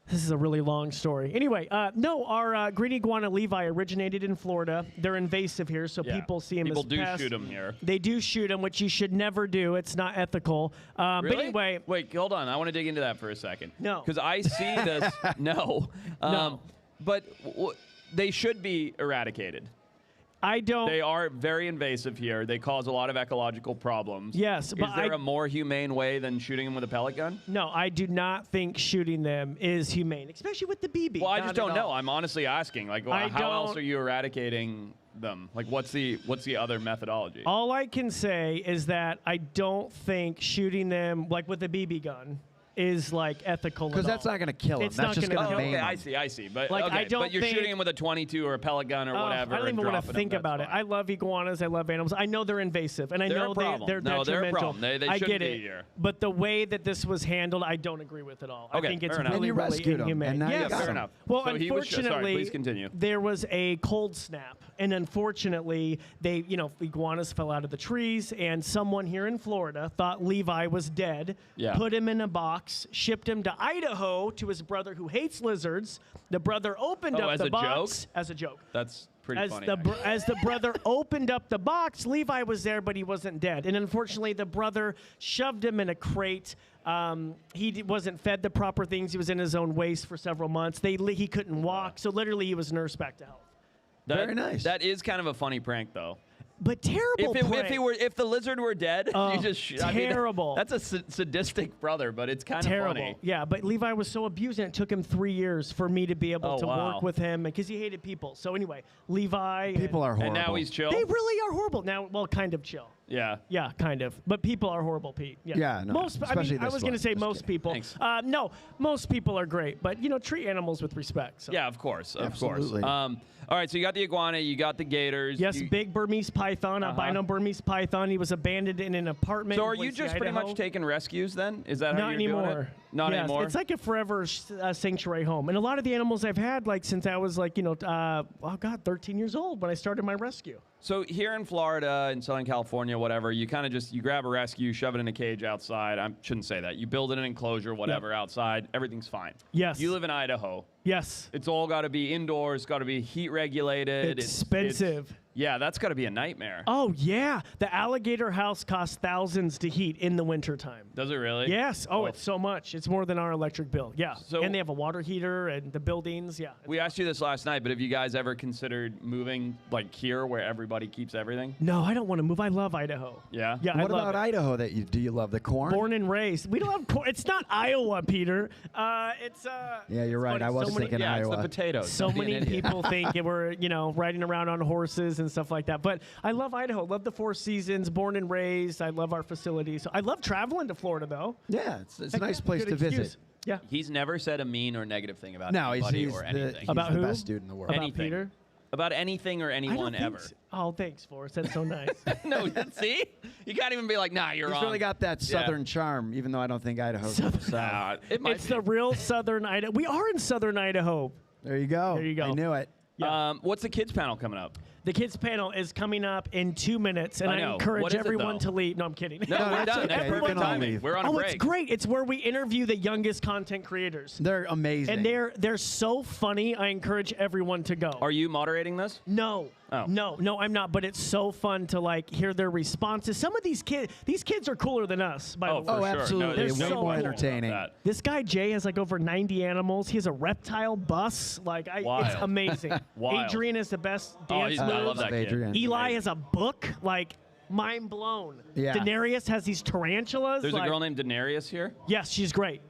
This is a really long story. Anyway, no, our green iguana Levi originated in Florida. They're invasive here, so Yeah. people see him People as do pests. shoot him here. They do shoot him, which you should never do. It's not ethical. But Really? anyway, Wait, hold on. I want to dig into that for a second. No. Because I see this. No. No. But they should be eradicated. I don't. They are very invasive here. They cause a lot of ecological problems. Yes, but Is there a more humane way than shooting them with a pellet gun? No, I do not think shooting them is humane, especially with the BB. Well, I Not just at don't know. all. I'm honestly asking. Like, I how else don't- are you eradicating them? Like, what's the other methodology? All I can say is that I don't think shooting them, like with a BB gun, is like ethical. Because that's not going to kill him. It's That's not just gonna going to kill maim him. him. I see. But Like, I don't but you're think- shooting him with a 22 or a pellet gun or whatever. I don't and even want dropping to think him, about that's it. fine. I love iguanas. I love animals. I know they're invasive, and I They're know a problem. they're No, they're a detrimental. problem. They I shouldn't get be it. here. But the way that this was handled, I don't agree with at all. Okay, I think it's fair enough. really, And you really rescued 'em, inhumane. and now you yes. got Fair 'em. enough. Well, So he was- sorry, unfortunately, please continue. there was a cold snap, and unfortunately, iguanas fell out of the trees, and someone here in Florida thought Levi was dead, Yeah. put him in a box, shipped him to Idaho to his brother who hates lizards. The brother opened Oh, up as the a box joke? as a joke. That's pretty As funny. as the brother opened up the box, Levi was there, but he wasn't dead. And unfortunately, the brother shoved him in a crate. He wasn't fed the proper things. He was in his own waste for several months. He couldn't walk, so literally he was nursed back to health. Very nice. That is kind of a funny prank, though. But terrible. If the lizard were dead, you just terrible. that's a sadistic brother, but it's kind of terrible. funny. Yeah, but Levi was so abused, and it took him 3 years for me to be able Oh, to wow. work with him because he hated people. So anyway, Levi. People are horrible. And now he's chill. They really are horrible. Now, well, kind of chill. Yeah. Yeah, kind of. But people are horrible, Pete. Yeah, Yeah, no, Most, I especially mean, I this was going to one. say Just most kidding. people. Thanks. No, most people are great, but treat animals with respect. So. Yeah, of course, of Absolutely. course. All right, so you got the iguana, you got the gators. Yes, you- big Burmese python, albino Burmese python. He was abandoned in an apartment. So in are you Boise, just pretty Idaho. much taking rescues then? Is that how Not you're doing anymore. it? Not Yes, anymore. It's like a forever sanctuary home. And a lot of the animals I've had, like since I was like, 13 years old when I started my rescue. So here in Florida, in Southern California, whatever, you kind of just, you grab a rescue, shove it in a cage outside. I shouldn't say that. You build it in an enclosure, whatever, outside. Everything's fine. Yes. You live in Idaho. Yes. It's all got to be indoors, got to be heat regulated. Expensive. Yeah, that's got to be a nightmare. Oh, yeah. The alligator house costs thousands to heat in the wintertime. Does it really? Yes. Oh, it's so much. It's more than our electric bill. Yeah. So- and they have a water heater and the buildings. Yeah. We asked you this last night, but have you guys ever considered moving like here where everybody keeps everything? No, I don't want to move. I love Idaho. Yeah? Yeah, What I love about it. Idaho that do you love? The corn? Born and raised. We don't have corn. It's not Iowa, Peter. It's Yeah, you're right. funny. I was So many- thinking Yeah, Iowa. it's the potatoes. So Don't be an many idiot. people think that we're, riding around on horses and stuff like that. But I love Idaho. Love the Four Seasons. Born and raised. I love our facilities. I love traveling to Florida, though. Yeah, it's a Heck nice yeah, place good to excuse. visit. Yeah. He's never said a mean or negative thing about No, he's anybody or the, anything. he's About the who? best dude in the world. About Anything. Peter. About anything or I don't anyone think ever. so. Oh, thanks, Forrest. That's so nice. No, see? You can't even be like, nah, you're He's wrong. really got that Yeah. southern charm, even though I don't think Idaho's Nah, it might It's be. the real southern Idaho. We are in southern Idaho. There you go. There you go. I knew it. What's the kids panel coming up? The kids panel is coming up in 2 minutes, and I I, know. encourage What is it, everyone though? to leave. No, I'm kidding. No, we're that's done. okay. That's You perfect can all timing. leave. We're on a Oh, break. it's great. It's where we interview the youngest content creators. They're amazing. And they're so funny. I encourage everyone to go. Are you moderating this? No. Oh. No, I'm not. But it's so fun to hear their responses. Some of these kids are cooler than us. By the way. For sure. absolutely. No, there's They're no so more question cool. entertaining. about that. This guy Jay has over 90 animals. He has a reptile bus. It's Wild. amazing. Wild. Adrian is the best Oh, dance he's, I love moves. that kid. Adrian. Eli has a book. Mind blown. Yeah. Daenerys has these tarantulas. There's a girl named Daenerys here. Yes, she's great,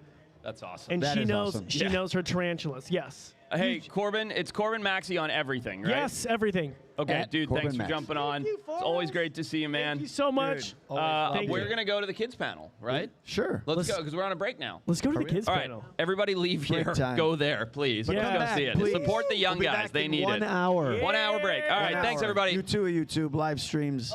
That's awesome. and That she is knows awesome. she Yeah. knows her tarantulas. Yes. Hey, Corbin, it's Corbin Maxey on everything, right? Yes, everything. Okay, At dude, Corbin thanks for Max. jumping on. you, It's always Forrest. great to see you, man. Thank you so much. Thank We're you. going to go to the kids panel, right? Sure. Let's go, because we're on a break now. Let's go to the kids All right, panel. everybody leave Break here. time. Go there, please. Yeah. Let's go Come see back, it. please. Support the young We'll be guys. back They in need 1 it. hour. 1 hour break. All right, 1 thanks, hour. everybody. You too, YouTube live streams.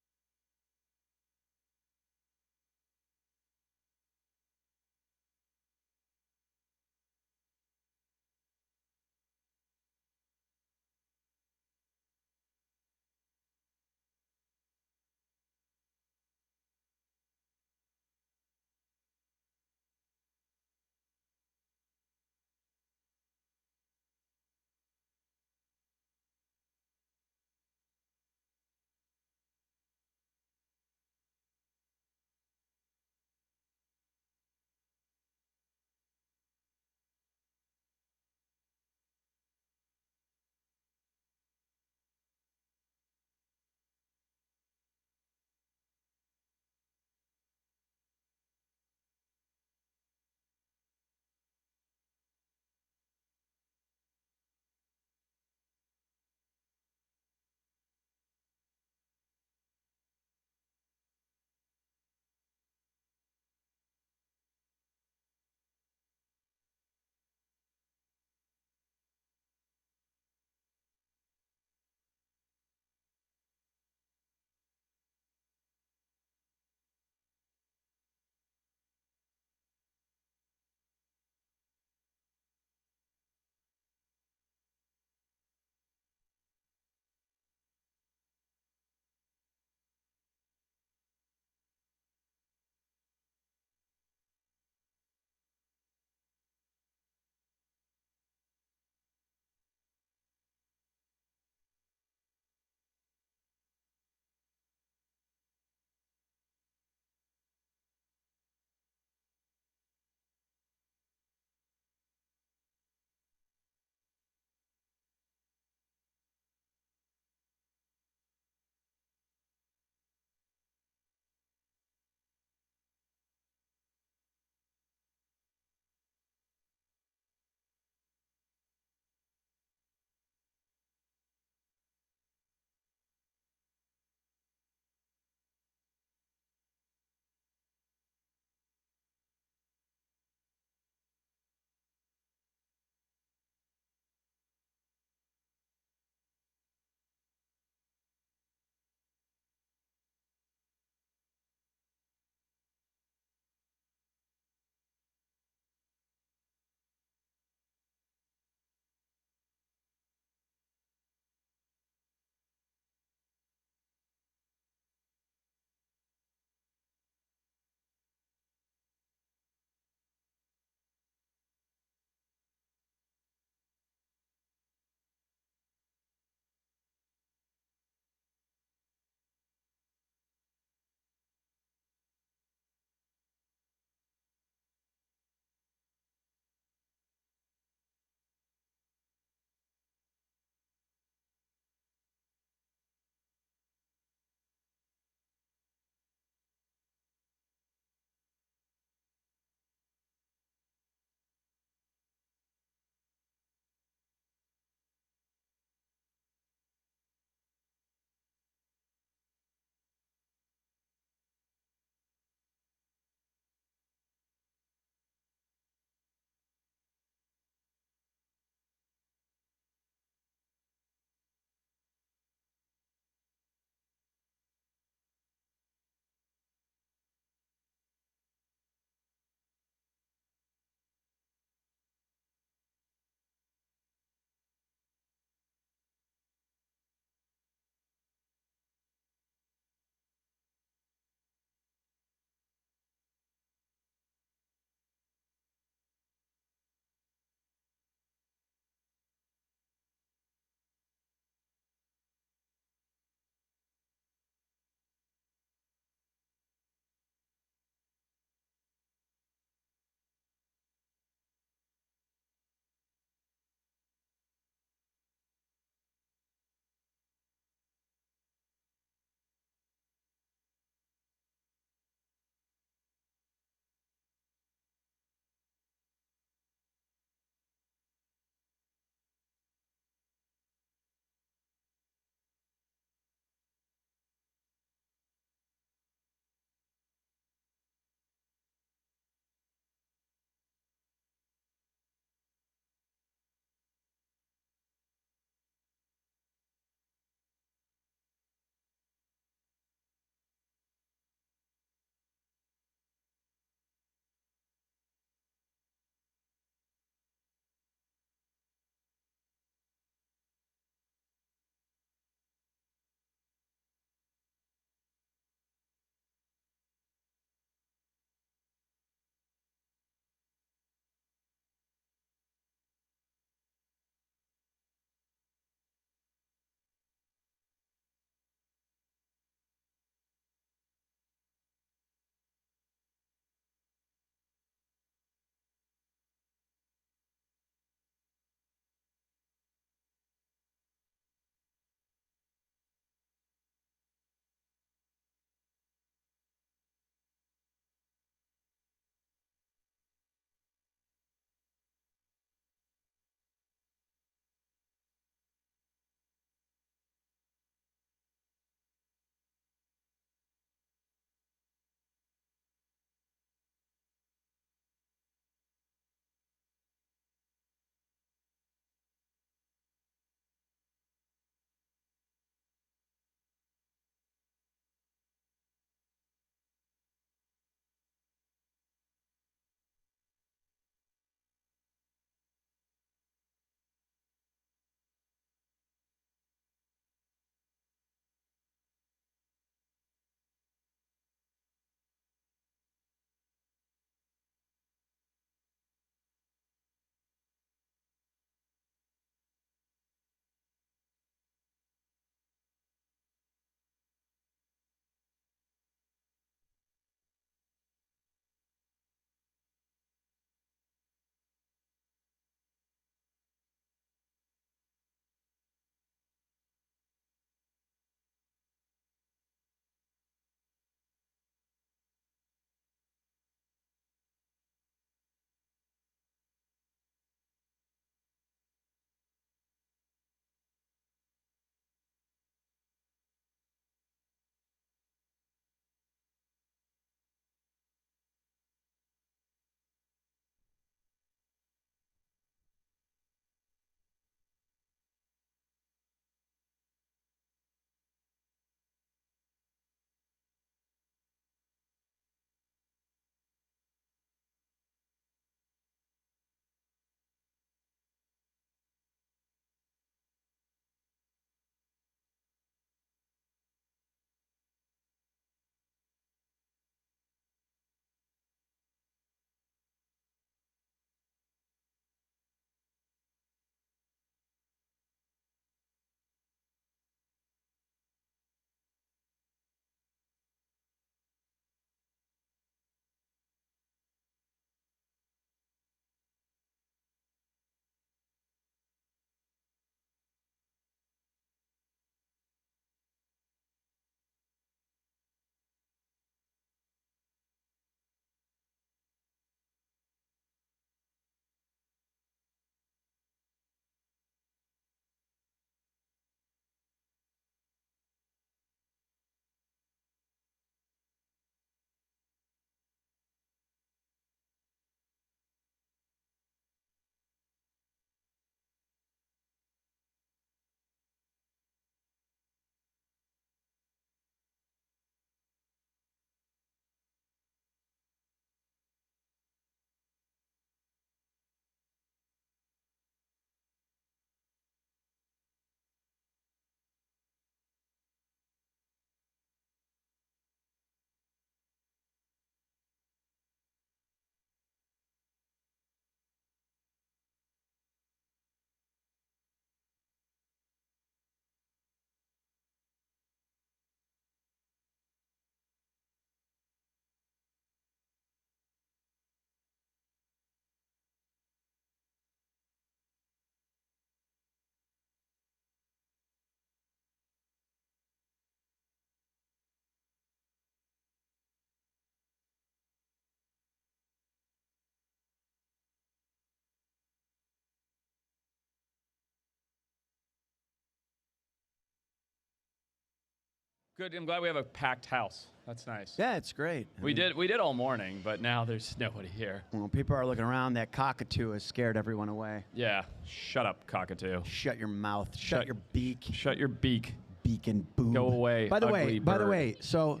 Good. I'm glad we have a packed house. That's nice. Yeah, it's great. We did all morning, but now there's nobody here. Well, people are looking around. That cockatoo has scared everyone away. Yeah. Shut up, cockatoo. Shut your mouth. Shut your beak. Shut your beak. Beak and boob. Go away. By the ugly bird. way, so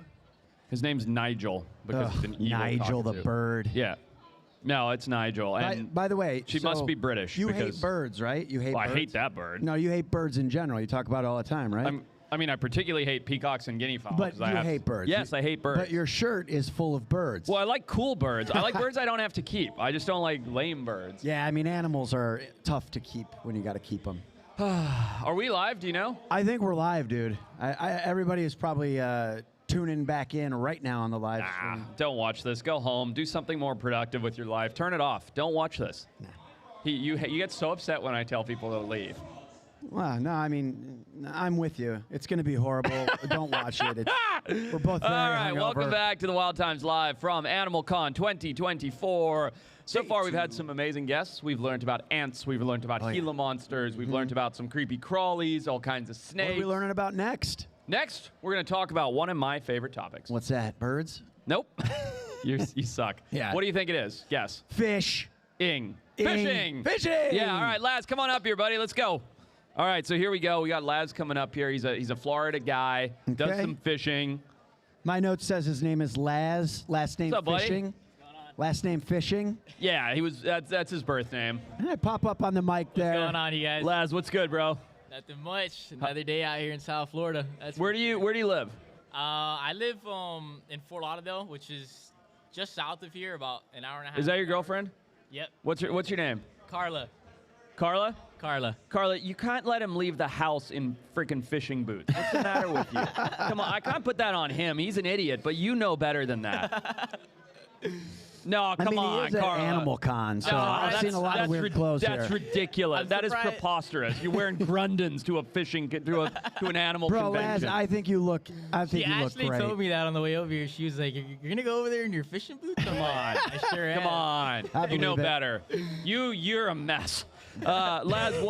his name's Nigel because it's an evil Nigel cockatoo. the bird. Yeah. No, it's Nigel. And By the way, she must be British. You because, hate birds, right? You hate well, birds? I hate that bird. No, you hate birds in general. You talk about it all the time, right? I mean, I particularly hate peacocks and guinea fowls. But you hate birds. Yes, I hate birds. But your shirt is full of birds. Well, I like cool birds. I like birds I don't have to keep. I just don't like lame birds. Yeah, I mean, animals are tough to keep when you got to keep them. Are we live? Do you know? I think we're live, dude. Everybody is probably tuning back in right now on the live stream. Don't watch this. Go home. Do something more productive with your life. Turn it off. Don't watch this. Nah. You get so upset when I tell people to leave. Well, no, I mean, I'm with you. It's going to be horrible. Don't watch it. We're both very All right, hungover. welcome back to the Wild Times Live from Animal Con 2024. So far, we've had some amazing guests. We've learned about ants. We've learned about Gila monsters. We've learned about some creepy crawlies, all kinds of snakes. What are we learning about next? Next, we're going to talk about one of my favorite topics. What's that? Birds? Nope. You suck. Yeah. What do you think it is? Guess. Fish. Fishing. Fishing. Yeah, all right, Laz, come on up here, buddy. Let's go. All right, so here we go. We got Laz coming up here. He's a Florida guy. Does Okay. some fishing. My note says his name is Laz. Last name What's up, buddy? Fishing. Last name Fishing. Yeah, that's his birth name. And I pop up on the mic there. What's going on, you guys? Laz, what's good, bro? Nothing much. Another day out here in South Florida. Where do you live? I live in Fort Lauderdale, which is just south of here, about an hour and a half. Is that your girlfriend? Yep. What's your name? Carla. Carla? Carla, you can't let him leave the house in freaking fishing boots. What's the matter with you? Come on, I can't put that on him. He's an idiot, but you know better than that. No, come on, he is at Carla. Animal Con, so No, I've seen a lot of weird clothes here. That's ridiculous. I'm That is surprised. preposterous. You're wearing Grundens to a fishing to an animal Bro, Laz, convention. I think you look. I think she you look actually great. told me that on the way over here. She was like, "You're gonna go over there in your fishing boots?" Come on. I sure am. Come on. I You know believe it. better. You're a mess. Laz,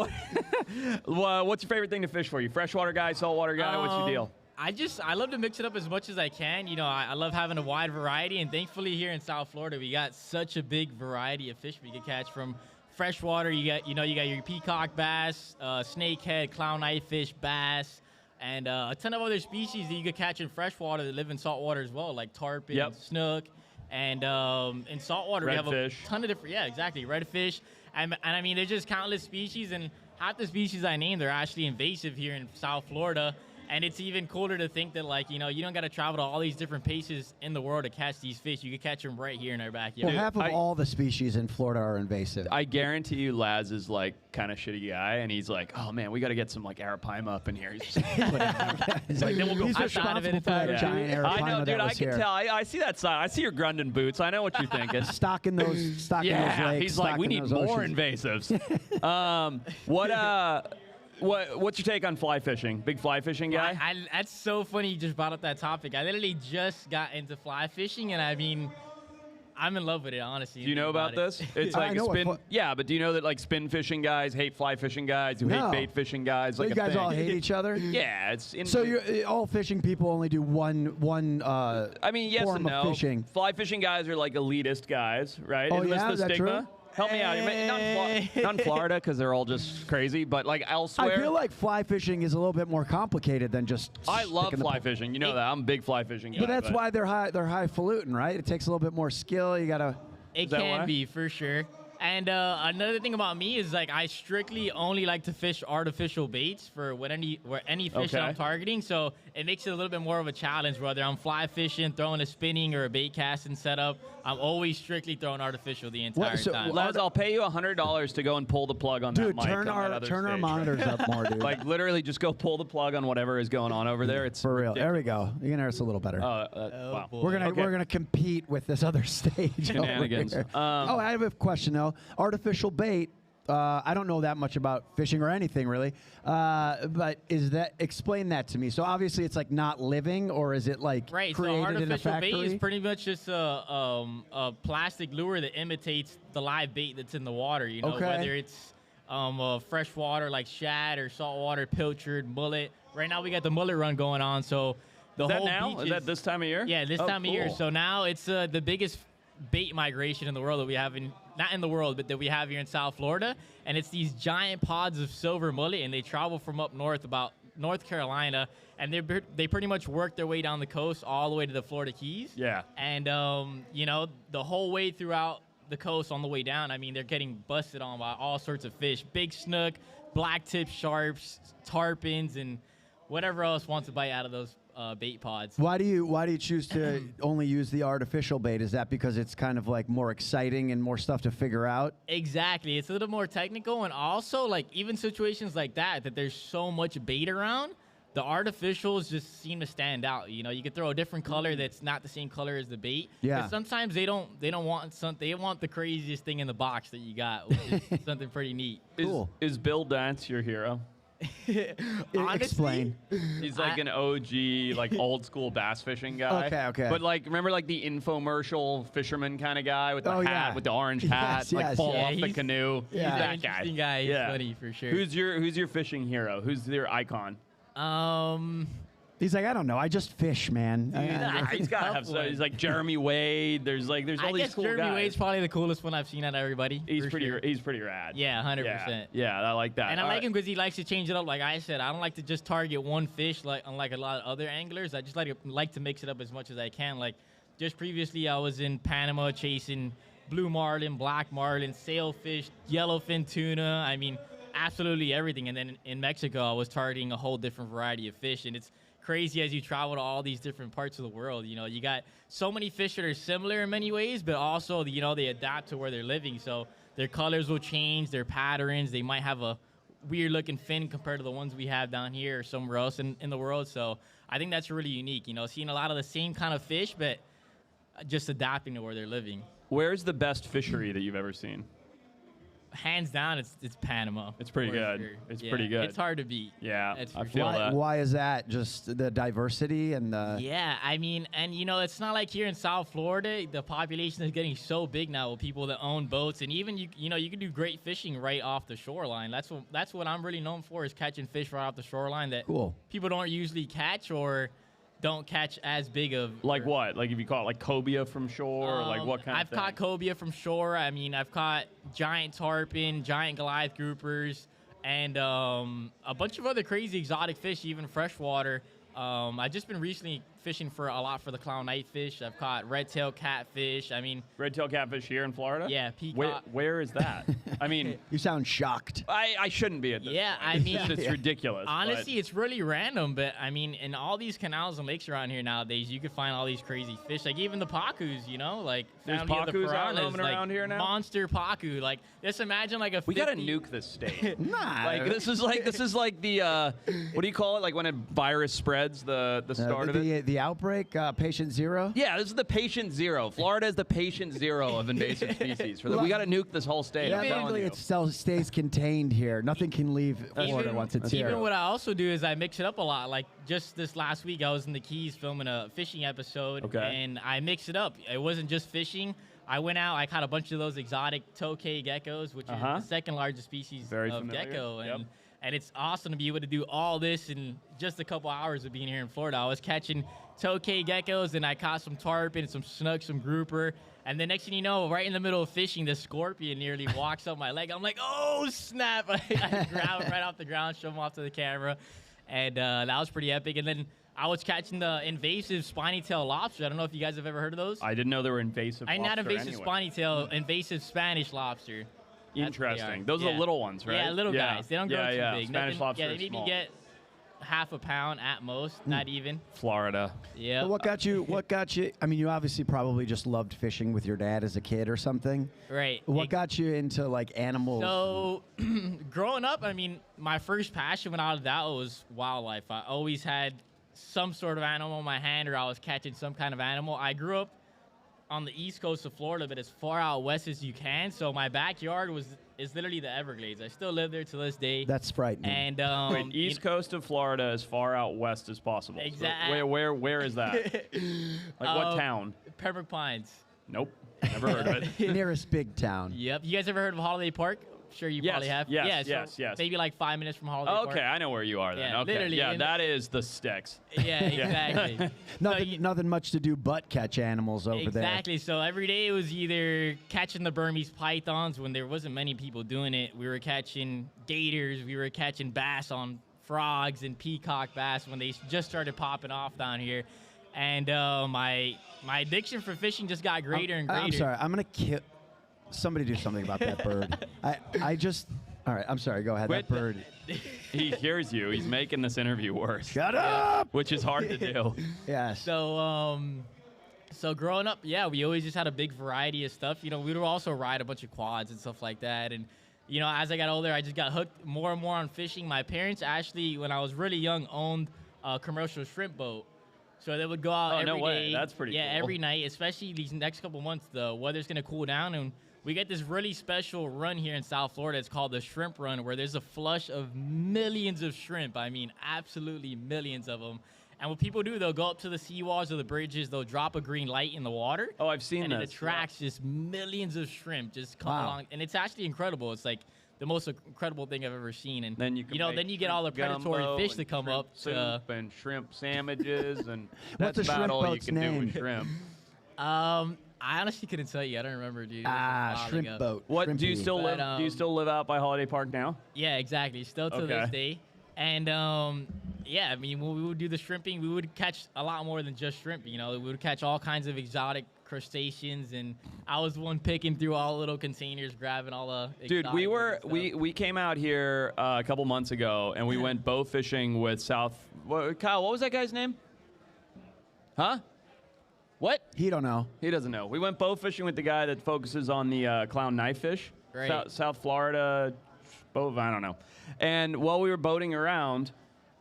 what's your favorite thing to fish for? You freshwater guy, saltwater guy? What's your deal? I love to mix it up as much as I can. You know, I love having a wide variety, and thankfully here in South Florida, we got such a big variety of fish we can catch from freshwater. You got your peacock bass, snakehead, clown knifefish, bass, and a ton of other species that you could catch in freshwater that live in saltwater as well, like tarpon, snook, and in saltwater we have a ton of different. Yeah, exactly, redfish, and I mean there's just countless species, and half the species I named are actually invasive here in South Florida. And it's even cooler to think that, like, you know, you don't got to travel to all these different places in the world to catch these fish. You can catch them right here in our backyard. Well, half of all the species in Florida are invasive. I guarantee you Laz is, like, kind of shitty guy, and he's like, oh, man, we got to get some, like, arapaima up in here. He's just he's like, then we'll go He's fishing. responsible for that giant arapaima I know, dude, that I was can here. tell. I see that side. I see your Grunden boots. I know what you're thinking. Stocking those lakes. He's like, we stocking need those more oceans. invasives. What's your take on fly fishing? Big fly fishing guy? That's so funny you just brought up that topic. I literally just got into fly fishing, and I mean, I'm in love with it, honestly. Do you know about this? It's I like know spin. Yeah, but do you know that like spin fishing guys hate fly fishing guys who No. hate bait fishing guys? So Like you a guys thing. all hate each other? Yeah, it's in. So all fishing people only do one. I mean, yes form and no. of fishing. Fly fishing guys are like elitist guys, right? Oh, Isn't yeah? this Is the that stigma? true? Help me out. Not in Florida because they're all just crazy, but like elsewhere. I feel like fly fishing is a little bit more complicated than just. I love sticking the fly fishing. You know that. I'm a big fly fishing guy. But that's why they're highfalutin, right? It takes a little bit more skill. You gotta. It that can why? be, for sure. And another thing about me is, like, I strictly only like to fish artificial baits for any fish that I'm targeting. So it makes it a little bit more of a challenge, whether I'm fly fishing, throwing a spinning or a bait casting setup. I'm always strictly throwing artificial the entire time. Laz, I'll pay you $100 to go and pull the plug on that Dude, mic. turn on that other our stage. monitors up more, dude. Like literally, just go pull the plug on whatever is going on over there. It's for real. ridiculous. There we go. You can hear us a little better. Wow. boy. We're gonna compete with this other stage. Shenanigans. Over here. I have a question though. Artificial bait. I don't know that much about fishing or anything really, but explain that to me. So obviously it's like not living, or is it like Right, so created in a artificial factory? bait is pretty much just a plastic lure that imitates the live bait that's in the water. You know, Okay. whether it's fresh water like shad or saltwater pilchard, mullet. Right now we got the mullet run going on, so The Is that whole now? beach Is that this time of year? Yeah, this Oh, time of year. cool. So now it's the biggest bait migration in the world that we have not in the world, but that we have here in South Florida. And it's these giant pods of silver mullet, and they travel from up north, about North Carolina, and they pretty much work their way down the coast all the way to the Florida Keys. Yeah. And the whole way throughout the coast on the way down, I mean, they're getting busted on by all sorts of fish: big snook, blacktip sharps, tarpons, and whatever else wants to bite out of those bait pods. Why do you choose to only use the artificial bait? Is that because it's kind of like more exciting and more stuff to figure out? Exactly. It's a little more technical, and also like even situations like that there's so much bait around, the artificials just seem to stand out. You know, you could throw a different color that's not the same color as the bait. Yeah. But sometimes they don't want something. They want the craziest thing in the box that you got, which is something pretty neat. Cool. Is Bill Dance your hero? Honestly, Explain. He's like an OG, like old school bass fishing guy. Okay. But like, remember like the infomercial fisherman kind of guy with the Oh, hat, yeah. with the orange hat, like yes. fall Yeah, off the he's- canoe. He's Yeah. an That guy. interesting guy. He's funny for sure. Who's your fishing hero? Who's your icon? He's like, I don't know. I just fish, man. Nah, He's got to have. So, he's like Jeremy Wade. There's all I these guess cool Jeremy guys. Wade's probably the coolest one I've seen out of everybody. He's for pretty. sure. He's pretty rad. Yeah, 100%. Yeah, I like that. And I All like right. him because he likes to change it up. Like I said, I don't like to just target one fish unlike a lot of other anglers. I just like to mix it up as much as I can. Like just previously, I was in Panama chasing blue marlin, black marlin, sailfish, yellowfin tuna. I mean, absolutely everything. And then in Mexico, I was targeting a whole different variety of fish. And it's crazy as you travel to all these different parts of the world. You know, you got so many fish that are similar in many ways, but also, you know, they adapt to where they're living. So their colors will change, their patterns. They might have a weird looking fin compared to the ones we have down here or somewhere else in the world. So I think that's really unique, you know, seeing a lot of the same kind of fish, but just adapting to where they're living. Where's the best fishery that you've ever seen? Hands down, it's Panama. It's pretty for good. sure. It's Yeah, pretty good. It's hard to beat. Yeah, That's I for feel sure. that. Why is that? Just the diversity and the. Yeah, I mean, and you know, it's not like here in South Florida, the population is getting so big now with people that own boats, and even you can do great fishing right off the shoreline. That's what I'm really known for, is catching fish right off the shoreline that Cool. people don't usually catch or don't catch as big of. Like what? Like if you caught like cobia from shore, or like what kind I've of thing? caught cobia from shore. I mean, I've caught giant tarpon, giant Goliath groupers, and a bunch of other crazy exotic fish, even freshwater. I've just been recently fishing for a lot for the clown knightfish. I've caught red-tailed catfish. I mean, red-tailed catfish here in Florida? Yeah, peacock. Where is that? I mean, You sound shocked. I shouldn't be at this Yeah, point. I mean, it's ridiculous. honestly, it's really random, but I mean, in all these canals and lakes around here nowadays, you can find all these crazy fish, like even the pacus, you know, like There's family of the pacus out piranhas, roaming like around here now? monster pacu. Like, just imagine like a we gotta 50 nuke this state. Nah. Like this is like the what do you call it? Like when a virus spreads, the start of it. The outbreak, patient zero. Yeah, this is the patient zero. Florida is the patient zero of invasive species. We got to nuke this whole state. I'm telling Basically, you. it still stays contained here. Nothing can leave Florida once it's here. Even what I also do is I mix it up a lot. Like just this last week, I was in the Keys filming a fishing episode, Okay. and I mixed it up. It wasn't just fishing. I went out, I caught a bunch of those exotic tokay geckos, which is the second largest species Very of familiar. gecko. Yep. And it's awesome to be able to do all this in just a couple hours of being here in Florida. I was catching tokay geckos, and I caught some tarpon, some snook, some grouper. And the next thing you know, right in the middle of fishing, the scorpion nearly walks up my leg. I'm like, oh, snap. I grab him right off the ground, show him off to the camera. And that was pretty epic. And then I was catching the invasive spiny tail lobster. I don't know if you guys have ever heard of those. I didn't know there were invasive. Not lobster invasive anyway. spiny tail, invasive Spanish lobster. That's what they Interesting. are. Those are Yeah. the little ones, right? Yeah, little guys. They don't grow too big. Spanish lobster Yeah, they is maybe small. get half a pound at most, not even. Florida. Yeah. But what got you? I mean, you obviously probably just loved fishing with your dad as a kid or something. Right. What got you into like animals? So, growing up, I mean, my first passion without a doubt was wildlife. I always had some sort of animal in my hand, or I was catching some kind of animal. I grew up on the east coast of Florida, but as far out west as you can. So my backyard is literally the Everglades. I still live there to this day. That's frightening. And Wait, east coast of Florida, as far out west as possible. So Exactly. where is that? Like what town? Pembroke Pines. Nope. Never heard of it. Nearest big town. Yep. You guys ever heard of Holiday Park? sure you Yes, probably have. yes, Yeah, yes. Maybe like 5 minutes from Holiday Park. Okay, I know where you are then. Yeah, Okay, literally, yeah, and- that is the sticks. Yeah, exactly. Nothing much to do but catch animals over there. Exactly. So every day it was either catching the Burmese pythons when there wasn't many people doing it. We were catching gators. We were catching bass on frogs and peacock bass when they just started popping off down here. And my addiction for fishing just got greater and greater. I'm sorry. I'm gonna kill. Somebody do something about that bird. I just. All right. I'm sorry. Go ahead. Quit that bird. He hears you. He's making this interview worse. Shut up. Which is hard to do. Yes. So growing up, yeah, we always just had a big variety of stuff. You know, we would also ride a bunch of quads and stuff like that. And you know, as I got older, I just got hooked more and more on fishing. My parents actually, when I was really young, owned a commercial shrimp boat. So they would go out every no way. day. That's pretty Yeah, cool. every night, especially these next couple months, the weather's going to cool down. And we get this really special run here in South Florida. It's called the Shrimp Run, where there's a flush of millions of shrimp. I mean, absolutely millions of them. And what people do, they'll go up to the seawalls or the bridges. They'll drop a green light in the water. Oh, I've seen and this. it attracts just millions of shrimp just come Wow. along. And it's actually incredible. It's like the most incredible thing I've ever seen. And Then you can make then you get all the shrimp predatory gumbo fish and that come shrimp up. soup and shrimp sandwiches and What's that's a shrimp about all you boat's can do name? with shrimp. I honestly couldn't tell you. I don't remember, dude. It was a while Shrimp ago. boat. What do you Shrimpy. still But, live? Do you still live out by Holiday Park now? Yeah, exactly. Still to this Okay. day. And yeah, I mean, when we would do the shrimping, we would catch a lot more than just shrimp. You know, we would catch all kinds of exotic crustaceans, and I was the one picking through all the little containers, grabbing all the. Dude, we exotic were looking stuff. we came out here a couple months ago and we went bow fishing with Kyle. What was that guy's name? Huh? What? He don't know. He doesn't know. We went bow fishing with the guy that focuses on the clown knife fish. Great. South Florida, I don't know. And while we were boating around,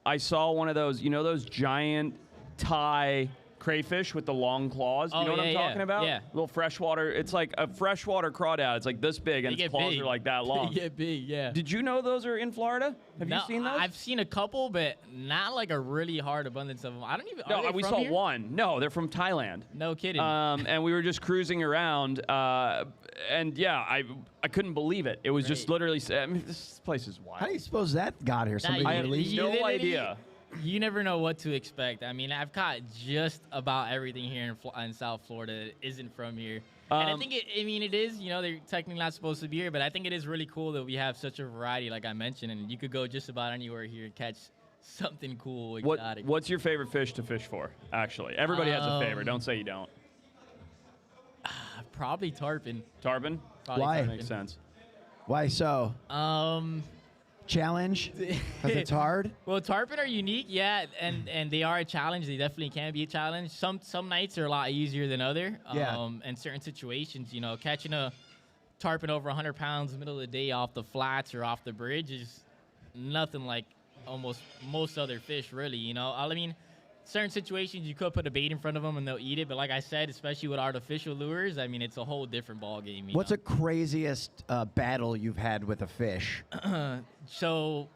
I saw one of those, those giant Thai crayfish with the long claws. You Oh, know what I'm yeah, talking about? yeah. Little freshwater. It's like a freshwater crawdad. It's like this big, and They its get claws big. are like that long. They get big, yeah. Did you know those are in Florida? Have you seen those? I've seen a couple, but not like a really hard abundance of them. I don't even. No, are they we from saw here? one. No, they're from Thailand. No kidding. And we were just cruising around, and yeah, I couldn't believe it. It was just literally. I mean, this place is wild. How do you suppose that got here? Somebody I have released You no literally- idea. You never know what to expect. I mean, I've caught just about everything here in South Florida that isn't from here. And I think it is, they're technically not supposed to be here, but I think it is really cool that we have such a variety, like I mentioned, and you could go just about anywhere here and catch something cool, exotic. What's your favorite fish to fish for, actually? Everybody has a favorite. Don't say you don't. Probably tarpon. Tarpon? Probably Why? tarpon. Makes sense. Why so? Challenge? Because it's hard? Well, tarpon are unique, yeah, and they are a challenge. They definitely can be a challenge. Some nights are a lot easier than other. Yeah. In certain situations, catching a tarpon over 100 pounds in the middle of the day off the flats or off the bridge is nothing like almost most other fish, really. I mean, certain situations you could put a bait in front of them and they'll eat it, but like I said, especially with artificial lures, I mean, it's a whole different ball game. What's the craziest battle you've had with a fish? So,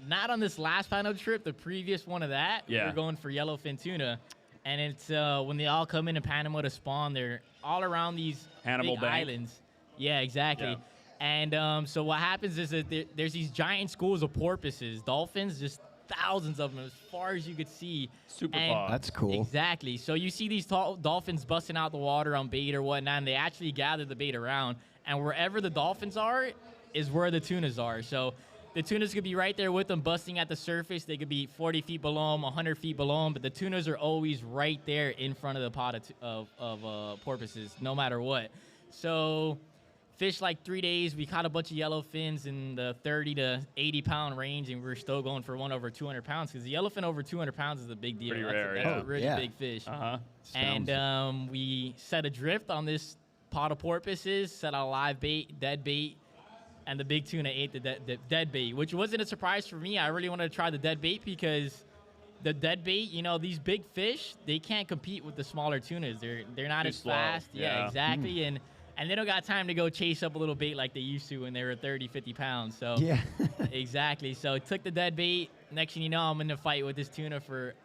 not on this last Pano trip, the previous one of that, we Yeah. were going for yellowfin tuna. And it's when they all come into Panama to spawn, they're all around these Hannibal big Bank. islands. Yeah, exactly. Yeah. And so what happens is that there's these giant schools of porpoises, dolphins, just thousands of them as far as you could see. Super And- pod. That's cool. Exactly. So you see these dolphins busting out the water on bait or whatnot, and they actually gather the bait around. And wherever the dolphins are is where the tunas are. So the tunas could be right there with them, busting at the surface. They could be 40 feet below them, 100 feet below them, but the tunas are always right there in front of the pod of porpoises, no matter what. So fished like 3 days. We caught a bunch of yellowfins in the 30 to 80 pound range, and we were still going for one over 200 pounds because the yellowfin over 200 pounds is a big deal. Pretty That's rare, that's yeah. a really Yeah. big fish. Uh-huh. And we set adrift on this pot of porpoises, set out live bait, dead bait, and the big tuna ate the dead bait, which wasn't a surprise for me. I really wanted to try the dead bait because the dead bait, these big fish, they can't compete with the smaller tunas. They're not Too as slow. fast. Yeah. Yeah, exactly. And they don't got time to go chase up a little bait like they used to when they were 30, 50 pounds. So Yeah. exactly. So I took the dead bait. Next thing you know, I'm in a fight with this tuna for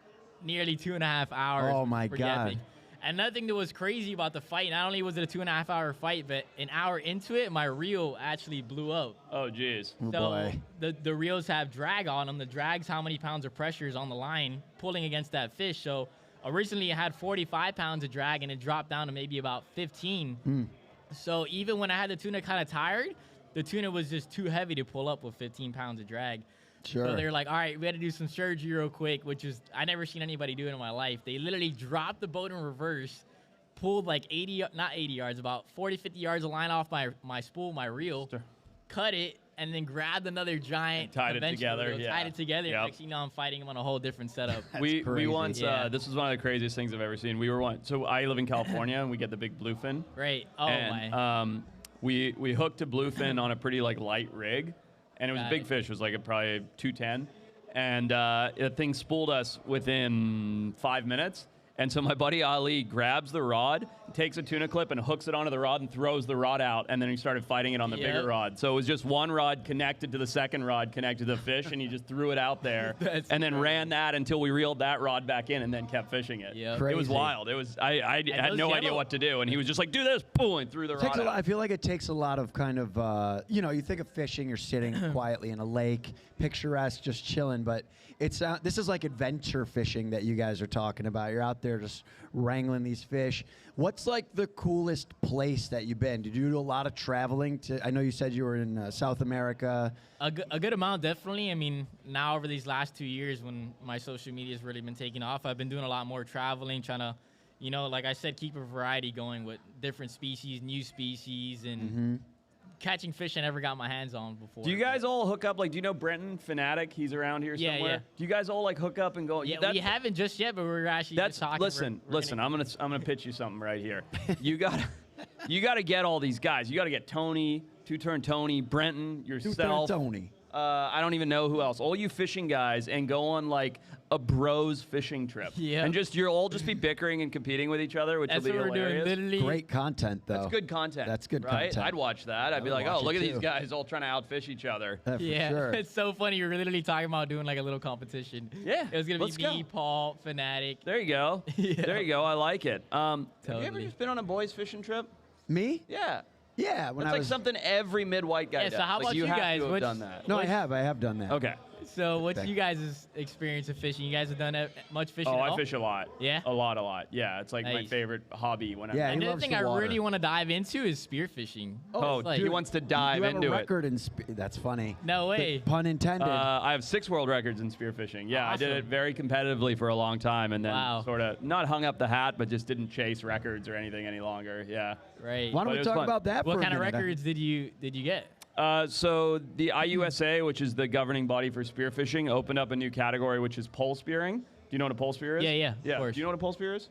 nearly 2.5 hours. Oh, my pretty God. epic. Another thing that was crazy about the fight, not only was it a 2.5-hour fight, but an hour into it, my reel actually blew up. Oh, jeez. Oh, So boy. the reels have drag on them. The drag's how many pounds of pressure is on the line pulling against that fish. So originally it had 45 pounds of drag, and it dropped down to maybe about 15. So even when I had the tuna kind of tired, the tuna was just too heavy to pull up with 15 pounds of drag. Sure. So they're like, all right, we had to do some surgery real quick, which is I never seen anybody do it in my life. They literally dropped the boat in reverse, pulled like 80, not 80 yards, about 40, 50 yards of line off my spool, my reel, cut it, and then grabbed another giant. And tied it conventional together, reel, yeah. Tied it together. Yep. And next thing you know, I'm fighting him on a whole different setup. We crazy. once Yeah. this was one of the craziest things I've ever seen. So I live in California, and we get the big bluefin. Right. Oh, And my. we hooked a bluefin on a pretty like light rig, and it was a Got big it. fish. It was like probably 210, and the thing spooled us within 5 minutes. And so my buddy Ali grabs the rod, takes a tuna clip, and hooks it onto the rod and throws the rod out. And then he started fighting it on the bigger Yep. rod. So it was just one rod connected to the second rod connected to the fish, and he just threw it out there, That's and then crazy. ran that until we reeled that rod back in, and then kept fishing it. Yep. It was Crazy. wild. It was I had those no idea yellow- what to do, and he was just like, "Do this," boom, and threw the Takes rod a lot, out. I feel like it takes a lot of kind of, you think of fishing, you're sitting quietly in a lake, picturesque, just chilling, but this is like adventure fishing that you guys are talking about. You're out there just wrangling these fish. What's like the coolest place that you've been? Did you do a lot of traveling I know you said you were in South America. A good amount, definitely. I mean, now over these last 2 years when my social media has really been taking off, I've been doing a lot more traveling, trying to, like I said, keep a variety going with different species, new species, and catching fish I never got my hands on before. Do you guys all hook up? Like, do you know Brenton Fanatic? He's around here Yeah, somewhere. yeah. Do you guys all like hook up and go? Yeah, that- we haven't just yet, but we're actually That's just talking. listen. We're Listen. gonna- I'm gonna pitch you something right here. You gotta get all these guys. You gotta get Tony, Two-Turn Tony, Brenton, yourself. Tony. I don't even know who else. All you fishing guys, and go on like a bros fishing trip. Yeah. And you'll all just be bickering and competing with each other, which That's will what be we're hilarious. doing. Literally, Great content, though. That's good content. That's good right? content. I'd watch that. I'd be would like, oh, watch look it at these too. guys all trying to outfish each other. For Yeah, sure. it's so funny. We're literally talking about doing like a little competition. Yeah, it was gonna let's be me, go. Paul, Fanatic. There you go. Yeah. There you go. I like it. Have you ever Totally. just been on a boys fishing trip? Me? Yeah. Yeah, when That's I like was. something every mid-white guy Yeah, does. so how Like, about you you have guys? to have What's- done that. No, I have done that. Okay. So, what's Thank you guys' experience of fishing? You guys have done much fishing? Oh, at I all? fish a lot. Yeah? A lot. Yeah, it's like my Nice. favorite hobby when I'm. Yeah, he Another loves thing the I water. really want to dive into is spearfishing. Oh, It's like- he wants to dive you have into a it. record in that's funny. No way. Pun intended. I have 6 world records in spearfishing. Yeah, I did Awesome. it very competitively for a long time, and then Wow. sort of not hung up the hat, but just didn't chase records or anything any longer. Yeah. Right. Why don't but we it was talk fun. about that What for a kind of minute? records did you get? So the IUSA, which is the governing body for spearfishing, opened up a new category, which is pole spearing. Do you know what a pole spear is? Yeah, of Yeah. course. Do you know what a pole spear is?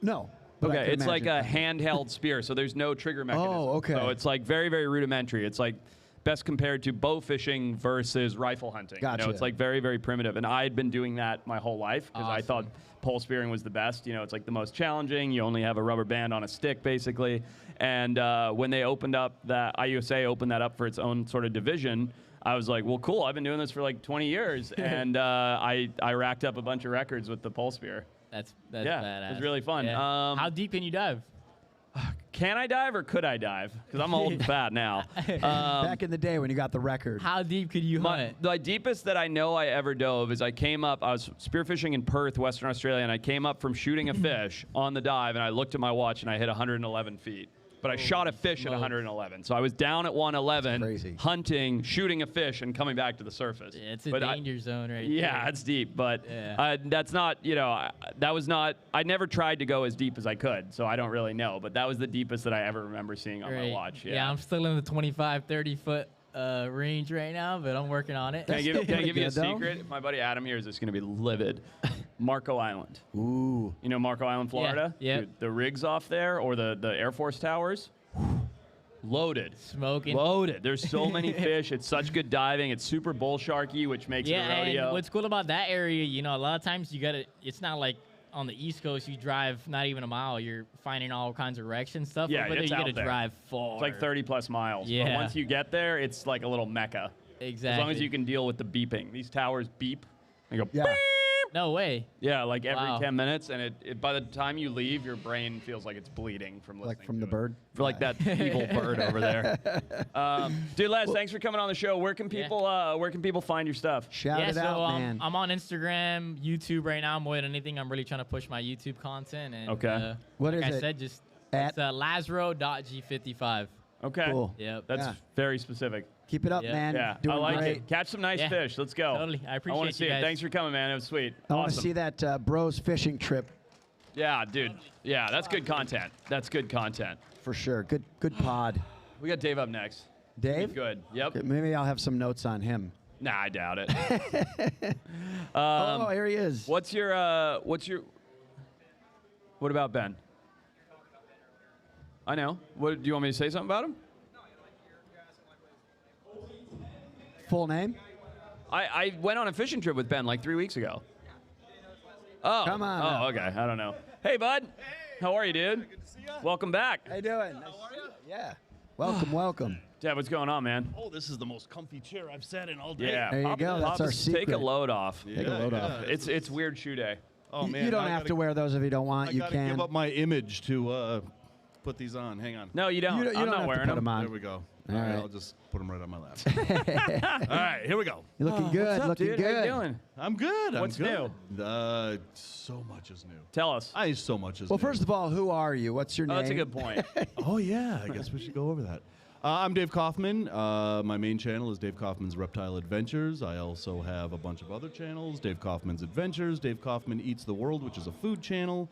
No. but I Okay, could it's like a imagine. handheld spear, so there's no trigger mechanism. Oh, okay. So it's like very, very rudimentary. It's like best compared to bow fishing versus rifle hunting. You Gotcha. know, it's like very, very primitive. And I had been doing that my whole life because I thought pole spearing was the best. You know, it's like the most challenging. You only have a rubber band on a stick, basically. And when they opened up that, IUSA opened that up for its own sort of division, I was like, well, cool. I've been doing this for like 20 years. And I racked up a bunch of records with the pole spear. That's Yeah, badass. it was really fun. Yeah. How deep can you dive? Can I dive or could I dive? Because I'm old and fat now. Back in the day when you got the record. How deep could you hunt? The deepest that I know I ever dove is I was spearfishing in Perth, Western Australia, and I came up from shooting a fish on the dive, and I looked at my watch, and I hit 111 feet. But I shot a fish at 111. So I was down at 111, crazy. hunting, shooting a fish, and coming back to the surface. Yeah, it's a But danger zone right Yeah, there. it's deep, but Yeah. that's not, that was not, I never tried to go as deep as I could, so I don't really know, but that was the deepest that I ever remember seeing on my Right. watch. Yeah, I'm still in the 25, 30-foot range right now, but I'm working on it. Can I give you a good, though. secret? If my buddy Adam here is just going to be livid. Marco Island. Ooh. You know Marco Island, Florida? yeah. Dude, the rigs off there, or the Air Force towers, loaded. Smoking. Loaded. There's so many fish. It's such good diving. It's super bull sharky, which makes Yeah, it a rodeo. and what's cool about that area, a lot of times it's not like on the East Coast, you drive not even a mile, you're finding all kinds of wrecks and stuff. Yeah, Over there, it's you out gotta there. drive far. It's like 30 plus miles. But Yeah. once you get there, it's like a little mecca. Exactly. As long as you can deal with the beeping. These towers beep. They go Yeah. beep, No way. Yeah, like every Wow. 10 minutes, and it by the time you leave, your brain feels like it's bleeding from listening Like from to the it. bird? For like that evil bird over there. Dude, Les, thanks for coming on the show. Where can people find your stuff? Shout Yeah, it so out, man. I'm on Instagram, YouTube right now. More than anything, I'm really trying to push my YouTube content. And, Okay. What like is I it? said, just At- it's Lazaro.g55. Okay. Cool. Yep. That's Yeah. very specific. Keep it up, Yeah. man. Yeah, Doing I like great. it. Catch some nice Yeah. fish. Let's go. Totally. I appreciate I want to see you it. guys. Thanks for coming, man. It was sweet. I want to Awesome. see that bros fishing trip Yeah, dude. Yeah, that's good content. That's good content. for sure. Good pod. We got Dave up next. Dave? Good. Yep. Okay, maybe I'll have some notes on him. Nah, I doubt it. Oh, here he is. What about Ben? I know. What do you want me to say something about him? Full name? I went on a fishing trip with Ben like 3 weeks ago. Oh. Come on. Oh, okay. I don't know. Hey, bud. How are you, dude? Good to see ya. Welcome back. How you doing? How are you? Yeah. Welcome. Dad, what's going on, man? Oh, this is the most comfy chair I've sat in all day. Yeah. There you go. That's our secret. Take a load off. Take a load off. It's weird shoe day. Oh You- man, you don't I have gotta- to wear those if you don't want. I You gotta can. give up my image to put these on. Hang on. No, you don't. You I'm don't not have to wearing put them. them on. There we go. All All right, right. I'll just put them right on my lap. All right, here we go. You're looking good. What's up, looking dude? good. How you doing? I'm good. I'm What's good. So much is new. Tell us. So much is Well, new. first of all, who are you? What's your name? Oh, that's a good point. Oh yeah, I guess we should go over that. I'm Dav Kaufman. My main channel is Dav Kaufman's Reptile Adventures. I also have a bunch of other channels: Dav Kaufman's Adventures, Dav Kaufman Eats the World, which is a food channel,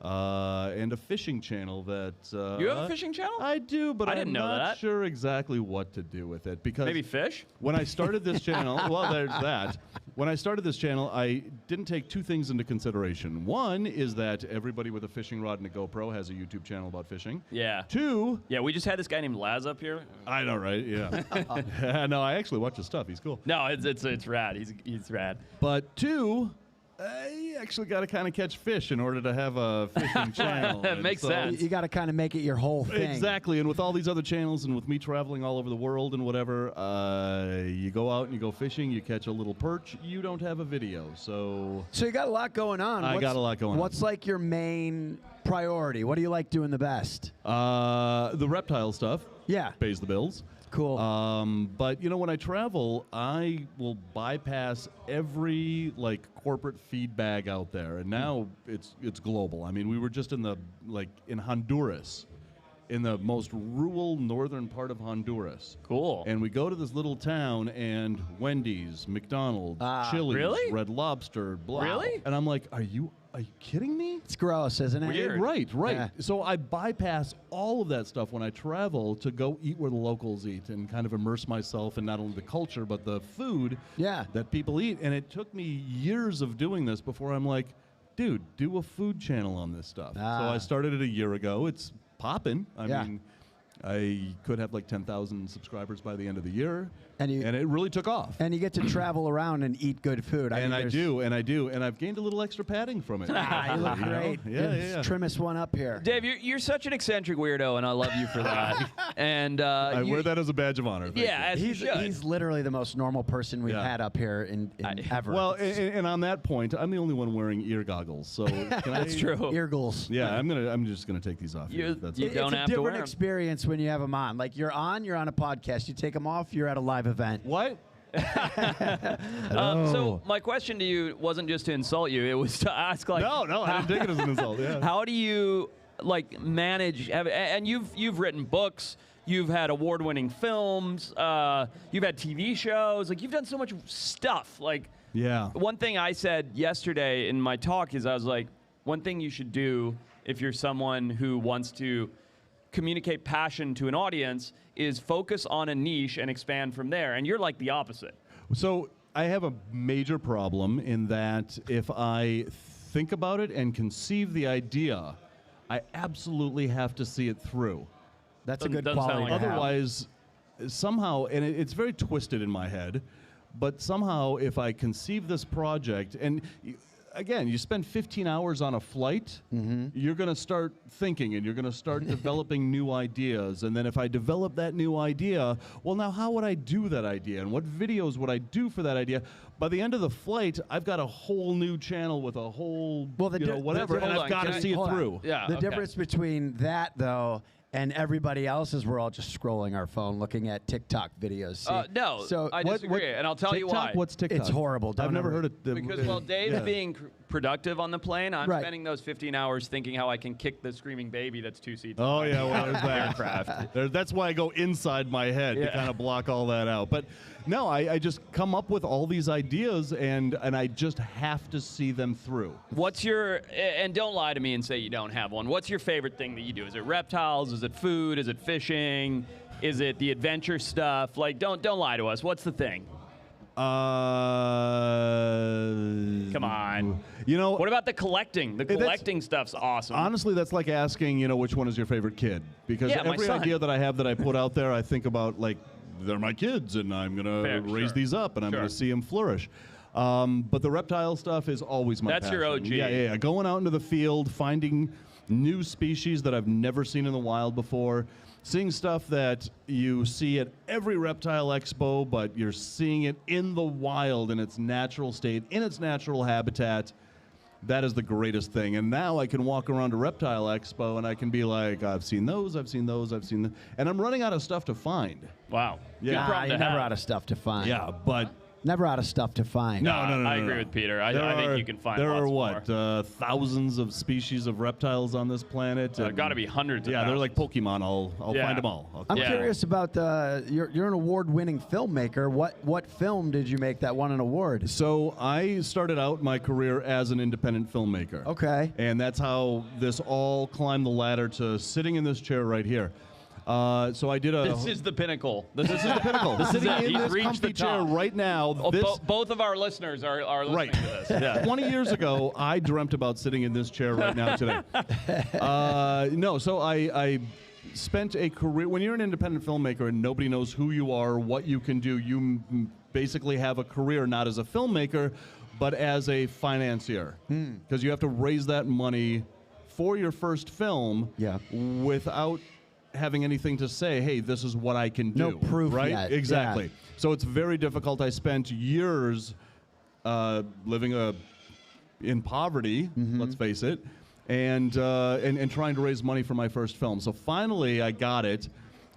and a fishing channel that. You have a fishing channel? I do, but I didn't I'm know not that. sure exactly what to do with it because Maybe fish? when I started this channel, well, there's that. When I started this channel, I didn't take two things into consideration. One is that everybody with a fishing rod and a GoPro has a YouTube channel about fishing. Yeah. Two, Yeah, we just had this guy named Laz up here. I know, right? Yeah. No, I actually watch his stuff. He's cool. No, it's rad. He's rad. But two, I actually got to kind of catch fish in order to have a fishing channel. That And makes so- sense. You got to kind of make it your whole thing. Exactly, and with all these other channels, and with me traveling all over the world and whatever, you go out and you go fishing, you catch a little perch, you don't have a video, so So you got a lot going on. I got a lot going on. What's like your main priority? What do you like doing the best? the reptile stuff Yeah. pays the bills. Cool. But you know, when I travel, I will bypass every like corporate feed bag out there, and now it's global. I mean, we were just in Honduras, in the most rural northern part of Honduras. Cool. And we go to this little town, and Wendy's, McDonald's, Chili's, Really? Red Lobster, blah. Really? And I'm like, are you kidding me? It's gross, isn't it? Weird. Right. Yeah. So I bypass all of that stuff when I travel to go eat where the locals eat and kind of immerse myself in not only the culture but the food Yeah. that people eat. And it took me years of doing this before I'm like, dude, do a food channel on this stuff. So Ah. I started it a year ago. It's popping. Yeah. I mean, I could have like 10,000 subscribers by the end of the year. And it really took off. And you get to travel around and eat good food. And mean, I there's- do, and I've gained a little extra padding from it. Ah, you look You know? great. Yeah. Trim us one up here. Dave, you're such an eccentric weirdo, and I love you for that. And I wear that as a badge of honor. Thank Yeah, you. as you should. He's literally the most normal person we've Yeah. had up here in ever. Well, and on that point, I'm the only one wearing ear goggles. So can That's I, true. Eargles. Yeah, I'm just gonna take these off. You- That's you all. don't it's a have to wear different 'em. experience when you have them on. Like you're on a podcast. You take them off, you're at a live event. What? So my question to you wasn't just to insult you; it was to ask, like, No, I didn't take it as an insult. Yeah. how do you like manage? And you've written books, you've had award-winning films, you've had TV shows, like you've done so much stuff. Like, Yeah. one thing I said yesterday in my talk is I was like, one thing you should do if you're someone who wants to communicate passion to an audience is focus on a niche and expand from there. And you're like the opposite. So I have a major problem in that if I think about it and conceive the idea, I absolutely have to see it through. That's a good Doesn't sound quality. like to have. Otherwise, somehow, and it's very twisted in my head, but somehow if I conceive this project, and again, you spend 15 hours on a flight, you're going to start thinking and you're going to start developing new ideas. And then if I develop that new idea, well, now how would I do that idea? And what videos would I do for that idea? By the end of the flight, I've got a whole new channel with a whole, whatever, and I've got to see it through. Yeah. The difference between that, though, and everybody else is we're all just scrolling our phone looking at TikTok videos. See? No, so I disagree, and I'll tell you why. What's TikTok? It's horrible. I've never heard of Because while Dave's being productive on the plane, I'm Right. spending those 15 hours thinking how I can kick the screaming baby that's 2 seats. Oh, behind yeah, me well, out of there's the that. aircraft. That's why I go inside my head to kind of block all that out. But no, I just come up with all these ideas, and I just have to see them through. What's your, and don't lie to me and say you don't have one. What's your favorite thing that you do? Is it reptiles? Is it food? Is it fishing? Is it the adventure stuff? Like, don't lie to us. What's the thing? Come on. You know, what about the collecting? The collecting stuff's awesome. Honestly, that's like asking, which one is your favorite kid? Because Yeah, my every son. idea that I have that I put out there, I think about, like, they're my kids, and I'm going to raise these up, and I'm going to see them flourish. But the reptile stuff is always my That's your passion. OG. Yeah. Going out into the field, finding new species that I've never seen in the wild before, seeing stuff that you see at every reptile expo, but you're seeing it in the wild in its natural state, in its natural habitat. That is the greatest thing. And now I can walk around a reptile expo and I can be like, I've seen those, I've seen those, I've seen them. And I'm running out of stuff to find. Wow. Yeah. You're never out of stuff to find. Yeah, but never out of stuff to find. No. I agree with Peter. I think you can find there lots are more. what, thousands of species of reptiles on this planet. Got to be hundreds of Yeah, they're like thousands. Pokemon. I'll Yeah. find them all. I'm curious about you're an award-winning filmmaker. What film did you make that won an award? So I started out my career as an independent filmmaker. Okay. And that's how this all climbed the ladder to sitting in this chair right here. So I did a... This is the pinnacle. This is the pinnacle. This is Sitting it. in He's this reached comfy the chair top. right now. Oh, this, both of our listeners are listening right. to this. Yeah. 20 years ago, I dreamt about sitting in this chair right now today. So I spent a career... When you're an independent filmmaker and nobody knows who you are, what you can do, you basically have a career not as a filmmaker, but as a financier. Because you have to raise that money for your first film without having anything to say, hey, this is what I can do. No proof right? yet. Exactly. Yeah. So it's very difficult. I spent years living in poverty, let's face it, and trying to raise money for my first film. So finally I got it,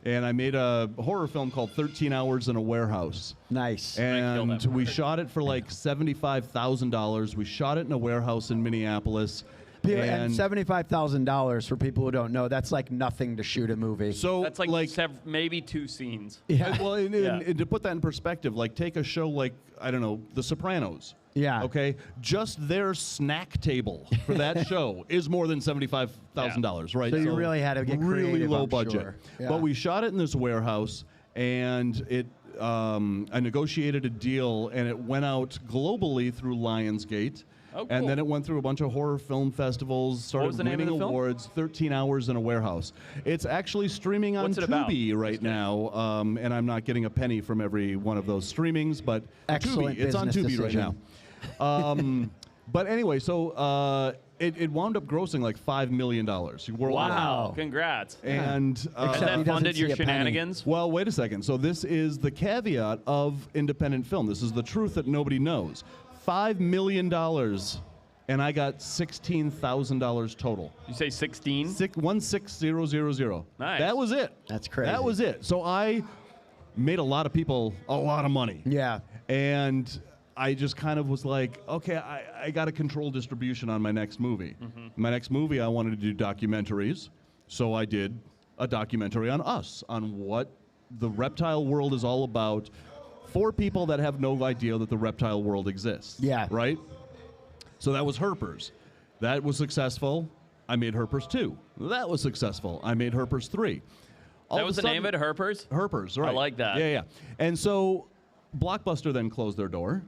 and I made a horror film called 13 Hours in a Warehouse. Nice. And we shot it for like $75,000. We shot it in a warehouse in Minneapolis. And $75,000 for people who don't know, that's like nothing to shoot a movie. So That's like maybe 2 scenes. Yeah. Well, and to put that in perspective, like take a show like, I don't know, The Sopranos. Yeah. Okay. Just their snack table for that show is more than $75,000, right? So you really had to get really creative, low I'm budget. sure. Yeah. But we shot it in this warehouse, and I negotiated a deal, and it went out globally through Lionsgate. Oh, And cool. then it went through a bunch of horror film festivals, started was the name of winning the film? awards, 13 Hours in a Warehouse. It's actually streaming on What's it about? Tubi right now, and I'm not getting a penny from every one of those streamings, but Excellent Tubi, it's on business Tubi right decision. now. But anyway, so it wound up grossing like $5 million worldwide. Wow. Congrats. And Except Has he that doesn't funded see your a penny. shenanigans? well, wait a second. So this is the caveat of independent film. This is the truth that nobody knows. $5 million, and I got $16,000 total. You say 16? 16000. Nice. That was it. That's crazy. That was it. So I made a lot of people a lot of money. Yeah. And I just kind of was like, okay, I got to control distribution on my next movie. My next movie, I wanted to do documentaries. So I did a documentary on us, on what the reptile world is all about for people that have no idea that the reptile world exists. Yeah. Right? So that was Herpers. That was successful. I made Herpers 2. That was successful. I made Herpers 3. That was the name of it, Herpers? Herpers, right. I like that. Yeah. And so Blockbuster then closed their door.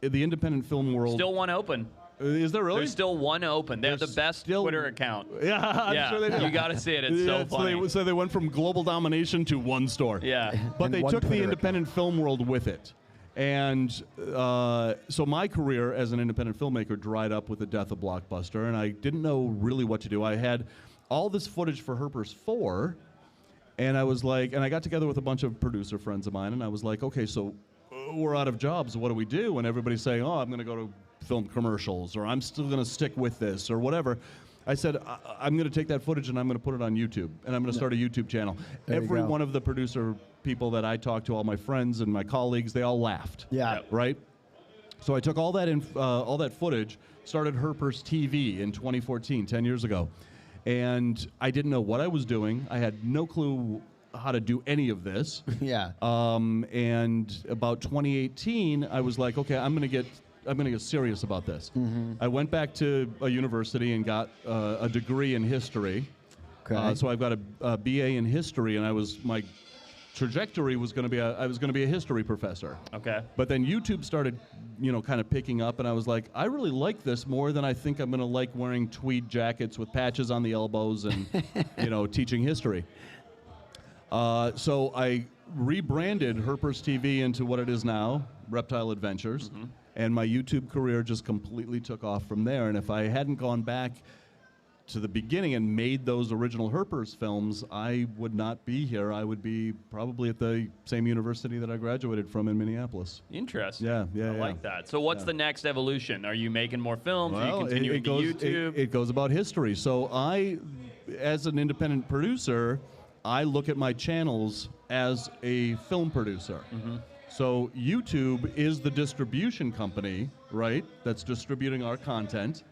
The independent film world... Still one open. Is there really? There's still one open. They have the There's best still- Twitter account. Yeah, I'm sure they do. You got to see it. It's so funny. So they went from global domination to one store. Yeah. But And they one took the Twitter independent film world with it. And so my career as an independent filmmaker dried up with the death of Blockbuster, and I didn't know really what to do. I had all this footage for Herpers 4, and I was like, and I got together with a bunch of producer friends of mine, and I was like, okay, so we're out of jobs. What do we do? And everybody's saying, oh, I'm going to go to film commercials, or I'm still going to stick with this, or whatever. I said, I'm going to take that footage and I'm going to put it on YouTube, and I'm going to start a YouTube channel. Every one of the producer people that I talked to, all my friends and my colleagues, they all laughed. Yeah. Right? So I took all that footage, started Herpers TV in 2014, 10 years ago, and I didn't know what I was doing. I had no clue how to do any of this. Yeah. And about 2018, I was like, okay, I'm going to get serious about this. I went back to a university and got a degree in history. Okay. So I've got a BA in history, and my trajectory was going to be I was going to be a history professor. Okay. But then YouTube started, kind of picking up, and I was like, I really like this more than I think I'm going to like wearing tweed jackets with patches on the elbows and, teaching history. So I rebranded Herpers TV into what it is now, Reptile Adventures. And my YouTube career just completely took off from there. And if I hadn't gone back to the beginning and made those original Herpers films, I would not be here. I would be probably at the same university that I graduated from in Minneapolis. Interesting. Yeah. I like that. So what's the next evolution? Are you making more films? Are you continuing YouTube? It goes about history. So I, as an independent producer, I look at my channels as a film producer. So YouTube is the distribution company, right, that's distributing our content.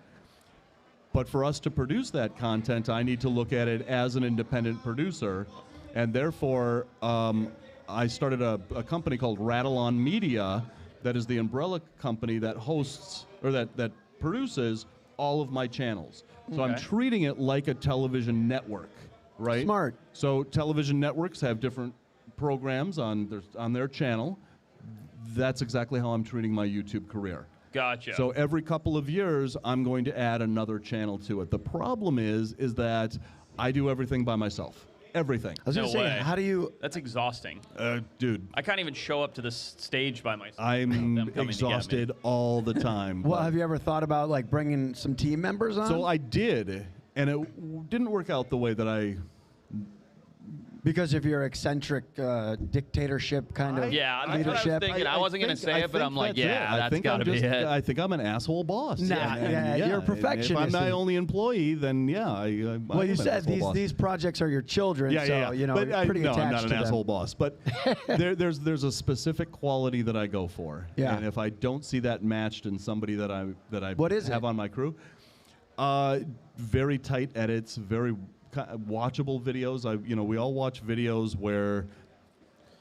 But for us to produce that content, I need to look at it as an independent producer. And therefore, I started a company called Rattle On Media that is the umbrella company that hosts, or that produces all of my channels. So I'm treating it like a television network, right? Smart. So television networks have different programs on their channel. That's exactly how I'm treating my YouTube career. Gotcha. So every couple of years, I'm going to add another channel to it. The problem is that I do everything by myself. Everything. I was going to say, how do you... That's exhausting. Dude. I can't even show up to this stage by myself. I'm exhausted all the time. Well, have you ever thought about, bringing some team members on? So I did, and it didn't work out the way that I... Because of your eccentric dictatorship kind of leadership. That's what I was thinking. I wasn't going to say it, but I'm like, that's got to be it. I think I'm an asshole boss. You're a perfectionist. If I'm my only employee, then well, you said these projects are your children, so you're pretty attached to them. I'm not an asshole boss, but there's a specific quality that I go for, and if I don't see that matched in somebody that I have on my crew, very tight edits, very watchable videos. We all watch videos where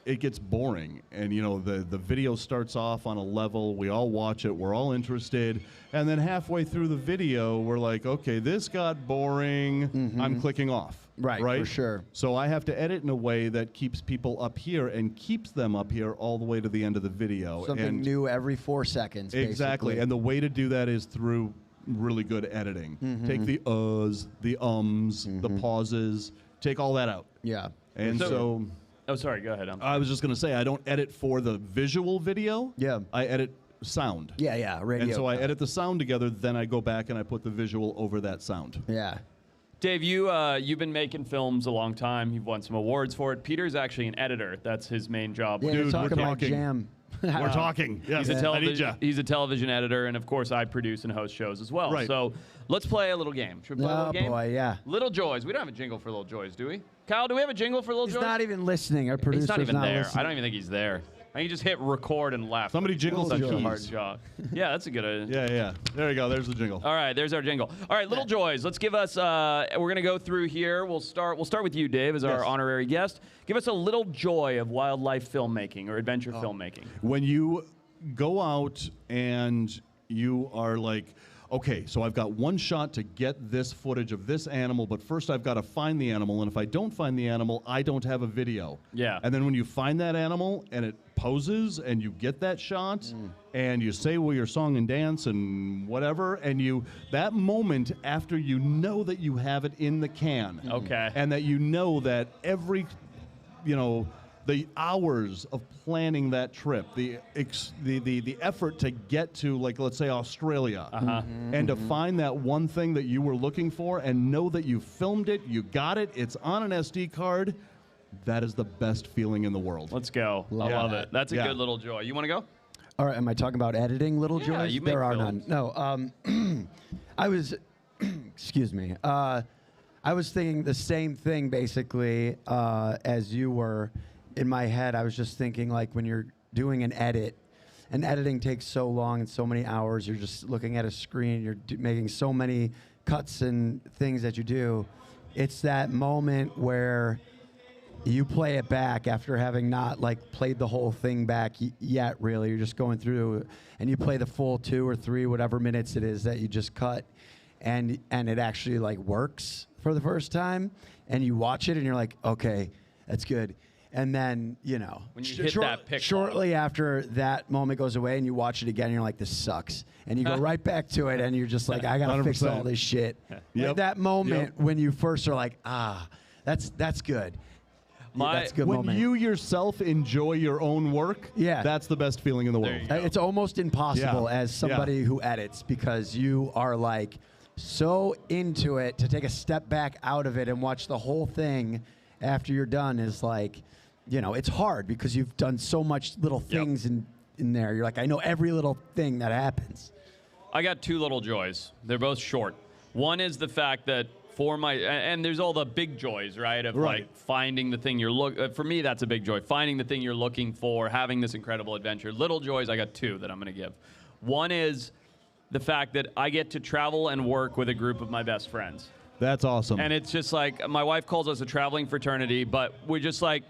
it gets boring, and the video starts off on a level, we all watch it, we're all interested, and then halfway through the video we're like, okay, this got boring, I'm clicking off. Right, for sure. So I have to edit in a way that keeps people up here and keeps them up here all the way to the end of the video. Something new every 4 seconds, exactly. basically. And the way to do that is through really good editing. Take the uhs, the ums, the pauses, take all that out. Yeah. And so oh, sorry, go ahead. I was just going to say, I don't edit for the visual video. Yeah. I edit sound. Yeah, radio. And so I edit the sound together, then I go back and I put the visual over that sound. Yeah. Dave, you've been making films a long time. You've won some awards for it. Peter's actually an editor. That's his main job. Yeah, Dude, talking we're about talking. Jam. We're talking. Yes, he's a television editor, and of course, I produce and host shows as well. Right. So let's play a little game. Should we play a little game? Oh, boy, yeah. Little Joys. We don't have a jingle for Little Joys, do we? Kyle, do we have a jingle for Little Joys? He's not even listening. Our producer's He's not even there. listening. I don't even think he's there. I can just hit record and left. Somebody jingle Such the a keys. hard job. Yeah, that's a good idea. Yeah. There you go. There's the jingle. All right, there's our jingle. All right, Little Joys. Let's give us. We're gonna go through here. We'll start with you, Dave, as our honorary guest. Give us a little joy of wildlife filmmaking or adventure filmmaking. When you go out and you are like, okay, so I've got one shot to get this footage of this animal, but first I've got to find the animal, and if I don't find the animal, I don't have a video. Yeah. And then when you find that animal and it poses and you get that shot and you say your song and dance and whatever, and that moment after you know that you have it in the can. Okay. And that you know that every, the hours of planning that trip, the effort to get to, like, let's say Australia, and to find that one thing that you were looking for and know that you filmed it, you got it, it's on an SD card, that is the best feeling in the world. Let's go. I love it. That's a good little joy. You want to go? All right, am I talking about editing little joys? you make There are films. none. No, I was, excuse me. I was thinking the same thing basically as you were. In my head, I was just thinking, like, when you're doing an edit, and editing takes so long and so many hours, you're just looking at a screen, you're making so many cuts and things that you do. It's that moment where you play it back after having not, like, played the whole thing back yet, really. You're just going through, and you play the full 2 or 3, whatever minutes it is that you just cut, and it actually, like, works for the first time, and you watch it, and you're like, okay, that's good. And then, you know, When you hit that pick shortly after that moment goes away and you watch it again, and you're like, this sucks. And you go right back to it, and you're just like, I got to fix all this shit. Like that moment when you first are like, that's good. That's a good when moment. you yourself enjoy your own work, that's the best feeling in the world. It's almost impossible as somebody who edits, because you are, like, so into it, to take a step back out of it and watch the whole thing after you're done is like, you know, it's hard because you've done so much little things in there. You're like, I know every little thing that happens. I got 2 little joys. They're both short. One is the fact that for my, and there's all the big joys, right? Of like finding the thing you're for me, that's a big joy. Finding the thing you're looking for, having this incredible adventure. Little joys, I got 2 that I'm going to give. One is the fact that I get to travel and work with a group of my best friends. That's awesome. And it's just like, my wife calls us a traveling fraternity, but we're just like,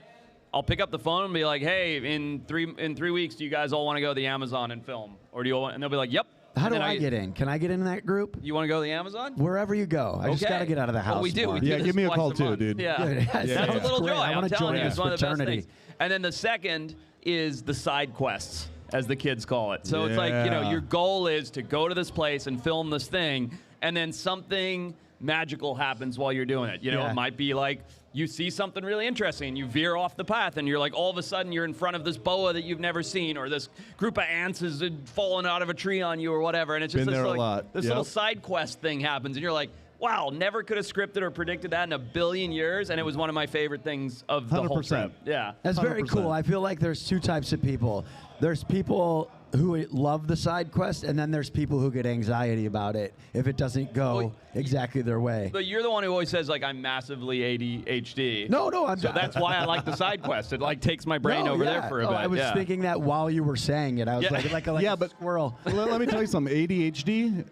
I'll pick up the phone and be like, hey, in 3 weeks, do you guys all want to go to the Amazon and film? Or do you all want, and they'll be like, yep. How do I get in? Can I get in that group? You want to go to the Amazon? Wherever you go. I just got to get out of the house. Well, we do. more. We do this give me a twice call too, month. dude. Yeah. That's a little Great. joy. I I'm wanna telling join you, it's this one of the best fraternity. things. And then the second is the side quests, as the kids call it. So it's like, you know, your goal is to go to this place and film this thing, and then something magical happens while you're doing it. You know, it might be like you see something really interesting, you veer off the path, and you're like, all of a sudden you're in front of this boa that you've never seen, or this group of ants is falling out of a tree on you, or whatever. And it's just Been this, there a like, lot. this little side quest thing happens, and you're like, wow, never could have scripted or predicted that in a billion years, and it was one of my favorite things of the whole 100%. trip. Yeah. That's very 100%. cool. I feel like there's 2 types of people. There's people who love the side quest, and then there's people who get anxiety about it if it doesn't go exactly their way. But you're the one who always says, like, I'm massively ADHD. No, So that's why I like the side quest. It, like, takes my brain over there for a bit. I was thinking that while you were saying it. I was like a squirrel. Let me tell you something. ADHD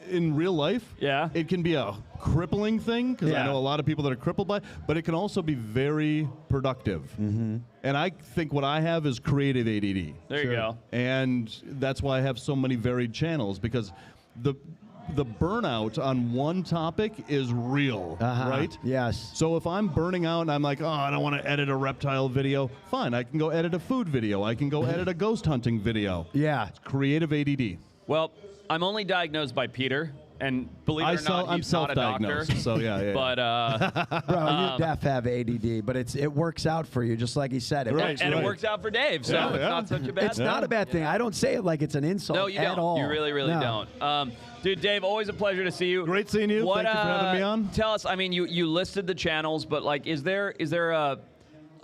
in real life, it can be a crippling thing, because I know a lot of people that are crippled by it, but it can also be very productive. And I think what I have is creative ADD. There you go. And that's why I have so many varied channels, because the burnout on one topic is real, right? Yes. So if I'm burning out and I'm like, oh, I don't want to edit a reptile video, fine, I can go edit a food video. I can go edit a ghost hunting video. Yeah. It's creative ADD. Well, I'm only diagnosed by Peter, and believe it or not, I'm he's not a doctor. self-diagnosed, so yeah. But Bro, you def have ADD, but it works out for you, just like he said. It it works out for Dave, so it's not such a bad It's thing. not a bad thing. I don't say it like it's an insult No, you at don't. all. You really, really No. don't. Dude, Dave, always a pleasure to see you. Great seeing you. Thank you for having me on. Tell us, I mean, you listed the channels, but like, is there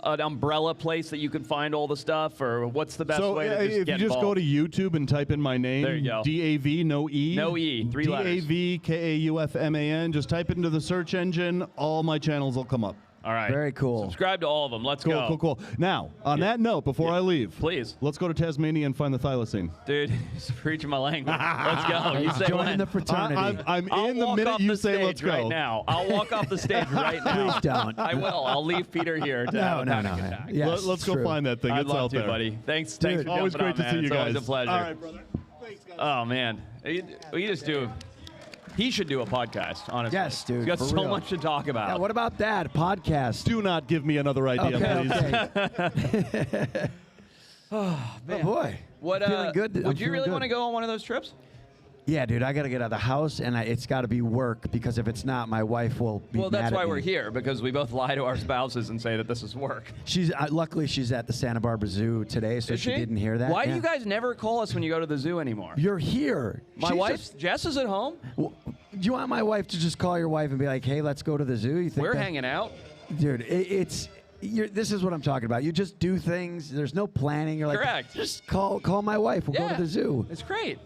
an umbrella place that you can find all the stuff, or what's the best way to just if get you just involved? go to YouTube and type in my name, There you go. DAV, no E. No E, 3 letters. DAVKAUFMAN. Just type it into the search engine. All my channels will come up. All right. Very cool. Subscribe to all of them. Let's go. Cool. Now, on that note, before I leave, please, let's go to Tasmania and find the thylacine. Dude, he's preaching my language. Let's go. You say Join when. the fraternity. I'm I'll in the walk minute off you the say stage let's go. right now. I'll walk off the stage right now. Please don't. I will. I'll leave Peter here to have a panic attack. Yes, Let's go true. find that thing. I'd It's love out to, there. buddy. Thanks Dude, for always jumping great on, to see man. you It's always guys. a pleasure. All right, brother. Thanks, guys. Oh man, we just do. He should do a podcast, honestly. Yes, dude, He's got for so real. much to talk about. Yeah, what about that podcast? Do not give me another idea, please. Oh boy. What? Feeling good. Would you really want to go on one of those trips? Yeah, dude, I got to get out of the house, and it's got to be work, because if it's not, my wife will be Well, mad that's at why me. we're here, because we both lie to our spouses and say that this is work. Luckily, she's at the Santa Barbara Zoo today, so Is she she? didn't hear that. Why do Yeah. you guys never call us when you go to the zoo anymore? You're here. My She's wife, just- Jess, is at home. Do you want my wife to just call your wife and be like, hey, let's go to the zoo? You think We're that- hanging out. Dude, this is what I'm talking about. You just do things. There's no planning. You're like, Correct. just call my wife. We'll go to the zoo. It's great.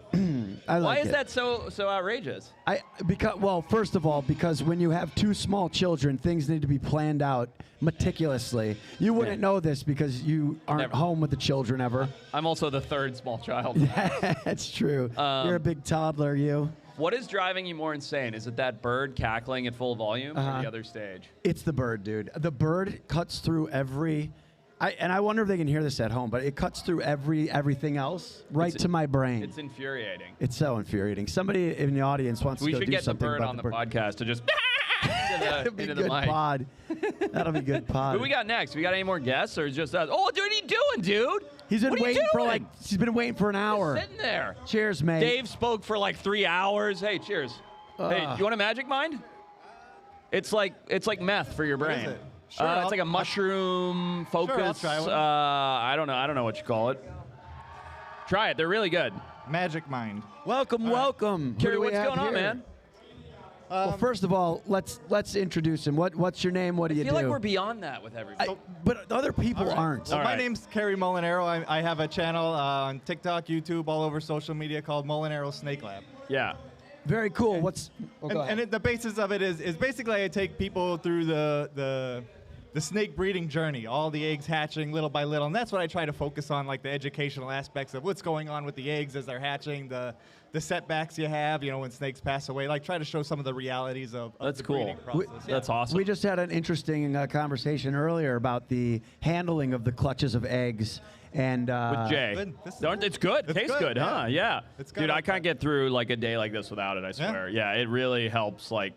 I Why like is it. that so outrageous? Well, first of all, because when you have 2 small children, things need to be planned out meticulously. You wouldn't know this because you aren't Never. home with the children ever. I'm also the 3rd small child. That's true. You're a big toddler, you. What is driving you more insane? Is it that bird cackling at full volume or the other stage? It's the bird, dude. The bird cuts through every. I wonder if they can hear this at home, but it cuts through everything else right to my brain. It's infuriating. It's so infuriating. Somebody in the audience wants We to go should do get the something bird about on the bird. podcast to just That'll be into the good mic. pod. That'll be good pod. Who we got next? We got any more guests or just us? Oh, dude, what are you doing, dude? He's been What are you waiting for doing? he's been waiting for an hour. Sitting there. Cheers, mate. Dave spoke for like 3 hours. Hey, cheers. Hey, you want a magic mind? It's like meth for your brain. it? Sure, it's like a mushroom focus. I'll try one. I don't know what you call it. Try it. They're really good. Magic Mind. Welcome. Who Keary, do we what's have going on, here? man? Well, first of all, let's introduce him. What's your name? What do you I feel do? like we're beyond that with everybody. But other people aren't. Well, my name's Keary Molinaro. I have a channel on TikTok, YouTube, all over social media called Molinaro Snake Lab. Yeah. Very cool. What's The basis of it is basically I take people through the snake breeding journey, all the eggs hatching little by little, and that's what I try to focus on, like the educational aspects of what's going on with the eggs as they're hatching, the setbacks you have, when snakes pass away. Like try to show some of the realities of That's the cool. breeding process. That's awesome. We just had an interesting conversation earlier about the handling of the clutches of eggs. And with Jay. It's good. It's Tastes good, good, huh? Yeah. It's good. Dude, I can't get through like a day like this without it, I swear. Yeah, it really helps like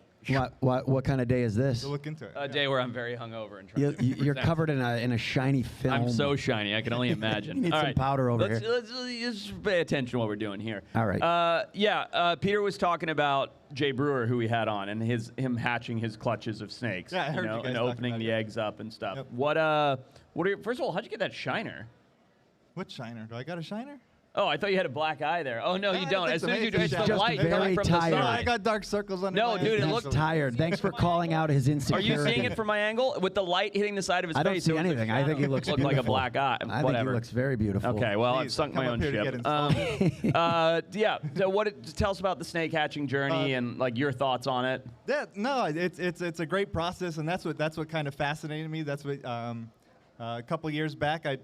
What kind of day is this? So look into it. a day where I'm very hungover and trying to You're present. covered in a shiny film. I'm so shiny. I can only imagine. You need All some right. powder over let's, here. Let's pay attention to what we're doing here. All right. Peter was talking about Jay Brewer, who we had on, and him hatching his clutches of snakes. Yeah, I heard you guys and talking opening about the it. eggs up and stuff. Yep. What are first of all, how'd you get that shiner? What shiner? Do I got a shiner? Oh, I thought you had a black eye there. Oh no, you I don't. think As so. soon as you do, It's it's the just light very coming from the tired. No, I side. got dark circles under No, my dude, it eyes. looks He's tired. Thanks for calling out his Are insecurity. you seeing it from my angle with the light hitting the side of his I don't face? see it looks anything. I think he looks looked like a beautiful. black eye. I think Whatever. he looks very beautiful. Okay, well, I've Please, sunk come my up own here to ship. get installed. Yeah. So tell us about the snake hatching journey and like your thoughts on it. Yeah, no, it's a great process, and that's what kind of fascinated me. That's what a couple years back, I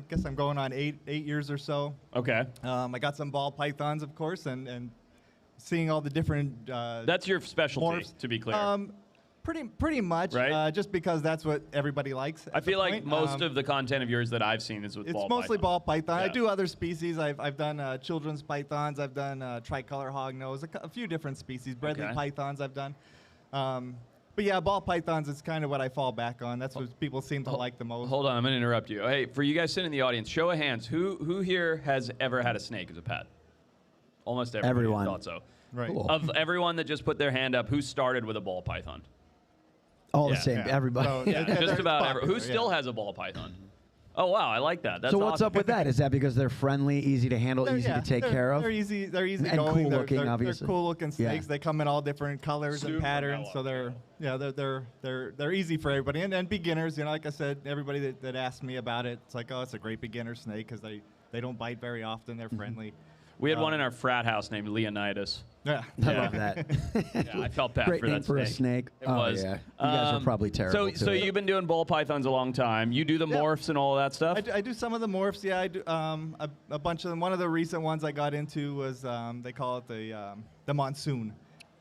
guess I'm going on eight years or so. Okay. I got some ball pythons, of course, and seeing all the different. That's your specialty, morphs. to be clear. Pretty much, Right. just because that's what everybody likes. I at the feel like point. most of the content of yours that I've seen is with It's ball mostly python. ball python. I Yeah. do other species. I've done children's pythons. I've done tricolor hognose. A few different species. Bredli Okay. pythons I've done. But yeah, ball pythons is kind of what I fall back on. That's what people seem to like the most. Hold on, I'm going to interrupt you. Hey, for you guys sitting in the audience, show of hands, who here has ever had a snake as a pet? Almost everybody. Everyone. I thought so. Right. Cool. Of everyone that just put their hand up, who started with a ball python? All the Yeah. same. Everybody. So, Yeah, just they're about popular, everyone. Who still yeah. has a ball python? Oh, wow, I like that. That's So what's awesome. up with that? Is that because they're friendly, easy to handle, They're- easy yeah, to take they're- care of? They're easy. They're easy And going. cool looking, they're obviously. cool looking Yeah. snakes. They come in all different colors Super and patterns, mellow. so they're easy for everybody. And beginners, like I said, everybody that asked me about it, it's like, oh, it's a great beginner snake because they don't bite very often. They're friendly. We had one in our frat house named Leonidas. Yeah. I Yeah. love that. Yeah, I felt bad Great for name that for a snake. snake. It Oh, was. yeah. You guys are probably terrible. So to it. you've been doing ball pythons a long time. You do the Yeah. morphs and all that stuff? I do some of the morphs. Yeah, I do a bunch of them. One of the recent ones I got into was they call it the monsoon,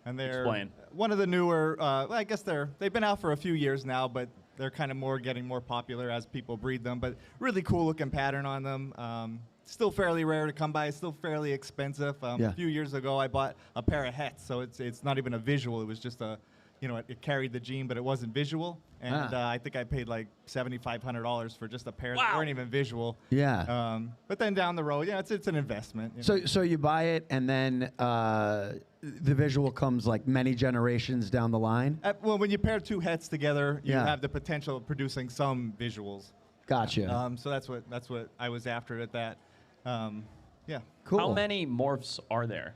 and they're Explain. one of the newer. Well, I guess they've been out for a few years now, but they're kind of getting more popular as people breed them. But really cool looking pattern on them. Still fairly rare to come by. Still fairly expensive. Yeah. A few years ago, I bought a pair of hets, so it's not even a visual. It was just a it carried the gene, but it wasn't visual. And I think I paid like $7,500 for just a pair that weren't even visual. Yeah. But then down the road, it's an investment. You know? So you buy it, and then the visual comes like many generations down the line? Well, when you pair two heads together, you have the potential of producing some visuals. Gotcha. So that's what I was after at that. Yeah. Cool. How many morphs are there?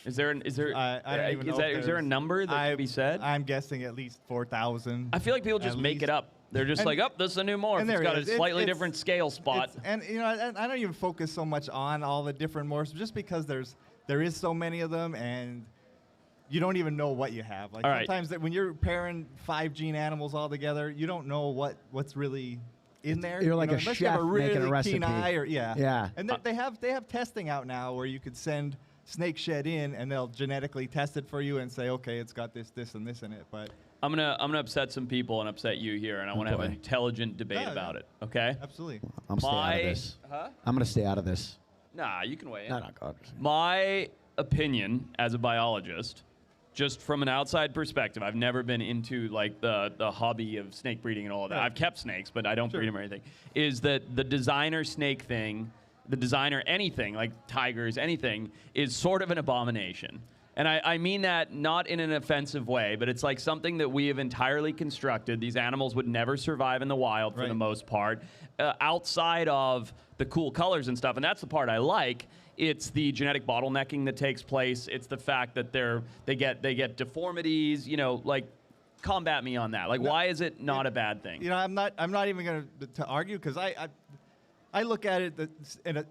Is there a number that can be said? I'm guessing at least 4,000. I feel like people just make it up. They're just like, oh, this is a new morph. It's got a slightly different scale spot. And I don't even focus so much on all the different morphs, just because there is so many of them, and you don't even know what you have. Like sometimes when you're pairing 5 gene animals all together, you don't know what's really in there. You're like a unless chef you have a really making a recipe. keen eye Yeah. And they have testing out now where you could send snake shed in, and they'll genetically test it for you and say, okay, it's got this, this, and this in it. But I'm gonna upset some people and upset you here, and I want to have an intelligent debate about it. Okay? Absolutely. I'm staying out of this. Huh? I'm gonna stay out of this. Nah, you can weigh in. No, God. My opinion as a biologist, just from an outside perspective, I've never been into like the hobby of snake breeding and all of that. I've kept snakes, but I don't breed them or anything. Is that the designer snake thing? The designer anything, like tigers, anything, is sort of an abomination. And I mean that not in an offensive way, but it's like something that we have entirely constructed. These animals would never survive in the wild for the most part, outside of the cool colors and stuff. And that's the part I like. It's the genetic bottlenecking that takes place. It's the fact that they get deformities, like combat me on that. Like, why is it not a bad thing? I'm not even going to argue, because I look at it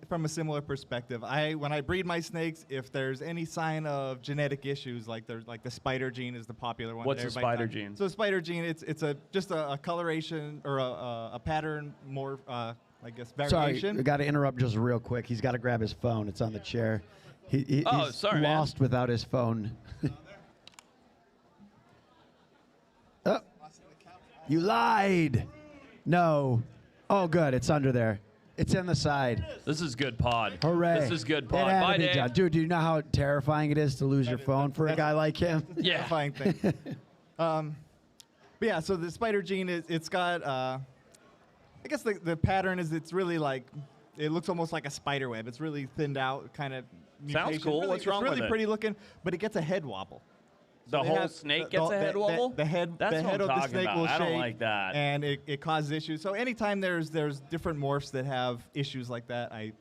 from a similar perspective. When I breed my snakes, if there's any sign of genetic issues, like the spider gene is the popular one. What's a spider gene? So the spider gene, it's just a coloration or a pattern more, I guess, variation. Sorry, I got to interrupt just real quick. He's got to grab his phone. It's on the chair. He's sorry, lost without his phone. Oh, you lied. No. Oh, good. It's under there. It's in the side. This is good pod. Hooray. This is good It pod. had to Bye, be Dave. done. Dude, do you know how terrifying it is to lose your phone for a guy like him? Yeah. Terrifying thing. But yeah, so the spider gene, it's got, I guess the pattern is it's really like, it looks almost like a spider web. It's really thinned out, kind of mutation. Sounds cool. Really, What's wrong it's with really it? pretty looking, but it gets a head wobble. The whole snake gets a head wobble? The head, That's the what head I'm of the talking snake about. will I shake. don't like that. And it causes issues. So anytime there's different morphs that have issues like that, I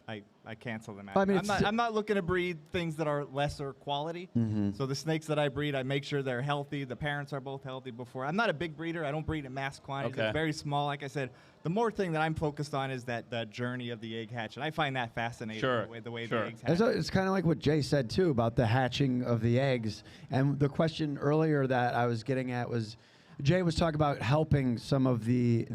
cancel them out. I mean, I'm not looking to breed things that are lesser quality. So the snakes that I breed, I make sure they're healthy. The parents are both healthy before. I'm not a big breeder. I don't breed in mass quantities. Okay. It's very small. Like I said, the more thing that I'm focused on is that journey of the egg hatch. And I find that fascinating, the way the eggs hatch. It's kind of like what Jay said, too, about the hatching of the eggs. And the question earlier that I was getting at was, Jay was talking about helping some of the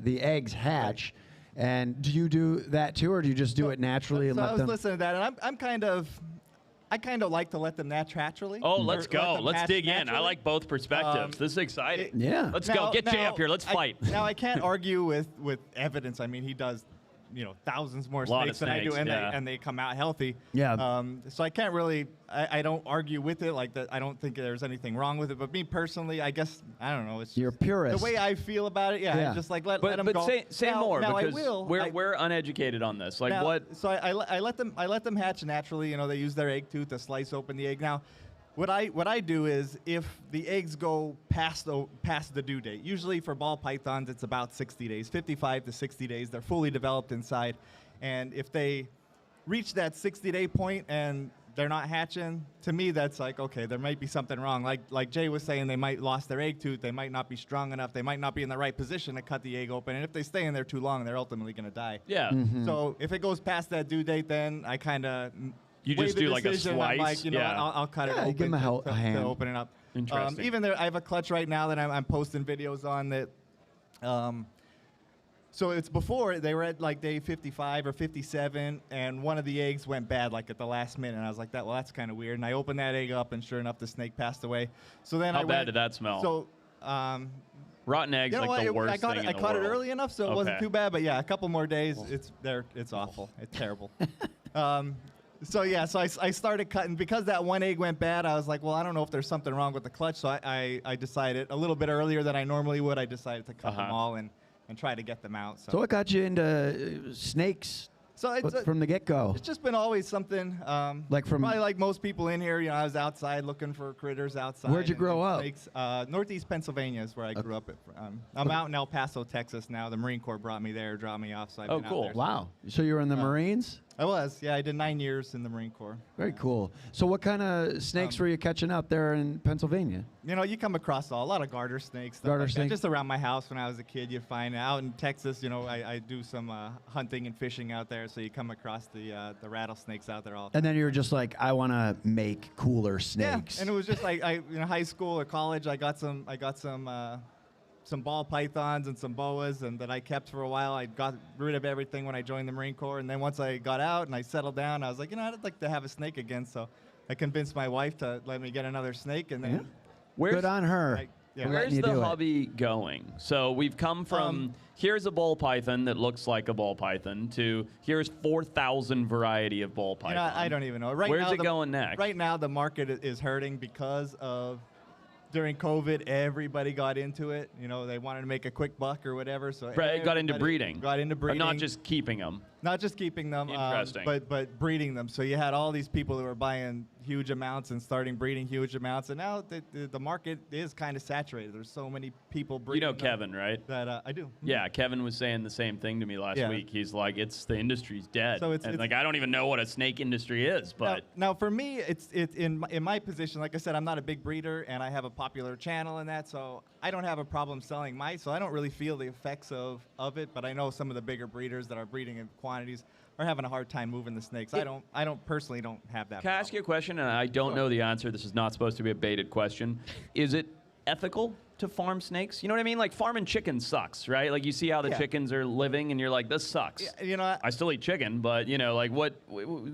eggs hatch. And do you do that, too, or do you just do it naturally and so let I was them? listening to that, and I kind of like to let them naturally. Oh, let's go. Let's dig in. I like both perspectives. This is exciting. Yeah. Let's go. Get Jay up here. Let's fight. Now, I can't argue with evidence. I mean, he does, thousands more Lot of snakes than I do, snakes, and they come out healthy. Yeah. So I can't really, I don't argue with it like that. I don't think there's anything wrong with it. But me personally, I guess, I don't know. It's You're a purist. the way I feel about it. Yeah. Just like let them but go. say more, now because I will. we're uneducated on this. Like Now, what? So I let them hatch naturally. They use their egg tooth to slice open the egg. Now, what I do is if the eggs go past the due date, usually for ball pythons it's about 60 days, 55 to 60 days. They're fully developed inside, and if they reach that 60-day point and they're not hatching, to me that's like, okay, there might be something wrong. Like Jay was saying, they might lost their egg tooth, they might not be strong enough, they might not be in the right position to cut the egg open, and if they stay in there too long, they're ultimately going to die. Yeah. So if it goes past that due date, then I kind of You just do like a I'm like, slice. I'll cut it Yeah, you open give 'em a hand. to open it up. Interesting. Even there, I have a clutch right now that I'm posting videos on that. So it's before they were at like day 55 or 57, and one of the eggs went bad like at the last minute. And I was like, that's kind of weird. And I opened that egg up, and sure enough, the snake passed away. So then How bad did that smell? So. Rotten eggs, You know like what? the worst I caught thing it, in the I caught world. it early enough, so it wasn't Okay. too bad. But yeah, a couple more days, it's awful. It's terrible. So yeah, so I started cutting because that one egg went bad. I was like, well, I don't know if there's something wrong with the clutch. So I decided a little bit earlier than I normally would. I decided to cut them all and try to get them out. So what got you into snakes? So it's from the get-go. It's just been always something. Like from probably like most people in here, you know, I was outside looking for critters outside. Where'd you grow up? Snakes. Northeast Pennsylvania is where I grew up. I'm out in El Paso, Texas now. The Marine Corps brought me there, dropped me off. So I've been out there. Wow. So you were in the Marines? I was. Yeah, I did 9 years in the Marine Corps. Very cool. So what kind of snakes were you catching out there in Pennsylvania? You know, you come across a lot of garter snakes. Garter like snakes? Just around my house when I was a kid, you'd find out in Texas. You know, I do some hunting and fishing out there, so you come across the rattlesnakes out there all the time. And then you were just like, I want to make cooler snakes. Yeah, and it was just like in high school or college, I got some ball pythons and some boas, and that I kept for a while. I got rid of everything when I joined the Marine Corps, and then once I got out and I settled down, I was like, you know, I'd like to have a snake again. So I convinced my wife to let me get another snake, and then Good on her. Where's the hobby going? So we've come from here's a ball python that looks like a ball python to here's 4,000 variety of ball python. You know, I don't even know. Right Where's now, it going next? Right now, the market is hurting because of during COVID, everybody got into it. You know, they wanted to make a quick buck or whatever. So got into breeding. Got into breeding. But not just keeping them. Not just keeping them, Interesting. but breeding them. So you had all these people who were buying huge amounts and starting breeding huge amounts, and now the market is kind of saturated. There's so many people breeding. You know Kevin, right? That I do. Yeah, Kevin was saying the same thing to me last week. He's like, the industry's dead. So it's like I don't even know what a snake industry is, but now for me, it's in my position. Like I said, I'm not a big breeder, and I have a popular channel and that, so I don't have a problem selling mice. So I don't really feel the effects of it. But I know some of the bigger breeders that are breeding in quantities are having a hard time moving the snakes. I don't personally have that. Can I ask you a question? And I don't know the answer. This is not supposed to be a baited question. Is it ethical to farm snakes? You know what I mean? Like farming chickens sucks, right? Like you see how the chickens are living, and you're like, this sucks. Yeah, you know, I still eat chicken, but you know, like what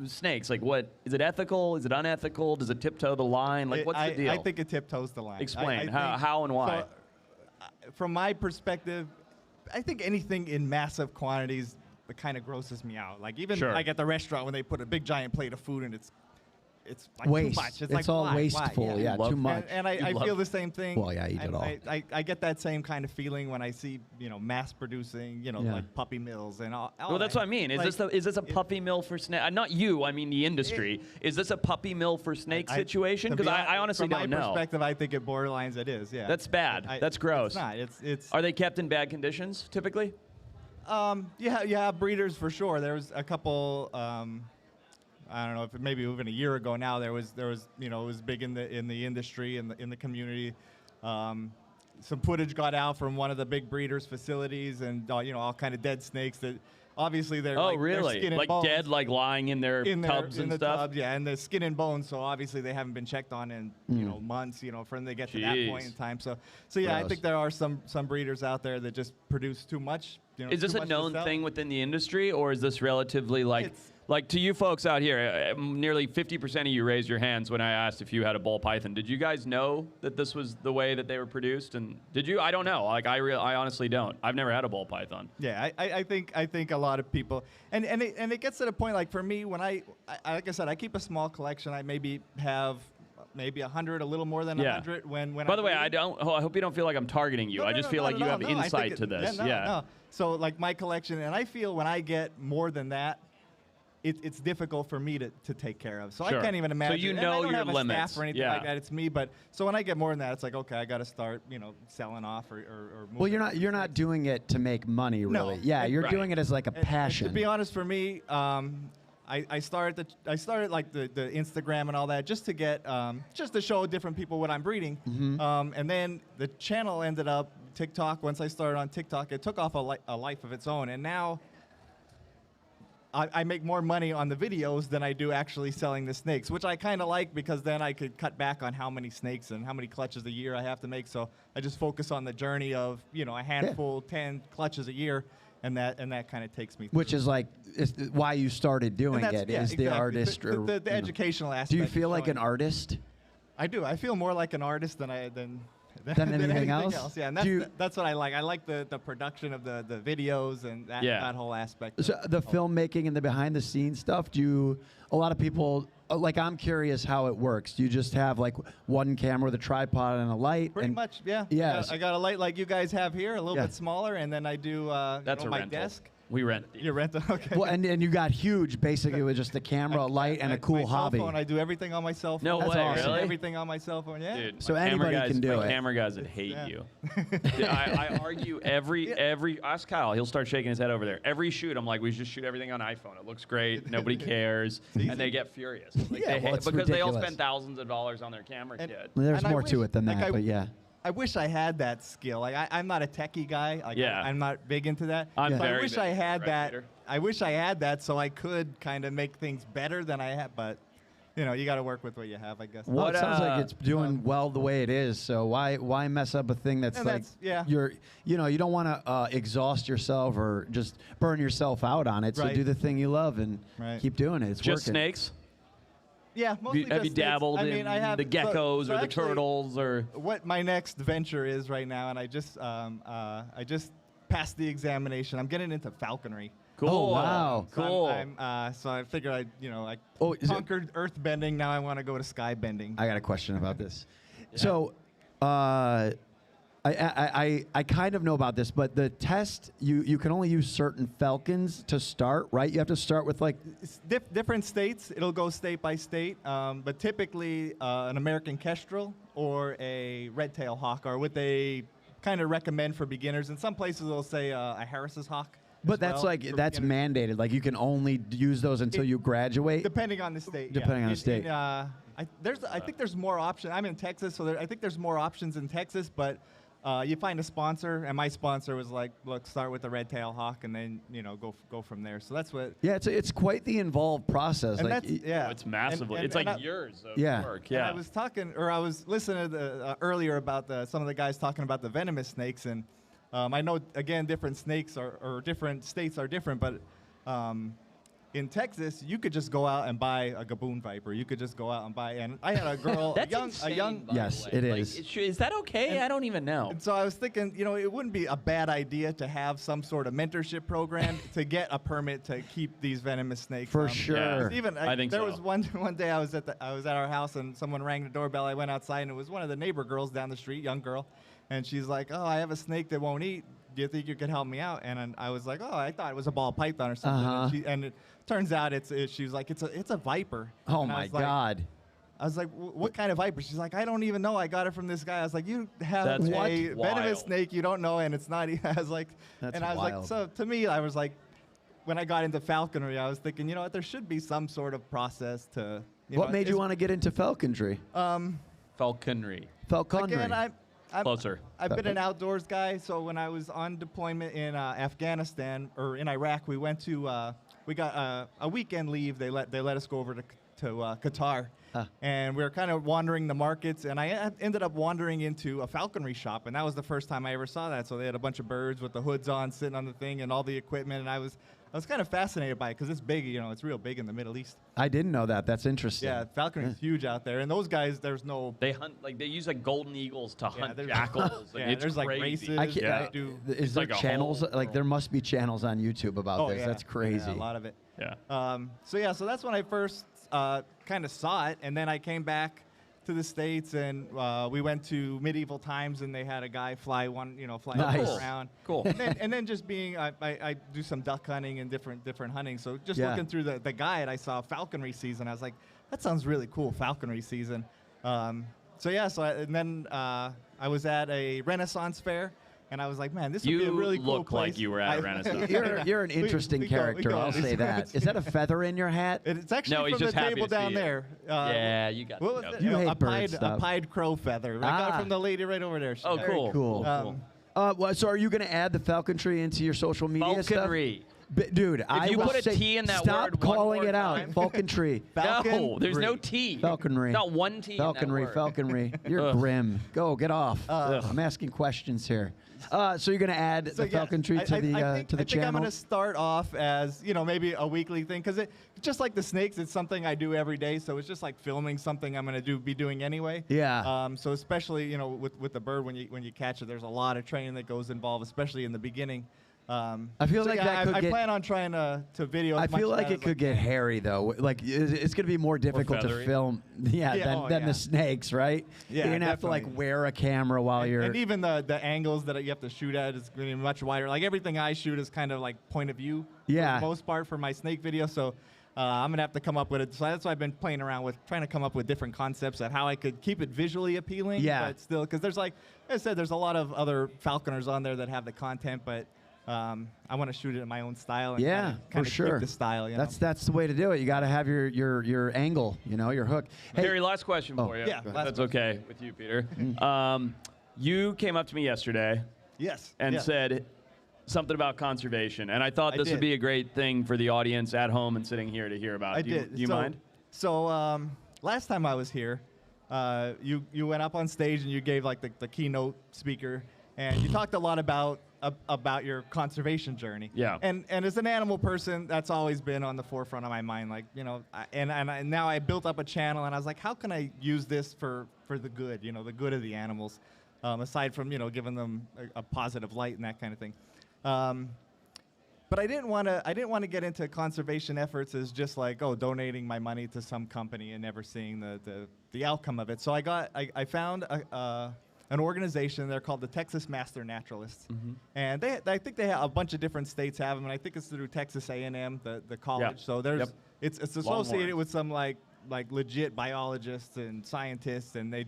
snakes? Like what is it ethical? Is it unethical? Does it tiptoe the line? Like what's the deal? I think it tiptoes the line. Explain how and why. So, from my perspective, I think anything in massive quantities that kind of grosses me out. Like even like at the restaurant when they put a big giant plate of food and it's like waste. too much. It's like, all why? wasteful. Yeah, too much. And I feel the same thing. Well, yeah, I eat it all. I get that same kind of feeling when I see mass producing like puppy mills and all. Well, that's what I mean. Is this a puppy mill for snake? Not you. I mean the industry. Is this a puppy mill for snake situation? Because I honestly don't know. From my perspective, I think it borderlines it is. Yeah. That's bad. That's gross. It's not. It's. Are they kept in bad conditions typically? Yeah, breeders for sure. There was a couple. I don't know if maybe even a year ago now. There was it was big in the industry in the community. Some footage got out from one of the big breeders' facilities, and all kind of dead snakes that. Obviously, they're really they're skin and like bones. Dead, like lying in their tubs and stuff. Tubs, yeah, and the skin and bones. So obviously, they haven't been checked on in months. For them to get to that point in time. So yeah, I think there are some breeders out there that just produce too much. Is this a known thing within the industry, or is this relatively like to you folks out here? Nearly 50% of you raised your hands when I asked if you had a ball python. Did you guys know that this was the way that they were produced? And did you? I don't know. Like I honestly don't. I've never had a ball python. Yeah, I think a lot of people, and it gets to the point. Like for me, when I like I said, I keep a small collection. I maybe have. Maybe 100, a little more than 100. When By the way, I hope you don't feel like I'm targeting you. I just feel like you have insight to this. No. So like my collection, and I feel when I get more than that, it's difficult for me to take care of. So I can't even imagine. So you and know I don't your have limits. A staff or anything like that. It's me. But so when I get more than that, it's like okay, I got to start selling off or well, you're not doing it to make money, really. No. Yeah, you're doing it as like a passion. And to be honest, for me. I started like the Instagram and all that just to get just to show different people what I'm breeding, and then the channel ended up TikTok. Once I started on TikTok, it took off a life of its own, and now I make more money on the videos than I do actually selling the snakes, which I kind of like because then I could cut back on how many snakes and how many clutches a year I have to make. So I just focus on the journey of a handful, 10 clutches a year. And that kind of takes me through. Which is like why you started doing it, is the artist. The educational aspect. Do you feel like an artist? I do. I feel more like an artist than than anything else? Yeah, and that's what I like. I like the production of the videos and that whole aspect. So the filmmaking and the behind-the-scenes stuff. A lot of people, like, I'm curious how it works. Do you just have like one camera with a tripod and a light? Pretty much, yeah. Yeah. I got a light like you guys have here, a little bit smaller, and then I do That's a my rental. desk. We rent. You rent it, okay. Well, and you got huge, basically, with just a camera, a light, and a cool my hobby. Cell phone, I do everything on my cell phone. No way, awesome. really? Everything on my cell phone, yeah. Dude, So my anybody camera guys, can do my it. camera guys would hate you. Dude, I argue every. Ask Kyle. He'll start shaking his head over there. Every shoot, I'm like, we should shoot everything on iPhone. It looks great. Nobody cares, and they get furious. Like, Yeah, they hate, it's because they all ridiculous. spend thousands of dollars on their camera kit. There's And I more to wish- it than like, that, but yeah. I wish I had that skill. Like I'm not a techie guy. Like Yeah. I'm not big into that. I'm So very I wish big I into had Red that. Leader. I wish I had that so I could kind of make things better than I have. But you got to work with what you have, I guess. Well, it sounds like it's doing well the way it is. So why mess up a thing that's And like that's- you don't want to exhaust yourself or just burn yourself out on it. So Right. do the thing you love and keep doing it. It's Just working. snakes. Yeah, mostly Have you just snakes. dabbled I mean, in I have the geckos so or the actually, turtles or? what my next venture is right now, and I just passed the examination. I'm getting into falconry. Cool. Oh, wow. So Cool. so I figured I is it- conquered earth bending. Now I want to go to sky bending. I got a question about this. So, I kind of know about this, but the test you can only use certain falcons to start, right? You have to start with like It's different states. It'll go state by state, but typically an American kestrel or a red-tailed hawk are what they kind of recommend for beginners. In some places, they'll say a Harris's hawk. But as that's well like for that's beginners. mandated. Like you can only use those until you graduate. Depending on the state. Depending on the state. I think there's more options. I'm in Texas, so I think there's more options in Texas, but you find a sponsor, and my sponsor was like, look, start with the red-tailed hawk, and then go from there. So that's what. Yeah, it's quite the involved process. And like that's, yeah, Oh, it's massively. And it's like I- years of Yeah. work. And Yeah. I was listening to earlier about some of the guys talking about the venomous snakes, and I know again different snakes or different states are different, but in Texas you could just go out and buy a gaboon viper. You could just go out and buy. And I had a girl, That's a insane, young. by the Yes, way. it Like, is. Is that okay? I don't even know. And so I was thinking, it wouldn't be a bad idea to have some sort of mentorship program to get a permit to keep these venomous snakes. For sure. Yeah. Even I think there so. was one day I was at our house and someone rang the doorbell. I went outside and it was one of the neighbor girls down the street, young girl, and she's like, "Oh, I have a snake that won't eat. Do you think you could help me out?" And I was like, "Oh, I thought it was a ball python or something." Uh-huh. And it turns out she was like, "It's a viper." Oh And I my was like- God. I was like, what kind of viper? She's like, I don't even know. I got it from this guy. I was like, you have That's a wild. venomous snake you don't know, and it's not. I was like, That's and I was wild. like, so to me, I was like, when I got into falconry, I was thinking, what, there should be some sort of process to. What made you want to get into falconry? Falconry. Falconry. Again, I'm Closer. I've been an outdoors guy, so when I was on deployment in Afghanistan or in Iraq, we went to we got a weekend leave. They let us go over to Qatar, and we were kind of wandering the markets, and I ended up wandering into a falconry shop, and that was the first time I ever saw that. So they had a bunch of birds with the hoods on, sitting on the thing, and all the equipment, and I was kind of fascinated by it because it's big. It's real big in the Middle East. I didn't know that. That's interesting. Yeah, falconry is huge out there, and those guys, there's no. They hunt they use like golden eagles to hunt there's- jackals. Yeah, it's there's, like, crazy. races. I can't, Yeah. is It's there like a channels? whole Like there must be channels on YouTube about this. yeah. That's crazy. Yeah, a lot of it. Yeah. So that's when I first kind of saw it, and then I came back to the States, and we went to medieval times, and they had a guy fly Nice. around. Cool. And then just being, I do some duck hunting and different hunting. So just Yeah. looking through the guide, I saw falconry season. I was like, that sounds really cool, falconry season. And then I was at a Renaissance fair. And I was like, man, this would be a really cool look place. like you were at a Renaissance. You're an interesting character. I'll say that. Is that a feather in your hat? It's actually No, he's from the just happy table to see down you. there. Yeah, you got What the was joke. it? You hate a bird stuff. pied crow feather. I got Ah. it from the lady right over there. Oh, She's cool. Cool. Um, So are you going to add the falconry into your social media Falconry. Dude, I you will put a say, T in that stop word one calling more it out. time. Falconry. No, there's no T. Falconry. Not one T. Falconry. in that word. Falconry. You're grim. Go, get off. I'm asking questions here. So you're gonna add the falconry to the I think channel? I'm gonna start off as maybe a weekly thing because it just like the snakes, it's something I do every day. So it's just like filming something I'm gonna be doing anyway. Yeah. So especially with the bird when you catch it, there's a lot of training that goes involved, especially in the beginning. I feel like that could I get. plan on trying to video. I feel like it could get hairy though. Like it's going to be more difficult to film, than the snakes, right? Yeah, you're gonna have to like wear a camera while you're. And even the angles that you have to shoot at is going to be much wider. Like everything I shoot is kind of like point of view. Yeah. For the most part for my snake video, so. I'm going to have to come up with it. So that's why I've been playing around with trying to come up with different concepts of how I could keep it visually appealing. Yeah. But still, because there's like I said, there's a lot of other falconers on there that have the content, but I want to shoot it in my own style. And Yeah, kind for of sure. keep the style. That's the way to do it. You got to have your angle, your hook. Hey, Carrie, last question for you. Yeah, That's okay with you, Peter. You came up to me yesterday. Yes. And said something about conservation, and I thought I this did. would be a great thing for the audience at home and sitting here to hear about. Do you mind? So last time I was here, you went up on stage and you gave like the keynote speaker, and you talked a lot about your conservation journey. Yeah. And as an animal person, that's always been on the forefront of my mind. Like and now I built up a channel, and I was like, how can I use this for the good? The good of the animals, aside from giving them a positive light and that kind of thing. But I didn't want to get into conservation efforts as just like donating my money to some company and never seeing the outcome of it. So I found an organization. They're called the Texas Master Naturalists, and I think they have a bunch of different states have them, and I think it's through Texas A&M, the college. So there's it's associated with some like legit biologists and scientists, and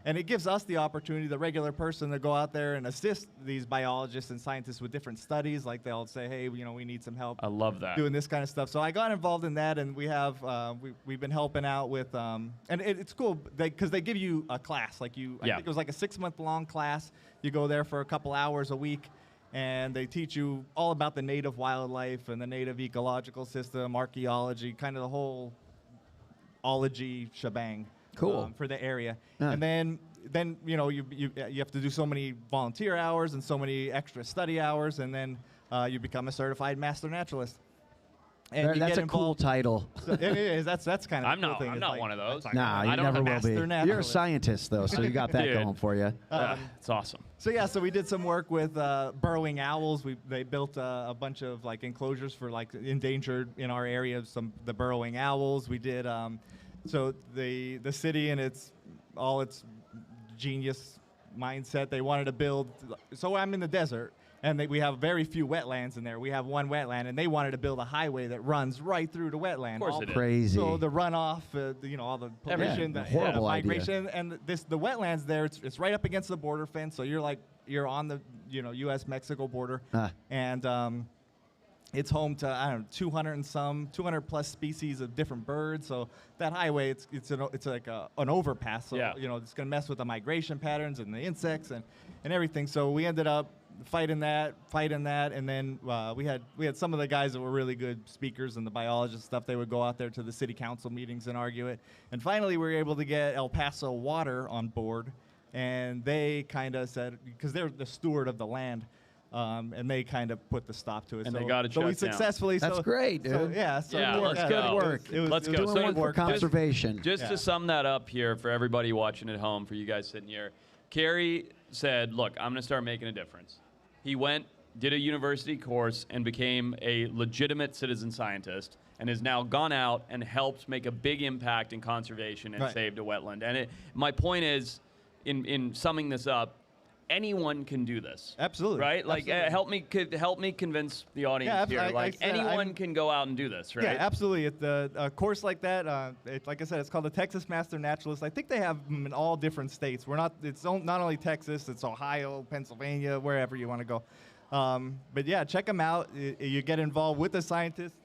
and it gives us the opportunity, the regular person, to go out there and assist these biologists and scientists with different studies. Like they'll say, hey, we need some help. I love that. Doing this kind of stuff. So I got involved in that, and we have we've been helping out with and it's cool because they give you a class. Like I think it was like a 6-month-long class. You go there for a couple hours a week, and they teach you all about the native wildlife and the native ecological system, archaeology, kind of the whole ology shebang. Cool. For the area. Yeah. And then you have to do so many volunteer hours and so many extra study hours, and then you become a certified master naturalist. And that's a cool title. So it is. That's kind of. I'm not one of those. Nah, you never will be. You're a scientist though, so you got that going for you. It's awesome. So we did some work with burrowing owls. They built a bunch of like enclosures for like endangered in our area. The burrowing owls. We did. So the city and its genius mindset, they wanted to build. So I'm in the desert, and we have very few wetlands in there. We have one wetland, and they wanted to build a highway that runs right through the wetland. Of course it is. Crazy. So the runoff, all the pollution, the horrible migration, and the wetlands there. It's right up against the border fence, so you're on the U.S.-Mexico border, and it's home to 200 plus species of different birds. So that highway, it's like an overpass. So it's gonna mess with the migration patterns and the insects and everything. So we ended up fighting that, and then we had some of the guys that were really good speakers and the biologists stuff. They would go out there to the city council meetings and argue it. And finally, we were able to get El Paso Water on board, and they kind of said, because they're the steward of the land. And they kind of put the stop to it. And they got it so we shut down. successfully. That's great, dude. Let's go. Good work. Let's go. Doing work for conservation. Just to sum that up here for everybody watching at home, for you guys sitting here, Keary said, look, I'm going to start making a difference. He went, did a university course, and became a legitimate citizen scientist, and has now gone out and helped make a big impact in conservation and saved a wetland. And my point is, in summing this up, anyone can do this. Absolutely. Right? Like, help me convince the audience here. Like, anyone can go out and do this, right? Yeah, absolutely. A course like that, like I said, it's called the Texas Master Naturalist. I think they have them in all different states. It's not only Texas, it's Ohio, Pennsylvania, wherever you want to go. But yeah, check them out. You get involved with the scientists.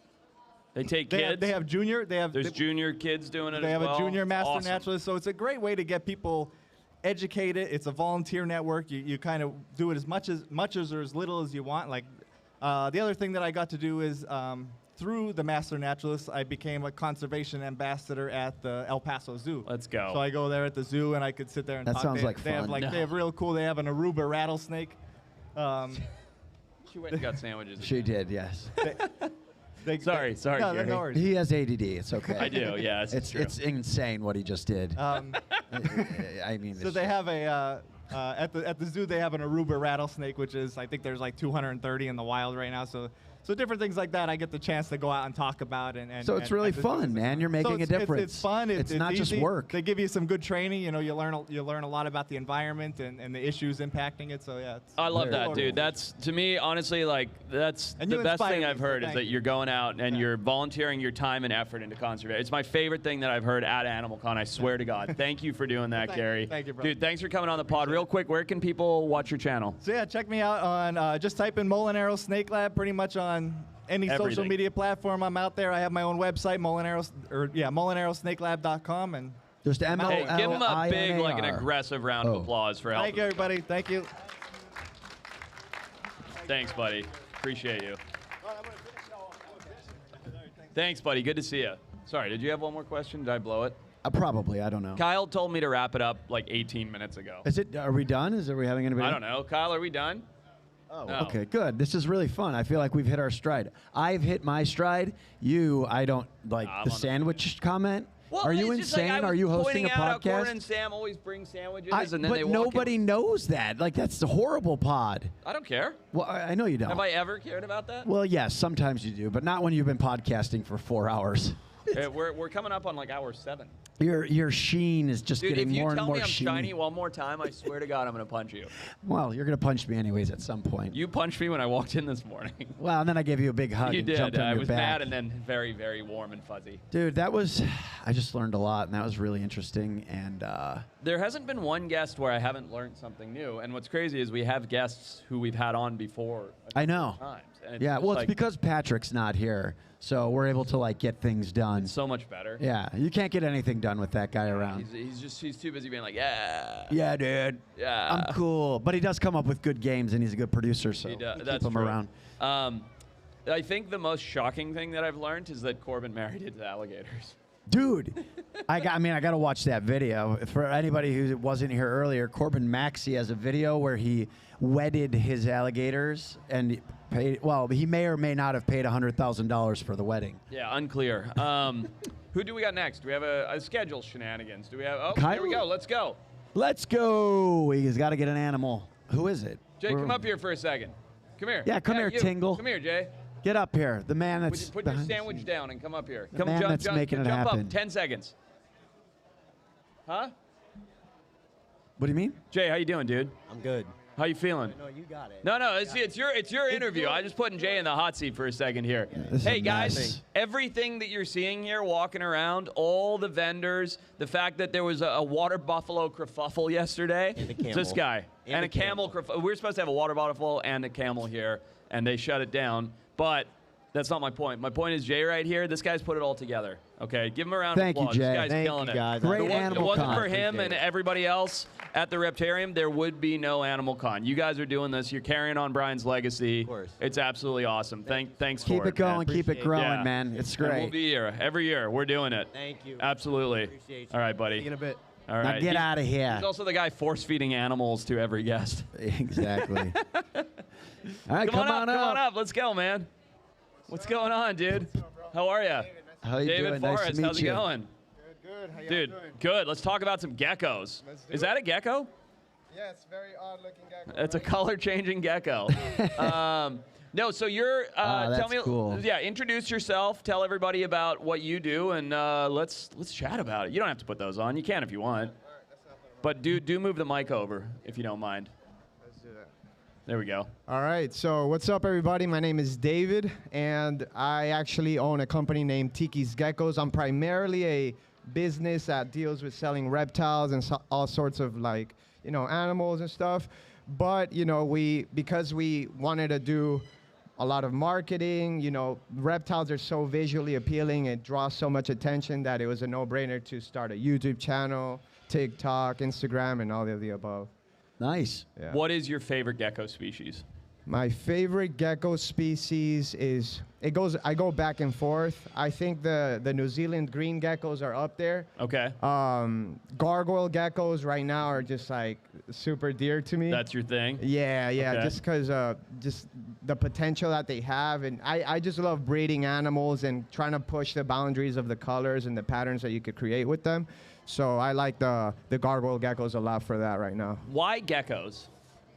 They take kids. They have junior. There's junior kids doing it. They have a junior master awesome. naturalist. So it's a great way to get people educated. It's a volunteer network. You kind of do it as much or as little as you want. Like The other thing that I got to do is through the Master Naturalist, I became a conservation ambassador at the El Paso Zoo. Let's go. So I go there at the zoo and I could sit there and That talk. sounds they, like they have fun. they have real cool. They have an Aruba rattlesnake. She went and got sandwiches. She did, yes. Sorry, no, Gary. no worries. He has ADD. It's okay. I do, yeah, it's true. It's insane what he just did. I mean, So it's- they have a at the zoo they have an Aruba rattlesnake, which is I think there's like 230 in the wild right now. So different things like that I get the chance to go out and talk about and So it's really at the fun, zoos. man. You're making a it's- difference. It's fun. It's not just easy. work. They give you some good training. You know, you learn a lot about the environment and the issues impacting it. So yeah, I love that, cool. dude. That's, to me, honestly, like, that's And the you best inspire thing me, I've so heard is thank that you. you're going out and you're volunteering your time and effort into conservation. It's my favorite thing that I've heard at Animal Con, I swear to God. Thank you for doing that, Gary. Thank you, brother. Dude, thanks for coming on the pod. Real quick, where can people watch your channel? So yeah, check me out on just type in Molinaro Snake Lab pretty much on any social Everything. media platform. I'm out there. I have my own website, molinarosnakelab.com, and just Hey, give him a big, like, an MOLINAR. aggressive round of applause for helping. Thank you, everybody. Thank you. Thanks, buddy. Appreciate you. Thanks, buddy. Good to see you. Sorry, did you have one more question? Did I blow it? Probably. I don't know. Kyle told me to wrap it up like 18 minutes ago. Is it? Are we done? Are we having anybody? I don't know. Kyle, are we done? Oh, No. okay, good. This is really fun. I feel like we've hit our stride. I've hit my stride. I don't like I'm the on the- sandwich comment. Well, Are you it's just like insane? I Are you was hosting a pointing out how Gordon podcast? and Sam always bring sandwiches, and then but they walk nobody in. knows that. Like, that's the horrible pod. I don't care. Well, I know you don't. Have I ever cared about that? Well, yes, sometimes you do, but not when you've been podcasting for 4 hours. We're coming up on like hour 7. Your sheen is just Dude, getting if you more and tell more me I'm sheeny. shiny one more time, I swear to God, I'm gonna punch you. Well, you're gonna punch me anyways at some point. You punched me when I walked in this morning. Well, and then I gave you a big hug You and did. jumped on I your was back. mad and then very, very warm and fuzzy. Dude, I just learned a lot, and that was really interesting. And There hasn't been one guest where I haven't learned something new. And what's crazy is we have guests who we've had on before. I know. Times. And Yeah, just well, it's like, because Patrick's not here, so we're able to like get things done. so much better. Yeah, you can't get anything done with that guy around. He's too busy being like, yeah. Yeah, dude. Yeah. I'm cool, but he does come up with good games, and he's a good producer, so He does. keep That's him true. around. I think the most shocking thing that I've learned is that Corbin married his alligators. Dude, I got to watch that video. For anybody who wasn't here earlier, Corbin Maxey has a video where he wedded his alligators, and he may or may not have paid $100,000 for the wedding. Yeah, unclear. Who do we got next? Do we have a schedule shenanigans? Do we have? Oh, Kyle? here we go. Let's go. Let's go. He's got to get an animal. Who is it? Jay, come up here for a second. Come here. Yeah, come here, you. Tingle. Come here, Jay. Get up here. The man that's Put your behind- sandwich down and come up here. The Come man jump, that's jump, making it jump happen. up. 10 seconds. Huh? What do you mean? Jay, how you doing, dude? I'm good. How you feeling? No, you got it. No, it's your interview. I just putting Jay in the hot seat for a second here. This is Hey a guys, mess. everything that you're seeing here, walking around, all the vendors, the fact that there was a water buffalo kerfuffle yesterday. And a It's camel. this guy And a a camel. We were supposed to have a water buffalo and a camel here, and they shut it down. But that's not my point. My point is Jay right here. This guy's put it all together. Okay, give him a round Thank of you, applause. Jay. This guy's Thank killing you, it. guys. Great If it Animal wasn't Con. for him Appreciate and it. everybody else at the Reptarium, there would be no Animal Con. You guys are doing this. You're carrying on Brian's legacy. Of course. It's absolutely awesome. Thanks Keep for it going. man. Keep it Appreciate it. growing, Yeah. man. It's And great. we'll be here every year. We're doing it. Thank you. Absolutely. Appreciate you. All right, buddy. See you in a bit. All Now right. get He's- out of here. He's also the guy force feeding animals to every guest. Exactly. All right, Come on up. Let's go, man. What's going on, dude? How are you? How you David doing? Nice to Forrest, meet how's it you. going? Good. How y'all Dude, doing? good. Let's talk about some geckos. Let's do Is it. that a gecko? Yeah, it's a very odd looking gecko. It's a color-changing gecko. No, so you're. Tell that's me. cool. Yeah, introduce yourself. Tell everybody about what you do, and let's chat about it. You don't have to put those on. You can if you want. But do move the mic over if you don't mind. Let's do that. There we go. All right, so what's up, everybody? My name is David, and I actually own a company named Tikis Geckos. I'm primarily a business that deals with selling reptiles and all sorts of animals and stuff. But because we wanted to do a lot of marketing, reptiles are so visually appealing, it draws so much attention that it was a no-brainer to start a YouTube channel, TikTok, Instagram, and all of the above. Nice. Yeah. What is your favorite gecko species? My favorite gecko species is, I go back and forth. I think the New Zealand green geckos are up there. Okay. Gargoyle geckos right now are just like super dear to me. That's your thing? Yeah, Okay. just because just the potential that they have. And I just love breeding animals and trying to push the boundaries of the colors and the patterns that you could create with them. So I like the gargoyle geckos a lot for that right now. Why geckos?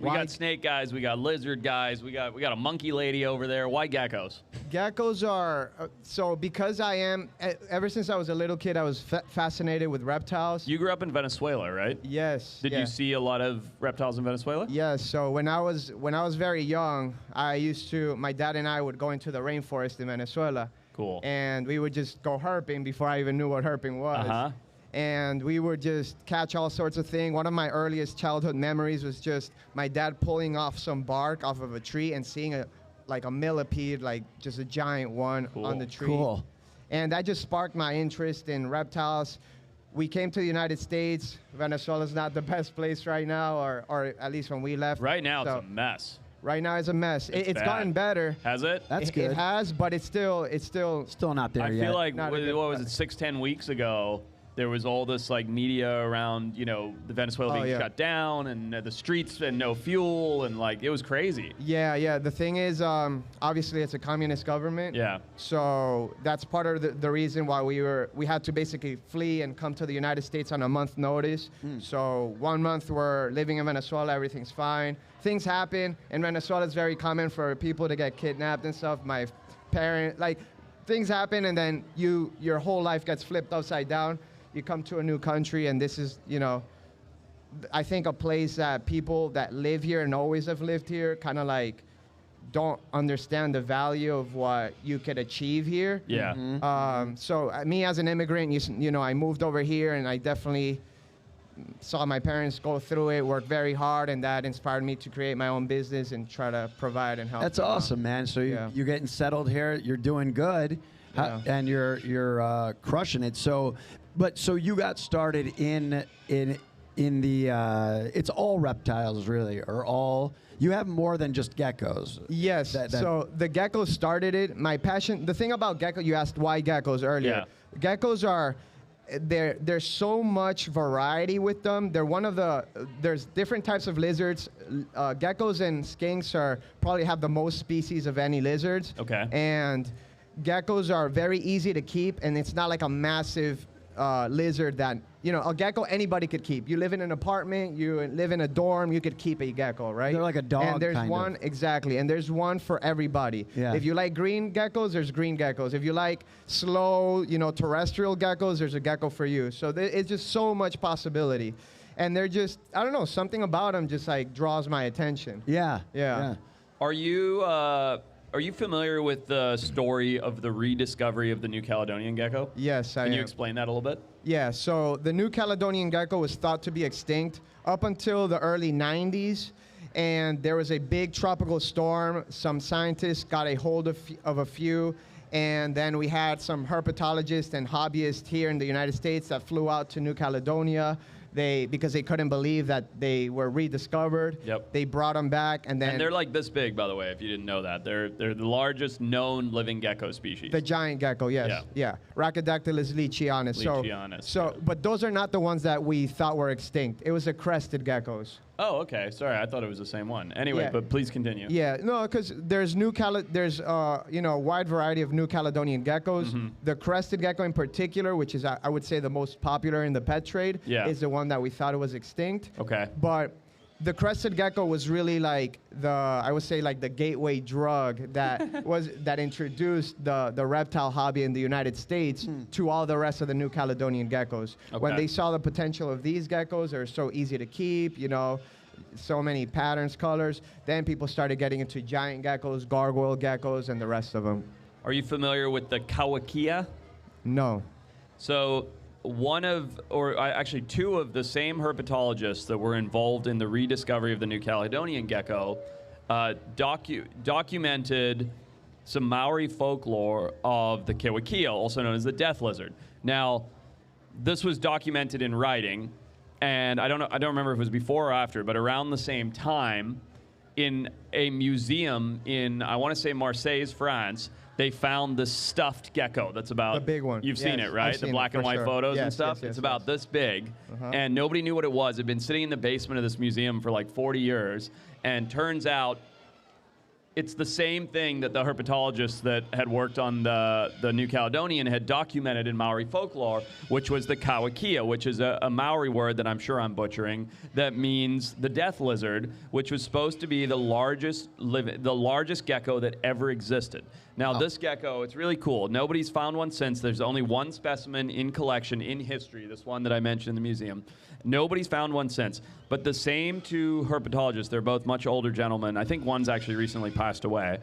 We got snake guys, we got lizard guys, we got a monkey lady over there. Why geckos? Geckos are, so because I am, ever since I was a little kid, I was fascinated with reptiles. You grew up in Venezuela, right? Yes. Did you see a lot of reptiles in Venezuela? Yes. So when I was very young, my dad and I would go into the rainforest in Venezuela. Cool. And we would just go herping before I even knew what herping was. Uh-huh. And we would just catch all sorts of things. One of my earliest childhood memories was just my dad pulling off some bark off of a tree and seeing a millipede, like just a giant one on the tree. Cool. And that just sparked my interest in reptiles. We came to the United States. Venezuela's not the best place right now, or at least when we left. Right now, it's a mess. Right now, it's a mess. It's bad. gotten better. Has it? That's good. It has, but it's still not there yet. I feel like, Not what a good was it, 6-10 weeks ago, there was all this like media around, the Venezuela being shut down and the streets and no fuel and like it was crazy. Yeah. The thing is, obviously it's a communist government. Yeah. So that's part of the reason why we had to basically flee and come to the United States on a month notice. So 1 month we're living in Venezuela, everything's fine. Things happen. In Venezuela, it's very common for people to get kidnapped and stuff. My parent, things happen and then your whole life gets flipped upside down. You come to a new country, and this is, I think a place that people that live here and always have lived here kind of don't understand the value of what you could achieve here. Yeah. So me as an immigrant, I moved over here, and I definitely saw my parents go through it, work very hard, and that inspired me to create my own business and try to provide and help. That's awesome, man. So you're getting settled here. You're doing good, and you're crushing it. So you got started in the it's all reptiles really, or all. You have more than just geckos. Yes. So the geckos started it. My passion. The thing about gecko, you asked why geckos earlier. Yeah. Geckos are. There's so much variety with them. There's different types of lizards. Geckos and skinks probably have the most species of any lizards. Okay. And geckos are very easy to keep, and it's not like a massive lizard that, a gecko anybody could keep. You live in an apartment, you live in a dorm, you could keep a gecko, right? They're like a dog, and there's kind one, of. Exactly, and there's one for everybody. Yeah. If you like green geckos, there's green geckos. If you like slow, terrestrial geckos, there's a gecko for you. So it's just so much possibility. And they're just, I don't know, something about them just draws my attention. Yeah. Are you familiar with the story of the rediscovery of the New Caledonian gecko? Yes, I am. Can you explain that a little bit? Yeah, so the New Caledonian gecko was thought to be extinct up until the early 90s, and there was a big tropical storm. Some scientists got a hold of a few, and then we had some herpetologists and hobbyists here in the United States that flew out to New Caledonia. Because they couldn't believe that they were rediscovered. Yep. They brought them back, and they're like this big, by the way, if you didn't know that. They're the largest known living gecko species. The giant gecko, yes. Yeah. Rhacodactylus leachianus. But those are not the ones that we thought were extinct. It was the crested geckos. Oh, okay. Sorry, I thought it was the same one. Anyway, but please continue. Yeah, no, because there's a wide variety of New Caledonian geckos. Mm-hmm. The crested gecko in particular, which is I would say the most popular in the pet trade, is the one that we thought it was extinct. Okay. But the crested gecko was really the gateway drug that introduced the reptile hobby in the United States to all the rest of the New Caledonian geckos. Okay. When they saw the potential of these geckos, they're so easy to keep, so many patterns, colors, then people started getting into giant geckos, gargoyle geckos, and the rest of them. Are you familiar with the Kawakia? No. So two of the same herpetologists that were involved in the rediscovery of the New Caledonian gecko documented some Maori folklore of the Kawakia, also known as the death lizard. Now, this was documented in writing, and I don't remember if it was before or after, but around the same time, in a museum in, I want to say Marseille, France, they found this stuffed gecko that's about the big one. You've seen it, right? I've The seen black it, and for white sure. photos Yes, and stuff. yes, yes, it's about this big, Uh-huh. and nobody knew what it was. It'd been sitting in the basement of this museum for like 40 years, and turns out it's the same thing that the herpetologists that had worked on the New Caledonian had documented in Maori folklore, which was the kawakia, which is a Maori word that I'm sure I'm butchering, that means the death lizard, which was supposed to be the largest gecko that ever existed. Now, this gecko, it's really cool. Nobody's found one since. There's only one specimen in collection in history, this one that I mentioned in the museum. Nobody's found one since. But the same two herpetologists, they're both much older gentlemen. I think one's actually recently passed away.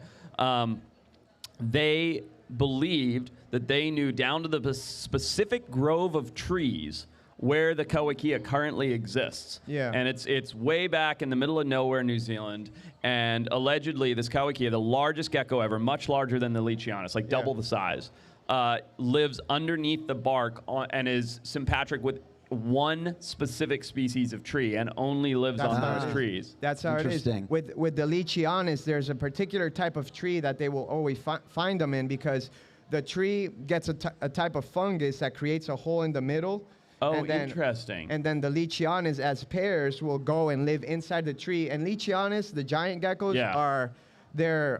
They believed that they knew down to the specific grove of trees where the kawakia currently exists. Yeah. And it's way back in the middle of nowhere, New Zealand. And allegedly, this kawakia, the largest gecko ever, much larger than the Leachianus, like double the size, lives underneath the bark and is sympatric with one specific species of tree and only lives on those trees. That's how it is. With the Leachianus, there's a particular type of tree that they will always find them in, because the tree gets a type of fungus that creates a hole in the middle. Oh, and then, interesting. And then the Leachianus, as pairs, will go and live inside the tree. And Leachianus, the giant geckos, they're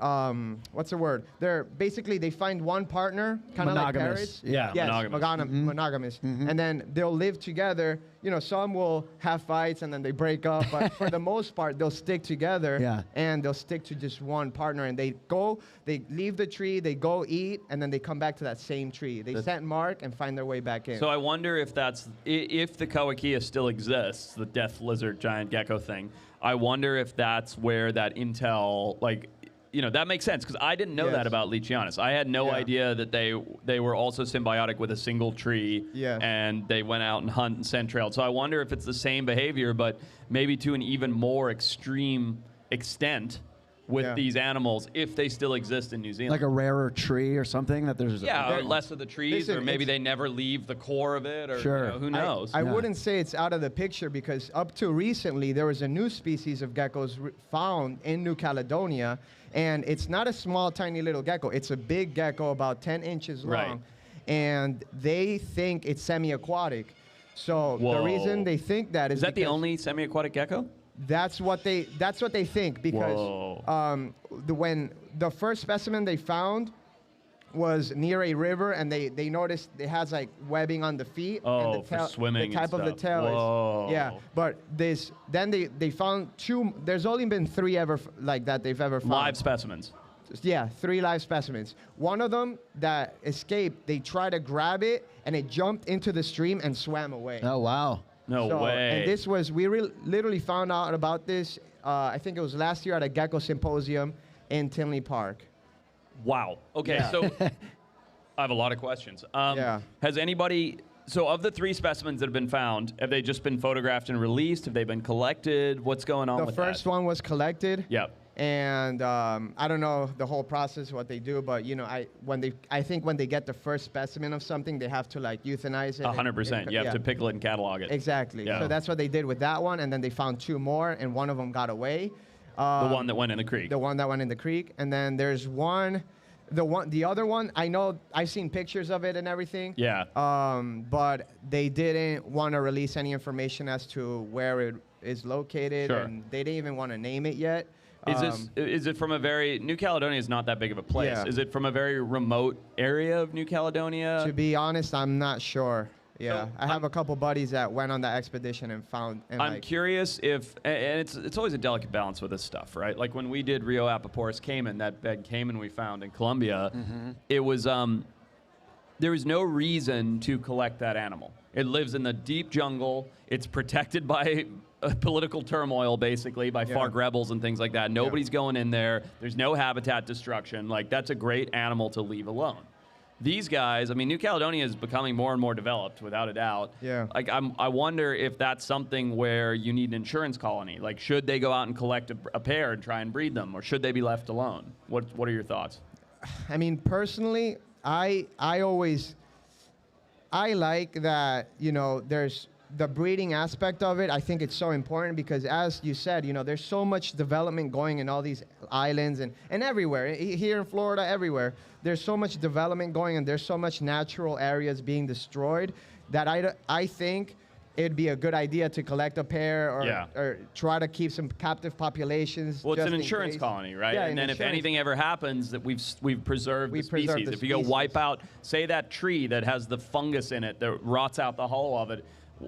what's the word? They're basically, they find one partner, kind of like parrots. Yeah, yes, monogamous. Monogamous. And then they'll live together. You know, some will have fights and then they break up, but for the most part, they'll stick together. Yeah. And they'll stick to just one partner. And they leave the tree, they go eat, and then they come back to that same tree. They scent mark and find their way back in. So I wonder if if the kawakia still exists, the death lizard giant gecko thing. I wonder if that's where that intel, like, you know, that makes sense, because I didn't know that about Leachianus. I had no idea that they were also symbiotic with a single tree, and they went out and hunt and scent trailed. So I wonder if it's the same behavior, but maybe to an even more extreme extent with these animals, if they still exist in New Zealand. Like a rarer tree or something that there's. Or less of the trees, or maybe they never leave the core of it, or you know, who knows? I wouldn't say it's out of the picture, because up to recently, there was a new species of geckos found in New Caledonia, and it's not a small, tiny little gecko. It's a big gecko, about 10 inches long, and they think it's semi-aquatic. So the reason they think that is that the only semi-aquatic gecko? That's what they think, because when the first specimen they found was near a river, and they noticed it has like webbing on the feet. Oh, for swimming. The type of the tail is But then they found two. There's only been three ever like that they've ever found. Live specimens. Yeah, 3 live specimens. One of them that escaped, they tried to grab it, and it jumped into the stream and swam away. Oh wow. No way. And this was, we literally found out about this, I think it was last year at a gecko symposium in Tinley Park. Wow. Okay, so I have a lot of questions. Has anybody, so of the 3 specimens that have been found, have they just been photographed and released? Have they been collected? What's going on with that? The first one was collected. Yep. And I don't know the whole process, what they do, but you know, I think when they get the first specimen of something, they have to like euthanize it. 100%. You have to pickle it and catalog it. Exactly. Yeah. So that's what they did with that one, and then they found 2 more, and one of them got away. The one that went in the creek. The one that went in the creek, and then there's the other one. I know I've seen pictures of it and everything. Yeah. But they didn't want to release any information as to where it is located, and they didn't even want to name it yet. Is it from a very, New Caledonia is not that big of a place. Yeah. Is it from a very remote area of New Caledonia? To be honest, I'm not sure. Yeah, So I have a couple buddies that went on that expedition and found. And I'm curious if, and it's always a delicate balance with this stuff, right? Like when we did Rio Apiporus caiman, that bed caiman we found in Colombia, it was, there was no reason to collect that animal. It lives in the deep jungle. It's protected by political turmoil, basically, by FARC rebels and things like that. Nobody's going in there. There's no habitat destruction. Like, that's a great animal to leave alone. These guys, I mean, New Caledonia is becoming more and more developed, without a doubt. Yeah. Like, I wonder if that's something where you need an insurance colony. Like, should they go out and collect a pair and try and breed them, or should they be left alone? What are your thoughts? I mean, personally, I like that, you know, there's the breeding aspect of it, I think it's so important because, as you said, there's so much development going in all these islands and everywhere. Here in Florida, everywhere. There's so much development going and there's so much natural areas being destroyed that I think it'd be a good idea to collect a pair or try to keep some captive populations. Well, it's an insurance colony, right? Yeah, and then if anything ever happens, that we've preserved the species. If you go wipe out, say, that tree that has the fungus in it that rots out the hull of it,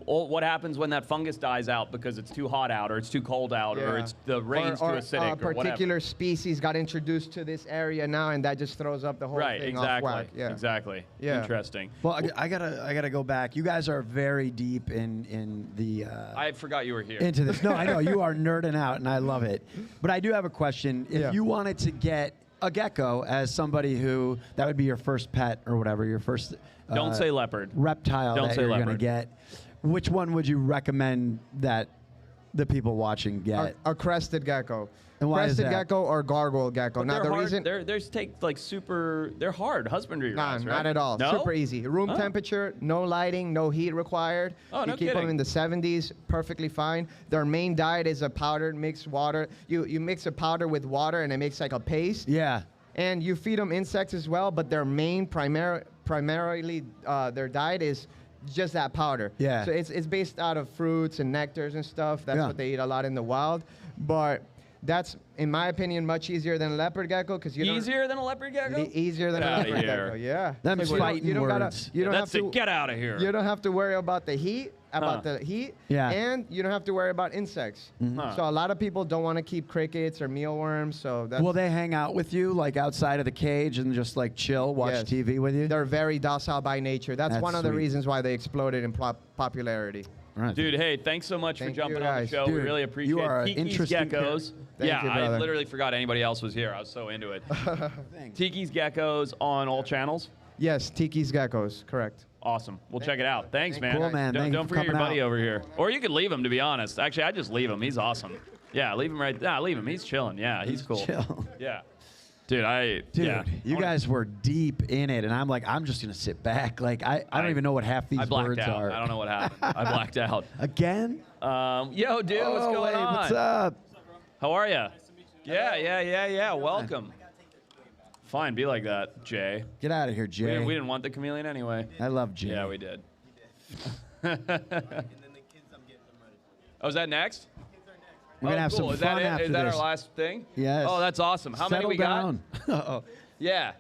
what happens when that fungus dies out because it's too hot out or it's too cold out or it's the rain's too acidic or whatever? A particular species got introduced to this area now, and that just throws up the whole thing off whack. Yeah, exactly. Yeah. Interesting. Well, I gotta go back. You guys are very deep in the. I forgot you were here. Into this. No, I know you are nerding out, and I love it. But I do have a question. If you wanted to get a gecko as somebody who that would be your first pet or whatever, your first. Don't say leopard. Reptile Don't that say you're leopard. gonna get. Which one would you recommend that the people watching get? A crested gecko. And why is crested that? gecko or gargoyle gecko. But Now the hard, reason they're hard husbandry. Right? not at all. No? Super easy. Room temperature, no lighting, no heat required. Oh, you no keep kidding. them in the 70s, perfectly fine. Their main diet is a powdered mixed water. You mix a powder with water and it makes like a paste. Yeah. And you feed them insects as well, but their main primarily their diet is just that powder. Yeah. So it's based out of fruits and nectars and stuff. That's what they eat a lot in the wild. But that's, in my opinion, much easier than a leopard gecko because you easier than a leopard gecko. Easier than Get a outta leopard here. gecko. Yeah. Them So fighting you don't words. gotta. You don't That's have to it. Get out of here. You don't have to worry about the heat. Yeah. And you don't have to worry about insects. Huh. So a lot of people don't want to keep crickets or mealworms. So that's Will they hang out with you like outside of the cage and just like chill, watch Yes. TV with you? They're very docile by nature. That's That's one of the sweet. reasons why they exploded in popularity. Right. Dude, hey, thanks so much for Thank jumping you, on the guys. show. We Dude, really appreciate you are it. an Tiki's interesting Geckos. Thank Yeah, you, I brother. literally forgot anybody else was here. I was so into it. Tiki's Geckos on all channels. Yes, Tikis Geckos, correct. Awesome. We'll check it out. Thanks, man. Cool, man. Thank you Don't for forget your coming buddy out. over here. Or you could leave him, to be honest. Actually, I just leave him. He's awesome. Yeah, leave him right there. Yeah, leave him. He's chilling. Yeah, he's cool. Chill. Yeah. Dude, Dude, you guys were deep in it, and I'm like, I'm just gonna sit back. Like, I don't even know what half these I blacked words out. are. I don't know what happened. I blacked out. Again? Yo, dude, what's Oh, going hey, on? What's up? How are you? Nice to meet you. Yeah. Welcome. Fine, be like that, Jay. Get out of here, Jay. We didn't want the chameleon anyway. I love Jay. Yeah, we did. Oh, is that next? We're gonna have cool. some Is fun that it? after Is that this. our last thing? Yes. Oh, that's awesome. How many Settle we down. got? Yeah.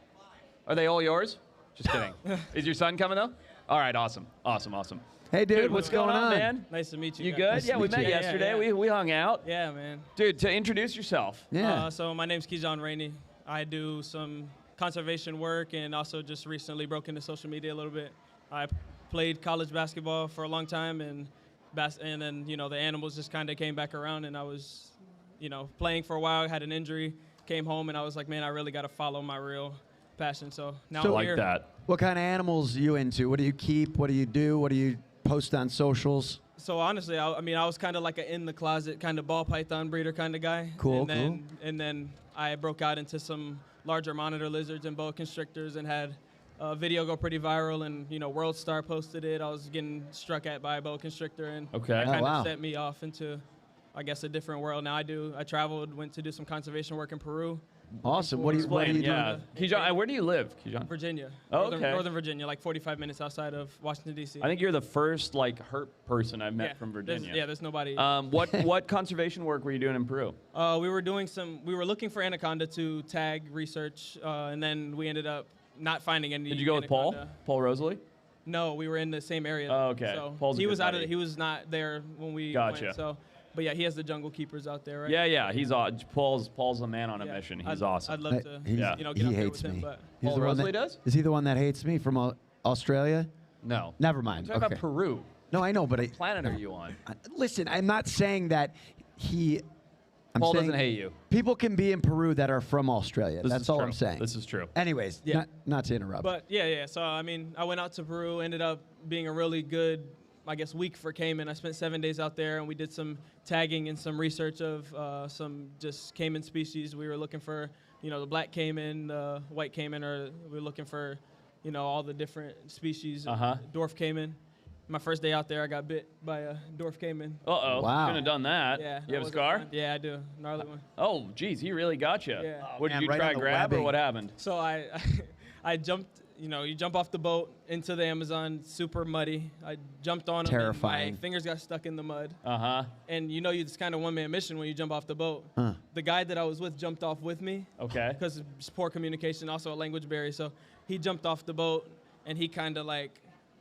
Are they all yours? Just kidding. Is your son coming though? All right, awesome. Hey, dude, What's going on, man? Nice to meet you. You guys. good? Nice Yeah, to we meet met you. yesterday. Yeah. We hung out. Yeah, man. Dude, to introduce yourself. Yeah. So my name's Kijan Rainey. I do some conservation work and also just recently broke into social media a little bit. I played college basketball for a long time and then the animals just kind of came back around and I was playing for a while, had an injury, came home and I was like, man, I really got to follow my real passion. So now I'm here. that. What kind of animals are you into? What do you keep? What do you do? What do you post on socials? So honestly, I was kind of like an in the closet kind of ball python breeder kind of guy. Cool, And then I broke out into some larger monitor lizards and boa constrictors and had a video go pretty viral and World Star posted it. I was getting struck at by a boa constrictor and Okay. it kind wow. of set me off into, I guess, a different world. Now I traveled, went to do some conservation work in Peru. Awesome. What do you do? Yeah. Kijan, where do you live, Kijan? Virginia. Oh, okay. Northern Virginia, like 45 minutes outside of Washington, D.C. I think you're the first herp person I've met from Virginia. There's nobody. What conservation work were you doing in Peru? We were looking for anaconda to tag research, and then we ended up not finding any. Did you go with Paul? anaconda. Paul Rosalie? No, we were in the same area. Oh, okay. So Paul's a he good was buddy. he was not there when we Gotcha. went. So, but yeah, he has the jungle keepers out there, right? Yeah. He's Paul's a man on a mission. He's awesome. I'd love to, He get up hates there with him, me. but He's Paul the one Rosalie that- does? Is he the one that hates me from Australia? No. Never mind. I'm talking Okay. about Peru. No, I know, but What planet are you on? listen, I'm not saying that he. I'm Paul saying doesn't hate you. People can be in Peru that are from Australia. This That's is all true. I'm saying. This is true. Anyways, Yeah. not to interrupt. But yeah. So I went out to Peru, ended up being a really good, I guess, week for Cayman. I spent 7 days out there, and we did some tagging and some research of some just Cayman species. We were looking for, the black Cayman, the white Cayman, or we were looking for, all the different species, dwarf Cayman. my first day out there, I got bit by a dwarf caiman. Uh-oh. Wow. Shouldn't have done that. Yeah. You have a wasn't scar? fun. Yeah, I do. Gnarly one. Oh, geez, he really got you. Yeah. What, man, did you right try on the grab or webbing. what happened? So I jumped, you jump off the boat into the Amazon, super muddy. I jumped on him. Terrifying. And my fingers got stuck in the mud. Uh-huh. And it's kind of one-man mission when you jump off the boat. The guy that I was with jumped off with me. Okay. Because of poor communication, also a language barrier. So he jumped off the boat, and he kind of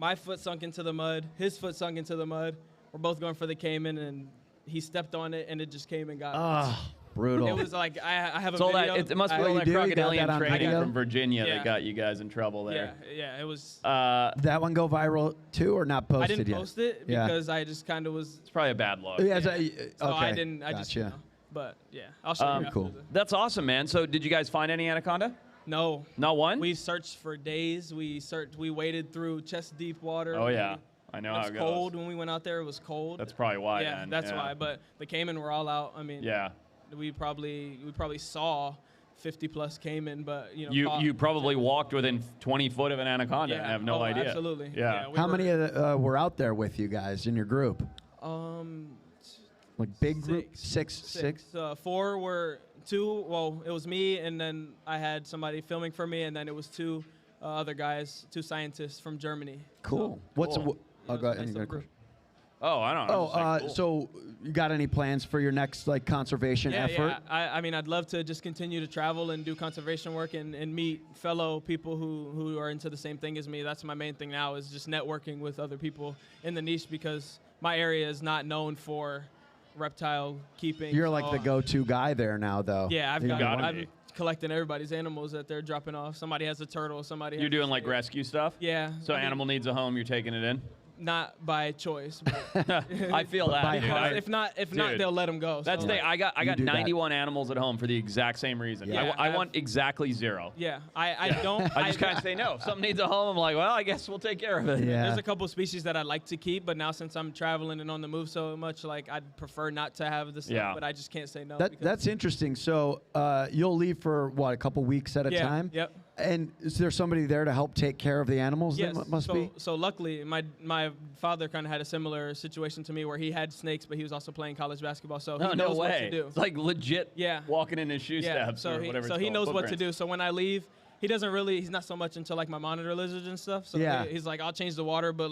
my foot sunk into the mud, his foot sunk into the mud. We're both going for the caiman, and he stepped on it, and it just came and got me. Brutal. It was like, I have a So video. it must be all you that do? You got crocodilian that on training video? from Virginia Yeah. that got you guys in trouble there. Yeah, it was. that one go viral too, or not posted I didn't yet? post it Yeah. because I just kind of was. It's probably a bad look. Yeah, So okay. I didn't. I just. Gotcha. But yeah, I'll show you. after Cool. That's awesome, man. So did you guys find any anaconda? No. Not one? We searched for days. We waded through chest deep water. Oh, yeah. I know how It it was goes. cold when we went out there. It was cold. That's probably why, Yeah, man. that's why. But the caiman were all out. I mean. Yeah. We probably saw 50 plus caiman, but You probably walked within 20 foot of an anaconda and have no idea. Absolutely. Yeah. How many were out there with you guys in your group? Like big group? Six. 4 were 2. Well, it was me, and then I had somebody filming for me, and then it was 2 other guys, 2 scientists from Germany. Cool. So, What's Cool. go ahead. nice You got a little question? Oh, I don't know. Cool. So you got any plans for your next conservation effort? Yeah. I mean, I'd love to just continue to travel and do conservation work and meet fellow people who are into the same thing as me. That's my main thing now, is just networking with other people in the niche, because my area is not known for reptile keeping. You're like the go-to guy there now, though. Yeah, gotta I'm be. collecting everybody's animals that they're dropping off. Somebody has a turtle. Somebody. You're has doing like rescue stuff? Yeah. So I mean, animal needs a home, you're taking it in? Not by choice. But I feel that. by dude. heart. if not, Dude. they'll let them go. That's so, the I got do that. 91 animals at home for the exact same reason. Yeah. I want exactly 0. Yeah, I don't. I just kind of say no. If something needs a home, I'm like, well, I guess we'll take care of it. Yeah. There's a couple species that I'd like to keep, but now since I'm traveling and on the move so much, I'd prefer not to have this stuff, Yeah. but I just can't say no. That's interesting. So you'll leave for what, a couple weeks at a time? Yep. And is there somebody there to help take care of the animals? Yes. That must so, be. So luckily, my father kind of had a similar situation to me where he had snakes, but he was also playing college basketball, so No, he no knows what way. to do. It's like legit Yeah. walking in his shoe steps so or whatever. So it's he called, knows what to footprints. do. So when I leave, he's not so much into my monitor lizards and stuff. So Yeah. he's like, I'll change the water, but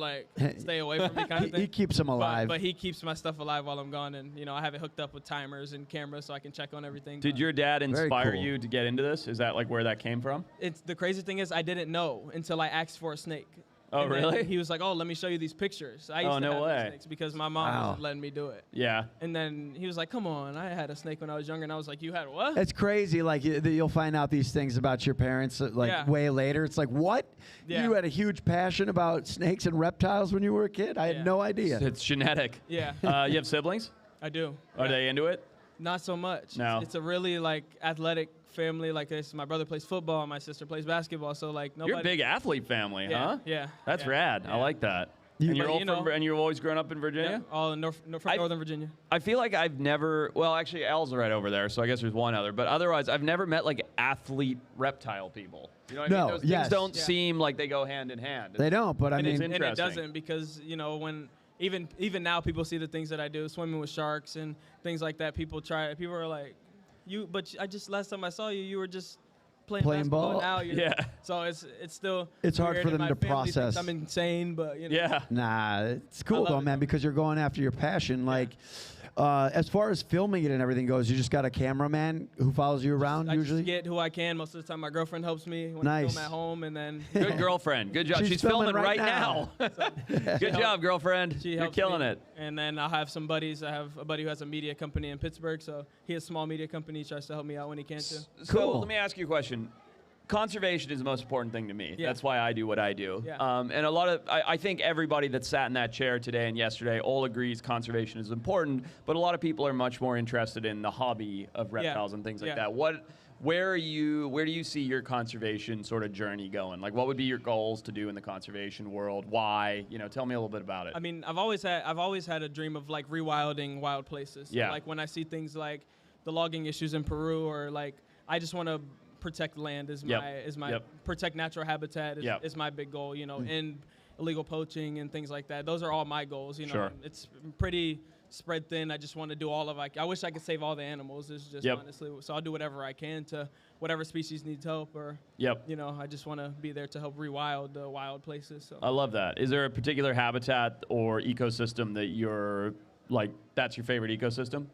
stay away from me kind of thing. He keeps them alive. But he keeps my stuff alive while I'm gone, and I have it hooked up with timers and cameras so I can check on everything. Did your dad inspire cool. you to get into this? Is that where that came from? It's the crazy thing is I didn't know until I asked for a snake. Oh, And then really? He was like, "Oh, let me show you these pictures." I used Oh, to no have way. snakes because my mom Wow. wasn't letting me do it. Yeah. And then he was like, "Come on, I had a snake when I was younger," and I was like, "You had what?" It's crazy. You'll find out these things about your parents Yeah. way later. It's like, what? Yeah. You had a huge passion about snakes and reptiles when you were a kid? I Yeah. had no idea. It's genetic. Yeah. You have siblings? I do. Are they into it? Not so much. No. It's a really athletic family. My brother plays football, and my sister plays basketball. So nobody. You're a big athlete family, Yeah, huh? yeah, That's yeah, rad. I yeah. like that. You- and you're But, all you from, know- and you've always grown up in Virginia? Yeah, all in Northern Virginia. I feel like I've never, well, actually, Al's right over there, so I guess there's one other. But otherwise, I've never met athlete reptile people. You know what I mean? No, Those yes. things don't Yeah. seem like they go hand in hand. They don't, but I And it's mean, And it Interesting. doesn't because when even now people see the things that I do, swimming with sharks and things like that. People are like, I just last time I saw you, you were just playing basketball. ball? And now you're, Yeah. So it's still. It's hard weird, for and them my to family thinks process. I'm insane, but Yeah. nah, it's cool love though, it, man, though. because you're going after your passion. As far as filming it and everything goes, you just got a cameraman who follows you around I usually? just get who I can. Most of the time, my girlfriend helps me when Nice. I film at home, and then Good girlfriend. Good job. She's filming filming right right now. Good job, girlfriend. she You're helps killing me. it. And then I'll have some buddies. I have a buddy who has a media company in Pittsburgh, so he has a small media company. He tries to help me out when he can too. So Cool. let me ask you a question. Conservation is the most important thing to me. Yeah. That's why I do what I do. Yeah. And I think everybody that sat in that chair today and yesterday all agrees conservation is important, but a lot of people are much more interested in the hobby of reptiles and things like Yeah. that. Where do you see your conservation sort of journey going? What would be your goals to do in the conservation world? Why? Tell me a little bit about it. I mean, I've always had a dream of rewilding wild places. So, Yeah. when I see things like the logging issues in Peru, or I just want to protect land Yep. protect natural habitat is Yep. my big goal. illegal poaching and things like that. Those are all my goals. You know, Sure. it's pretty spread thin. I just want to do all of it. I wish I could save all the animals. It's just honestly, so I'll do whatever I can to whatever species needs help, or you know, I just want to be there to help rewild the wild places. So. I love that. Is there a particular habitat or ecosystem that you're like, that's your favorite ecosystem?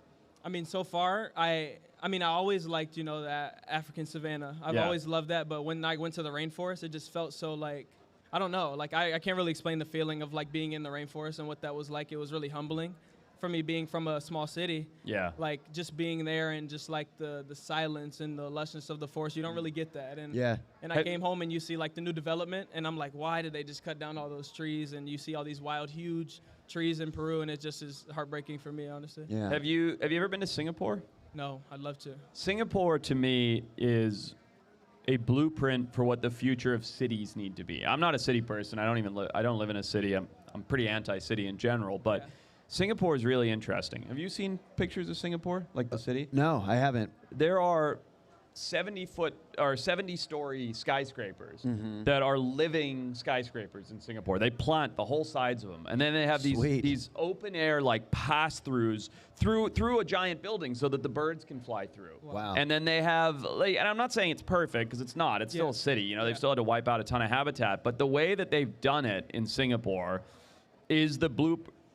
I mean, so far, I always liked, you know, that African savanna. I've always loved that, but when I went to the rainforest, it just felt so like, I don't know, like I can't really explain the feeling of like being in the rainforest and what that was like. It was really humbling for me being from a small city. Yeah. Like just being there and just like the silence and the lushness of the forest, you don't really get that. And and I came home and you see like the new development and I'm like, why did they just cut down all those trees? And you see all these wild, huge trees in Peru, and it just is heartbreaking for me, honestly. Yeah. Have you ever been to Singapore? No, I'd love to. Singapore to me is a blueprint for what the future of cities need to be. I'm not a city person. I don't live in a city. I'm pretty anti-city in general, but Singapore is really interesting. Have you seen pictures of Singapore, like the city? No, I haven't. There are 70-story skyscrapers that are living skyscrapers in Singapore. They plant the whole sides of them, and then they have these open air like pass-throughs through a giant building so that the birds can fly through. Wow. And then they have, like, and I'm not saying it's perfect because it's not. It's still a city. You know, they've still had to wipe out a ton of habitat. But the way that they've done it in Singapore is the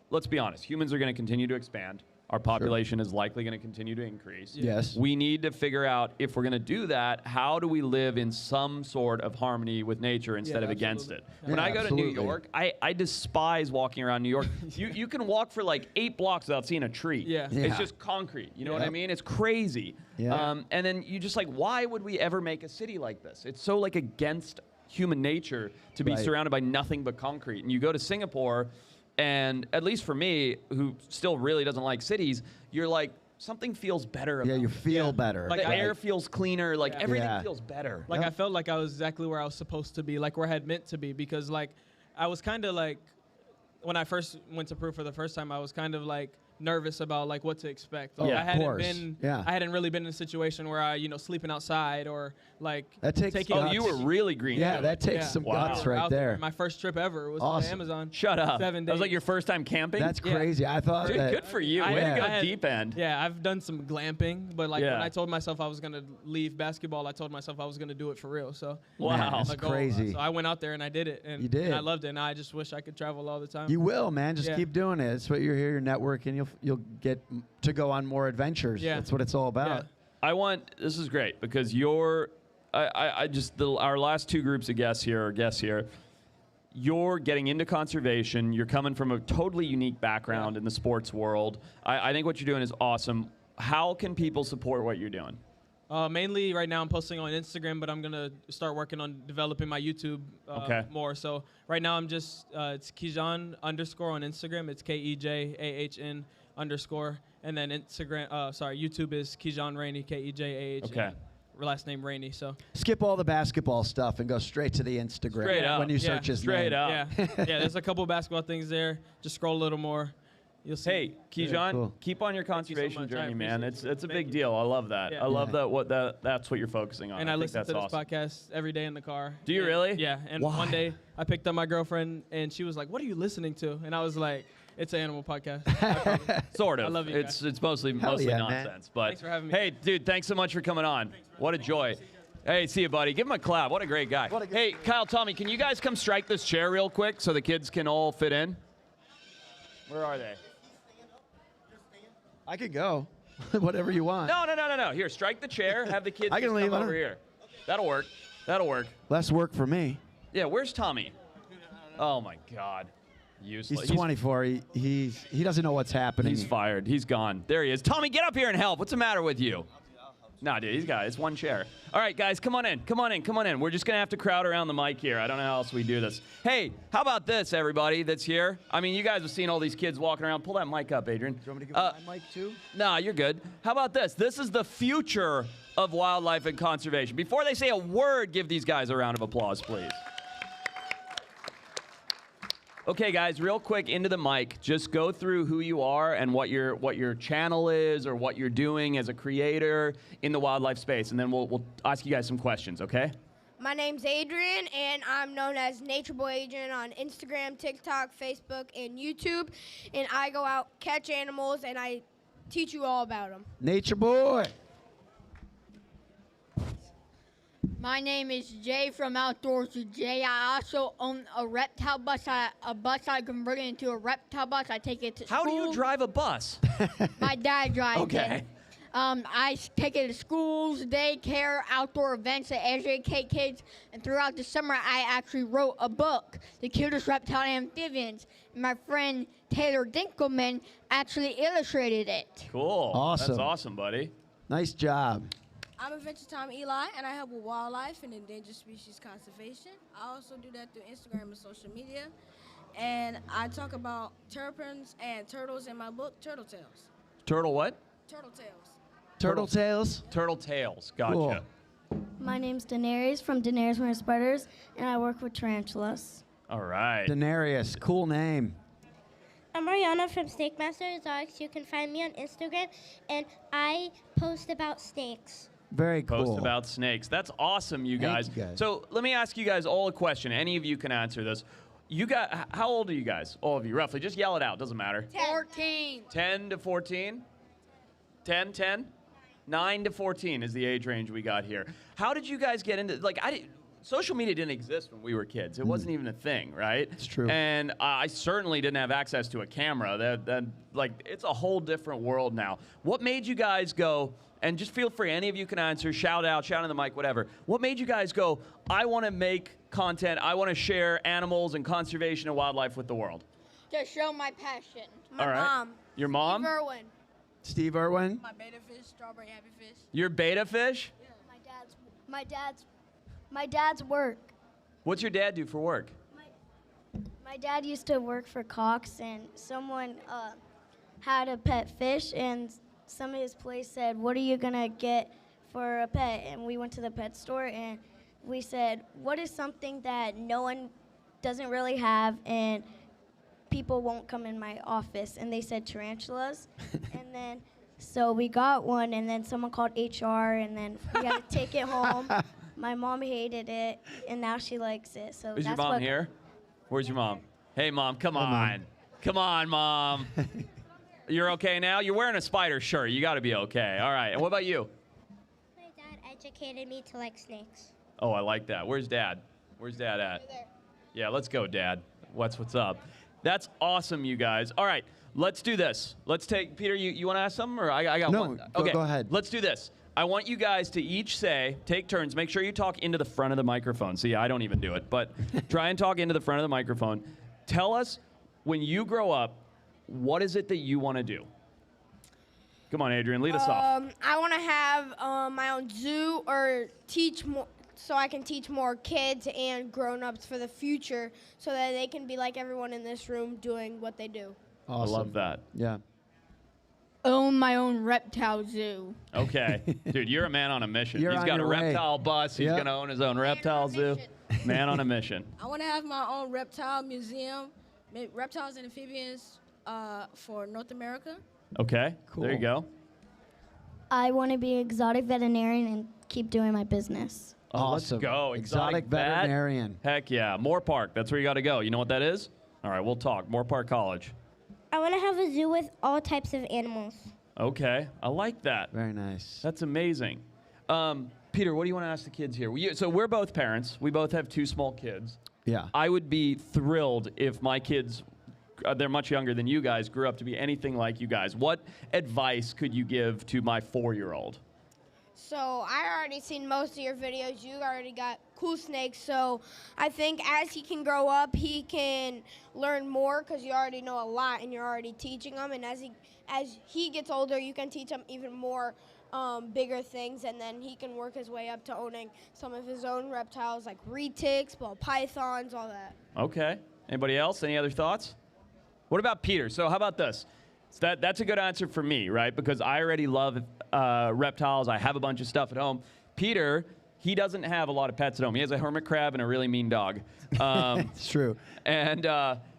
Let's be honest. Humans are going to continue to expand. Our population is likely going to continue to increase. Yes. We need to figure out, if we're going to do that, how do we live in some sort of harmony with nature instead of against it? When I go to New York, I despise walking around New York. You can walk for like 8 blocks without seeing a tree. It's just concrete. You know what I mean? It's crazy. And then you just like, why would we ever make a city like this? It's so like against human nature to be surrounded by nothing but concrete. And you go to Singapore, and at least for me, who still really doesn't like cities, you're like, something feels better about you feel better. Like the air feels cleaner, like everything feels better. Like I felt like I was exactly where I was supposed to be, like where I had meant to be, because like I was kind of like, when I first went to Peru for the first time, I was kind of like nervous about like what to expect. Like, I hadn't really been in a situation where I, you know, sleeping outside or like taking. Oh, you were really green. Yeah, that takes some guts right there. My first trip ever was to Amazon. Shut up. 7 days. That was like your first time camping? That's crazy. I thought Dude, good for you. Way to go deep end. Yeah, I've done some glamping, but like when I told myself I was gonna leave basketball, I told myself I was gonna do it for real. So wow, that's crazy. So I went out there and I did it, and you did. And I loved it. And I just wish I could travel all the time. You will, man. Just keep doing it. It's what you're here. You're networking. You'll get to go on more adventures. That's what it's all about. This is great because our last two groups of guests here, you're getting into conservation. You're coming from a totally unique background in the sports world. I think what you're doing is awesome. How can people support what you're doing? Mainly right now I'm posting on Instagram, but I'm going to start working on developing my YouTube more. So right now I'm just, it's Kejan _ on Instagram. It's KEJAHN _. And then YouTube is Kejan Rainey, KEJAHN. Okay. Last name Rainey. So skip all the basketball stuff and go straight to the Instagram. Straight up. When you search his name. Yeah, there's a couple of basketball things there. Just scroll a little more. You'll see. Hey, Kejan, keep on your conservation journey, man. It's a big deal. I love that. I love that's what you're focusing on. And I listen to this podcast every day in the car. Do you really? Yeah. And one day I picked up my girlfriend and she was like, "What are you listening to?" And I was like, "It's an animal podcast." Sort of. I love you guys. It's mostly nonsense. Man. But thanks for having me. Hey, dude, thanks so much for coming on. What a joy. Hey, see you, buddy. Give him a clap. What a great guy. Hey, Kyle, Tommy, can you guys come strike this chair real quick so the kids can all fit in? Where are they? I could go. Whatever you want. No. Here, strike the chair. Have the kids come over here. That'll work. Less work for me. Yeah, where's Tommy? Oh, my God. Useless. He's 24. He doesn't know what's happening. He's fired. He's gone. There he is. Tommy, get up here and help. What's the matter with you? Nah, dude, it's one chair. All right, guys, come on in. We're just going to have to crowd around the mic here. I don't know how else we do this. Hey, how about this, everybody that's here? I mean, you guys have seen all these kids walking around. Pull that mic up, Adrian. Do you want me to give my mic too? Nah, you're good. How about this? This is the future of wildlife and conservation. Before they say a word, give these guys a round of applause, please. Okay, guys, real quick into the mic. Just go through who you are and what your channel is or what you're doing as a creator in the wildlife space, and then we'll ask you guys some questions, okay? My name's Adrian, and I'm known as Nature Boy Adrian on Instagram, TikTok, Facebook, and YouTube. And I go out, catch animals, and I teach you all about them. Nature boy. My name is Jay from Outdoors with Jay. I also own a reptile bus. A bus I converted into a reptile bus. I take it to school. How do you drive a bus? My dad drives Okay. it. I take it to schools, daycare, outdoor events to educate kids. And throughout the summer, I actually wrote a book, The Cutest Reptile Amphibians. And my friend Taylor Dinkelman actually illustrated it. Cool. Awesome. That's awesome, buddy. Nice job. I'm Adventure Time Eli, and I help with wildlife and endangered species conservation. I also do that through Instagram and social media. And I talk about terrapins and turtles in my book, Turtle Tales. Turtle what? Turtle Tales. Turtle tails? Turtle tails. Gotcha. Cool. My name's Daenerys from Daenerys Winter Spiders, and I work with tarantulas. All right. Daenerys, cool name. I'm Mariana from Snake Master Exotics. You can find me on Instagram, and I post about snakes. Very cool. Post about snakes. That's awesome, you guys. Thank you guys. So let me ask you guys all a question. Any of you can answer this. You got, how old are you guys? All of you, roughly. Just yell it out. Doesn't matter. 14. 10 to 14? 10? 9 to 14 is the age range we got here. How did you guys get into, social media didn't exist when we were kids. It wasn't even a thing, right? It's true. And I certainly didn't have access to a camera. It's a whole different world now. What made you guys go, and just feel free, any of you can answer, shout in the mic, whatever. What made you guys go, I want to make content, I want to share animals and conservation and wildlife with the world? To show my passion. All right. Mom. Your mom? Steve Irwin. Steve Irwin? My beta fish, strawberry happy fish. Your beta fish? My dad's work. What's your dad do for work? My dad used to work for Cox, and someone had a pet fish, and some of his place said, "What are you gonna get for a pet?" And we went to the pet store, and we said, "What is something that no one doesn't really have, and people won't come in my office?" And they said tarantulas. And then, so we got one, and then someone called HR, and then we had to take it home. My mom hated it, and now she likes it. So Is that's your mom what here? Where's your mom? Hey, Mom, come on. Come on, Mom. You're okay now? You're wearing a spider shirt. You got to be okay. All right. And what about you? My dad educated me to like snakes. Oh, I like that. Where's Dad? Where's Dad at? Yeah, let's go, Dad. What's up? That's awesome, you guys. All right, let's do this. Let's take, Peter, you want to ask something? Or I got one? Okay, go ahead. Let's do this. I want you guys to each take turns. Make sure you talk into the front of the microphone. See, I don't even do it, but try and talk into the front of the microphone. Tell us, when you grow up, what is it that you want to do? Come on, Adrian, lead us off. I want to have my own zoo or teach more, so I can teach more kids and grown-ups for the future so that they can be like everyone in this room doing what they do. Awesome. I love that. Yeah. Own my own reptile zoo. Okay. Dude, you're a man on a mission. You're He's on got a your way. reptile bus. He's Yep. going to own his own reptile zoo. Man on a mission. I want to have my own reptile museum, reptiles and amphibians for North America. Okay. Cool. There you go. I want to be an exotic veterinarian and keep doing my business. Awesome. Let's go. Exotic vet. veterinarian. Heck yeah. Moore Park. That's where you got to go. You know what that is? All right, we'll talk. Moore Park College. I want to have a zoo with all types of animals. Okay. I like that. Very nice. That's amazing. Peter, what do you want to ask the kids here? So we're both parents. We both have 2 small kids. Yeah. I would be thrilled if my kids, they're much younger than you guys, grew up to be anything like you guys. What advice could you give to my 4-year-old? So I already seen most of your videos. You already got cool snakes. So I think as he can grow up, he can learn more because you already know a lot and you're already teaching him. And as he gets older, you can teach him even more bigger things, and then he can work his way up to owning some of his own reptiles like retics, ball pythons, all that. Okay. Anybody else? Any other thoughts? What about Peter? So how about this? So that's a good answer for me, right? Because I already love reptiles. I have a bunch of stuff at home. Peter, he doesn't have a lot of pets at home. He has a hermit crab and a really mean dog. It's true. And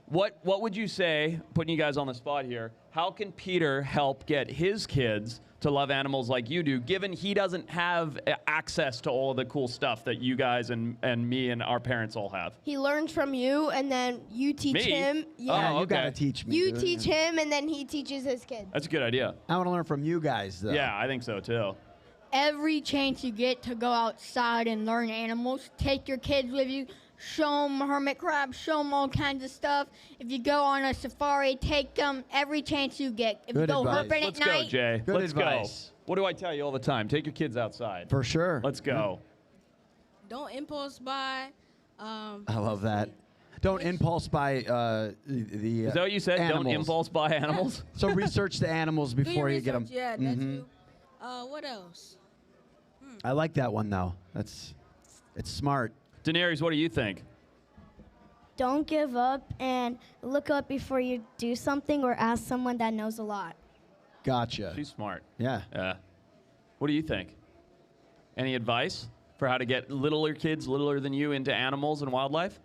what would you say, putting you guys on the spot here, how can Peter help get his kids to love animals like you do, given he doesn't have access to all of the cool stuff that you guys and me and our parents all have? He learns from you, and then you teach Me? him. Yeah, Oh, You gotta okay. teach me. you dude. teach him, and then he teaches his kids. That's a good idea. I want to learn from you guys, though. Yeah, I think so too. Every chance you get to go outside and learn animals, take your kids with you. Show them hermit crabs, show them all kinds of stuff. If you go on a safari, take them every chance you get. If Good you go advice. herping Let's at go, night, Jay. Good Let's advice. go. What do I tell you all the time? Take your kids outside. For sure. Let's go. Don't impulse buy. I love that. Don't impulse buy the Is that what you said? animals. Don't impulse buy animals? So research the animals Do your before you get them. research. Yeah, that's you. What else? I like that one, though. It's smart. Daenerys, what do you think? Don't give up and look up before you do something or ask someone that knows a lot. Gotcha. She's smart. Yeah. What do you think? Any advice for how to get littler kids, littler than you, into animals and wildlife?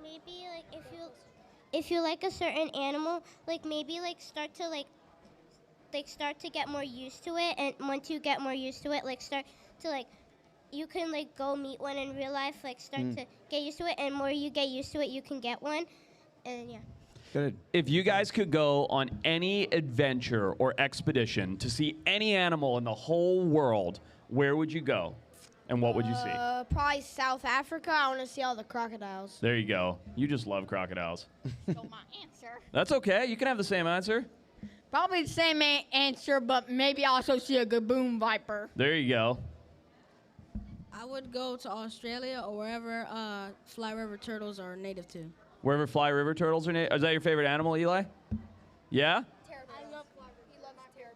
Maybe like if you like a certain animal, like maybe like start to get more used to it, and once you get more used to it, like start to like you can like go meet one in real life, like start to get used to it, and more you get used to it, you can get one, and yeah. Good. If you guys could go on any adventure or expedition to see any animal in the whole world, where would you go? And what would you see? Probably South Africa. I want to see all the crocodiles. There you go. You just love crocodiles. so my answer. That's okay. You can have the same answer. Probably the same answer, but maybe also see a gaboon viper. There you go. I would go to Australia or wherever fly river turtles are native to. Wherever fly river turtles are is that your favorite animal, Eli? Yeah?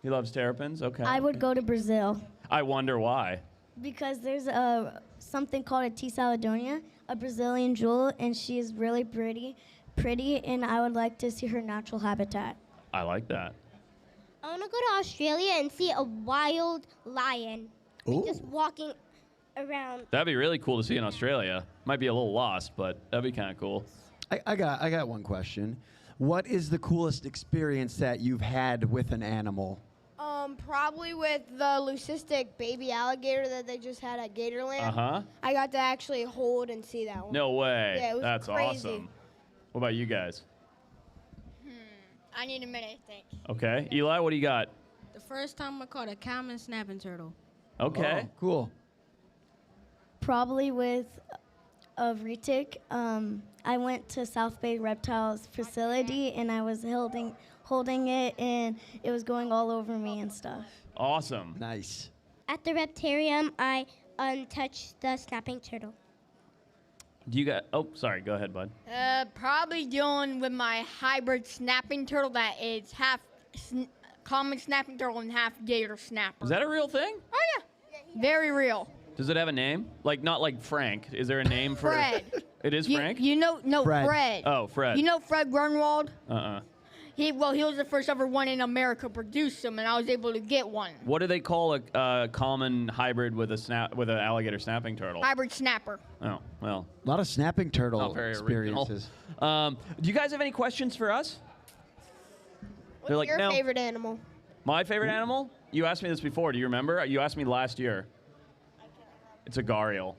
He loves terrapins? Okay. I would go to Brazil I wonder why. because there's something called a T. Caledonia, a Brazilian jewel, and she is really pretty, and I would like to see her natural habitat. I like that. I want to go to Australia and see a wild lion. Like, just walking around. That'd be really cool to see in Australia. Might be a little lost, but that'd be kind of cool. I got one question. What is the coolest experience that you've had with an animal? Probably with the leucistic baby alligator that they just had at Gatorland. Uh-huh. I got to actually hold and see that one. No way. Yeah, it was That's crazy. awesome. What about you guys? I need a minute to think. Okay. Eli, what do you got? The first time I caught a common snapping turtle. Okay. Oh, cool. Probably with a retic. I went to South Bay Reptiles facility, and I was holding it, and it was going all over me and stuff. Awesome. Nice. At the Reptarium, I untouched the snapping turtle. Do you got? Oh, sorry. Go ahead, bud. Probably dealing with my hybrid snapping turtle that is half common snapping turtle and half gator snapper. Is that a real thing? Oh yeah, very real. Does it have a name? Like not like Frank. Is there a name for Fred. It is Frank. You know, no, Fred. Fred. Oh, Fred. You know Fred Grunwald? Uh-uh. He was the first ever one in America produced them, and I was able to get one. What do they call a common hybrid with an alligator snapping turtle? Hybrid snapper. Oh, well. A lot of snapping turtle Not very original. experiences. Do you guys have any questions for us? What's They're like, your no. favorite animal? My favorite animal? You asked me this before. Do you remember? You asked me last year. It's a gharial.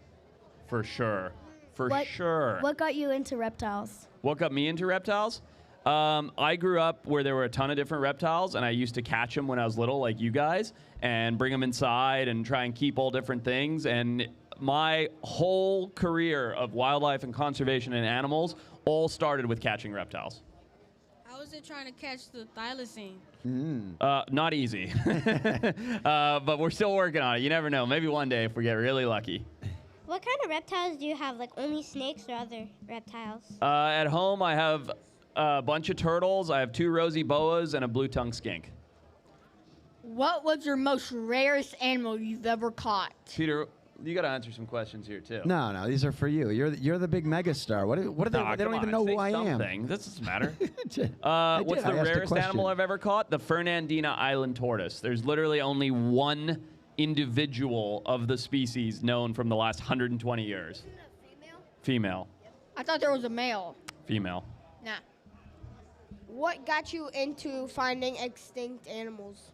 For sure. For sure. What got you into reptiles? What got me into reptiles? I grew up where there were a ton of different reptiles, and I used to catch them when I was little, like you guys, and bring them inside and try and keep all different things. And my whole career of wildlife and conservation and animals all started with catching reptiles. How is it trying to catch the thylacine? Not easy, but we're still working on it. You never know. Maybe one day if we get really lucky. What kind of reptiles do you have? Like only snakes or other reptiles? At home, I have a bunch of turtles. I have 2 rosy boas and a blue-tongued skink. What was your most rarest animal you've ever caught? Peter, you got to answer some questions here too. No, these are for you. You're the big megastar. What are they? Nah, They don't come even on, know say who I am. something. This doesn't matter. What's did. the I asked a rarest animal question. I've ever caught? The Fernandina island tortoise. There's literally only one individual of the species known from the last 120 years. Female. I thought there was a male. Female. Nah. What got you into finding extinct animals?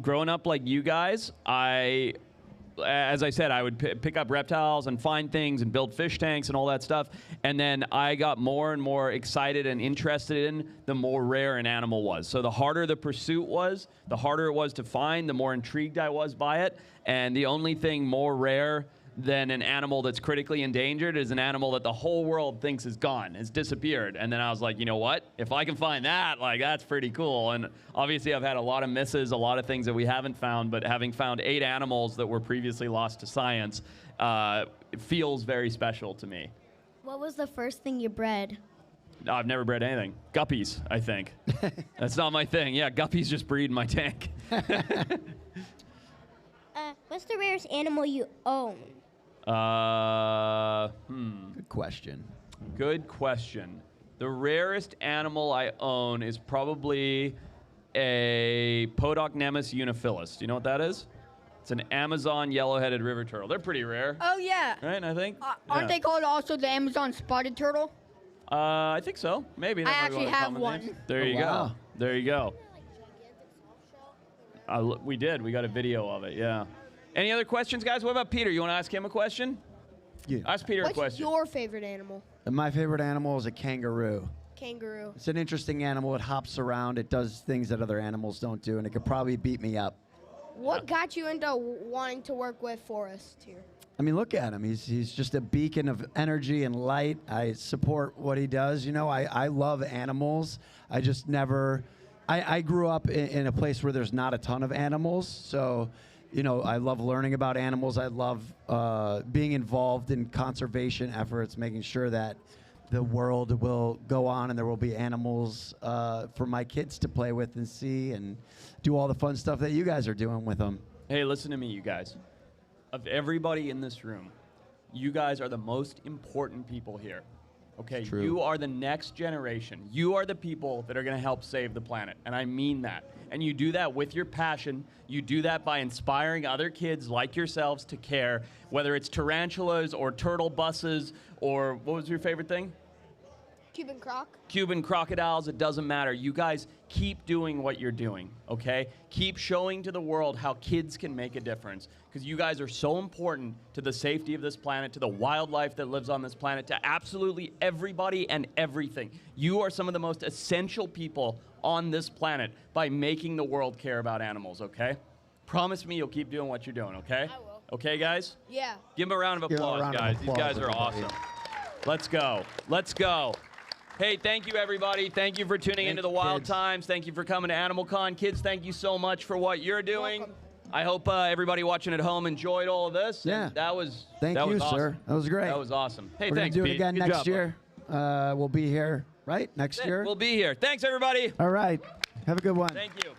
Growing up like you guys, as I said, I would pick up reptiles and find things and build fish tanks and all that stuff. And then I got more and more excited and interested in the more rare an animal was. So the harder the pursuit was, the harder it was to find, the more intrigued I was by it. And the only thing more rare than an animal that's critically endangered is an animal that the whole world thinks is gone, has disappeared. And then I was like, you know what? If I can find that, like, that's pretty cool. And obviously I've had a lot of misses, a lot of things that we haven't found, but having found 8 animals that were previously lost to science, it feels very special to me. What was the first thing you bred? No, I've never bred anything. Guppies, I think. That's not my thing. Yeah, guppies just breed in my tank. What's the rarest animal you own? Good question. Good question. The rarest animal I own is probably a Podocnemus uniphilus. Do you know what that is? It's an Amazon yellow-headed river turtle. They're pretty rare. Oh, yeah. Right, I think? Aren't they called also the Amazon spotted turtle? I think so. Maybe. I That might be actually one of the have common one. names. There Oh, you wow. go. There you go. We did. We got a video of it, yeah. Any other questions, guys? What about Peter? You want to ask him a question? Yeah. Ask Peter What's a question. your favorite animal? And my favorite animal is a kangaroo. Kangaroo. It's an interesting animal. It hops around. It does things that other animals don't do, and it could probably beat me up. What got you into wanting to work with Forrest here? I mean, look at him. He's just a beacon of energy and light. I support what he does. You know, I love animals. I just never... I grew up in a place where there's not a ton of animals, so... You know, I love learning about animals. I love being involved in conservation efforts, making sure that the world will go on and there will be animals for my kids to play with and see and do all the fun stuff that you guys are doing with them. Hey, listen to me, you guys. Of everybody in this room, you guys are the most important people here. Okay, True. you are the next generation. You are the people that are going to help save the planet, and I mean that. And you do that with your passion. You do that by inspiring other kids like yourselves to care, whether it's tarantulas or turtle buses or what was your favorite thing? Cuban croc. Cuban crocodiles, it doesn't matter. You guys keep doing what you're doing, okay? Keep showing to the world how kids can make a difference, because you guys are so important to the safety of this planet, to the wildlife that lives on this planet, to absolutely everybody and everything. You are some of the most essential people on this planet by making the world care about animals, okay? Promise me you'll keep doing what you're doing, okay? I will. Okay, guys? Yeah. Give them a round of Give 'em a applause, round of guys. applause, These guys are everybody. awesome. Let's go. Let's go. Hey, thank you, everybody. Thank you for tuning into the Wild Times. Thank you for coming to Animal Con. Kids, thank you so much for what you're doing. Welcome. I hope everybody watching at home enjoyed all of this. Yeah. And that was Thank that you, was awesome. sir. That was great. That was awesome. Hey, We're thanks, gonna do it Pete. again Good next job, year. We'll be here, right? Next bud. year? We'll be here. Thanks, everybody. All right. Have a good one. Thank you.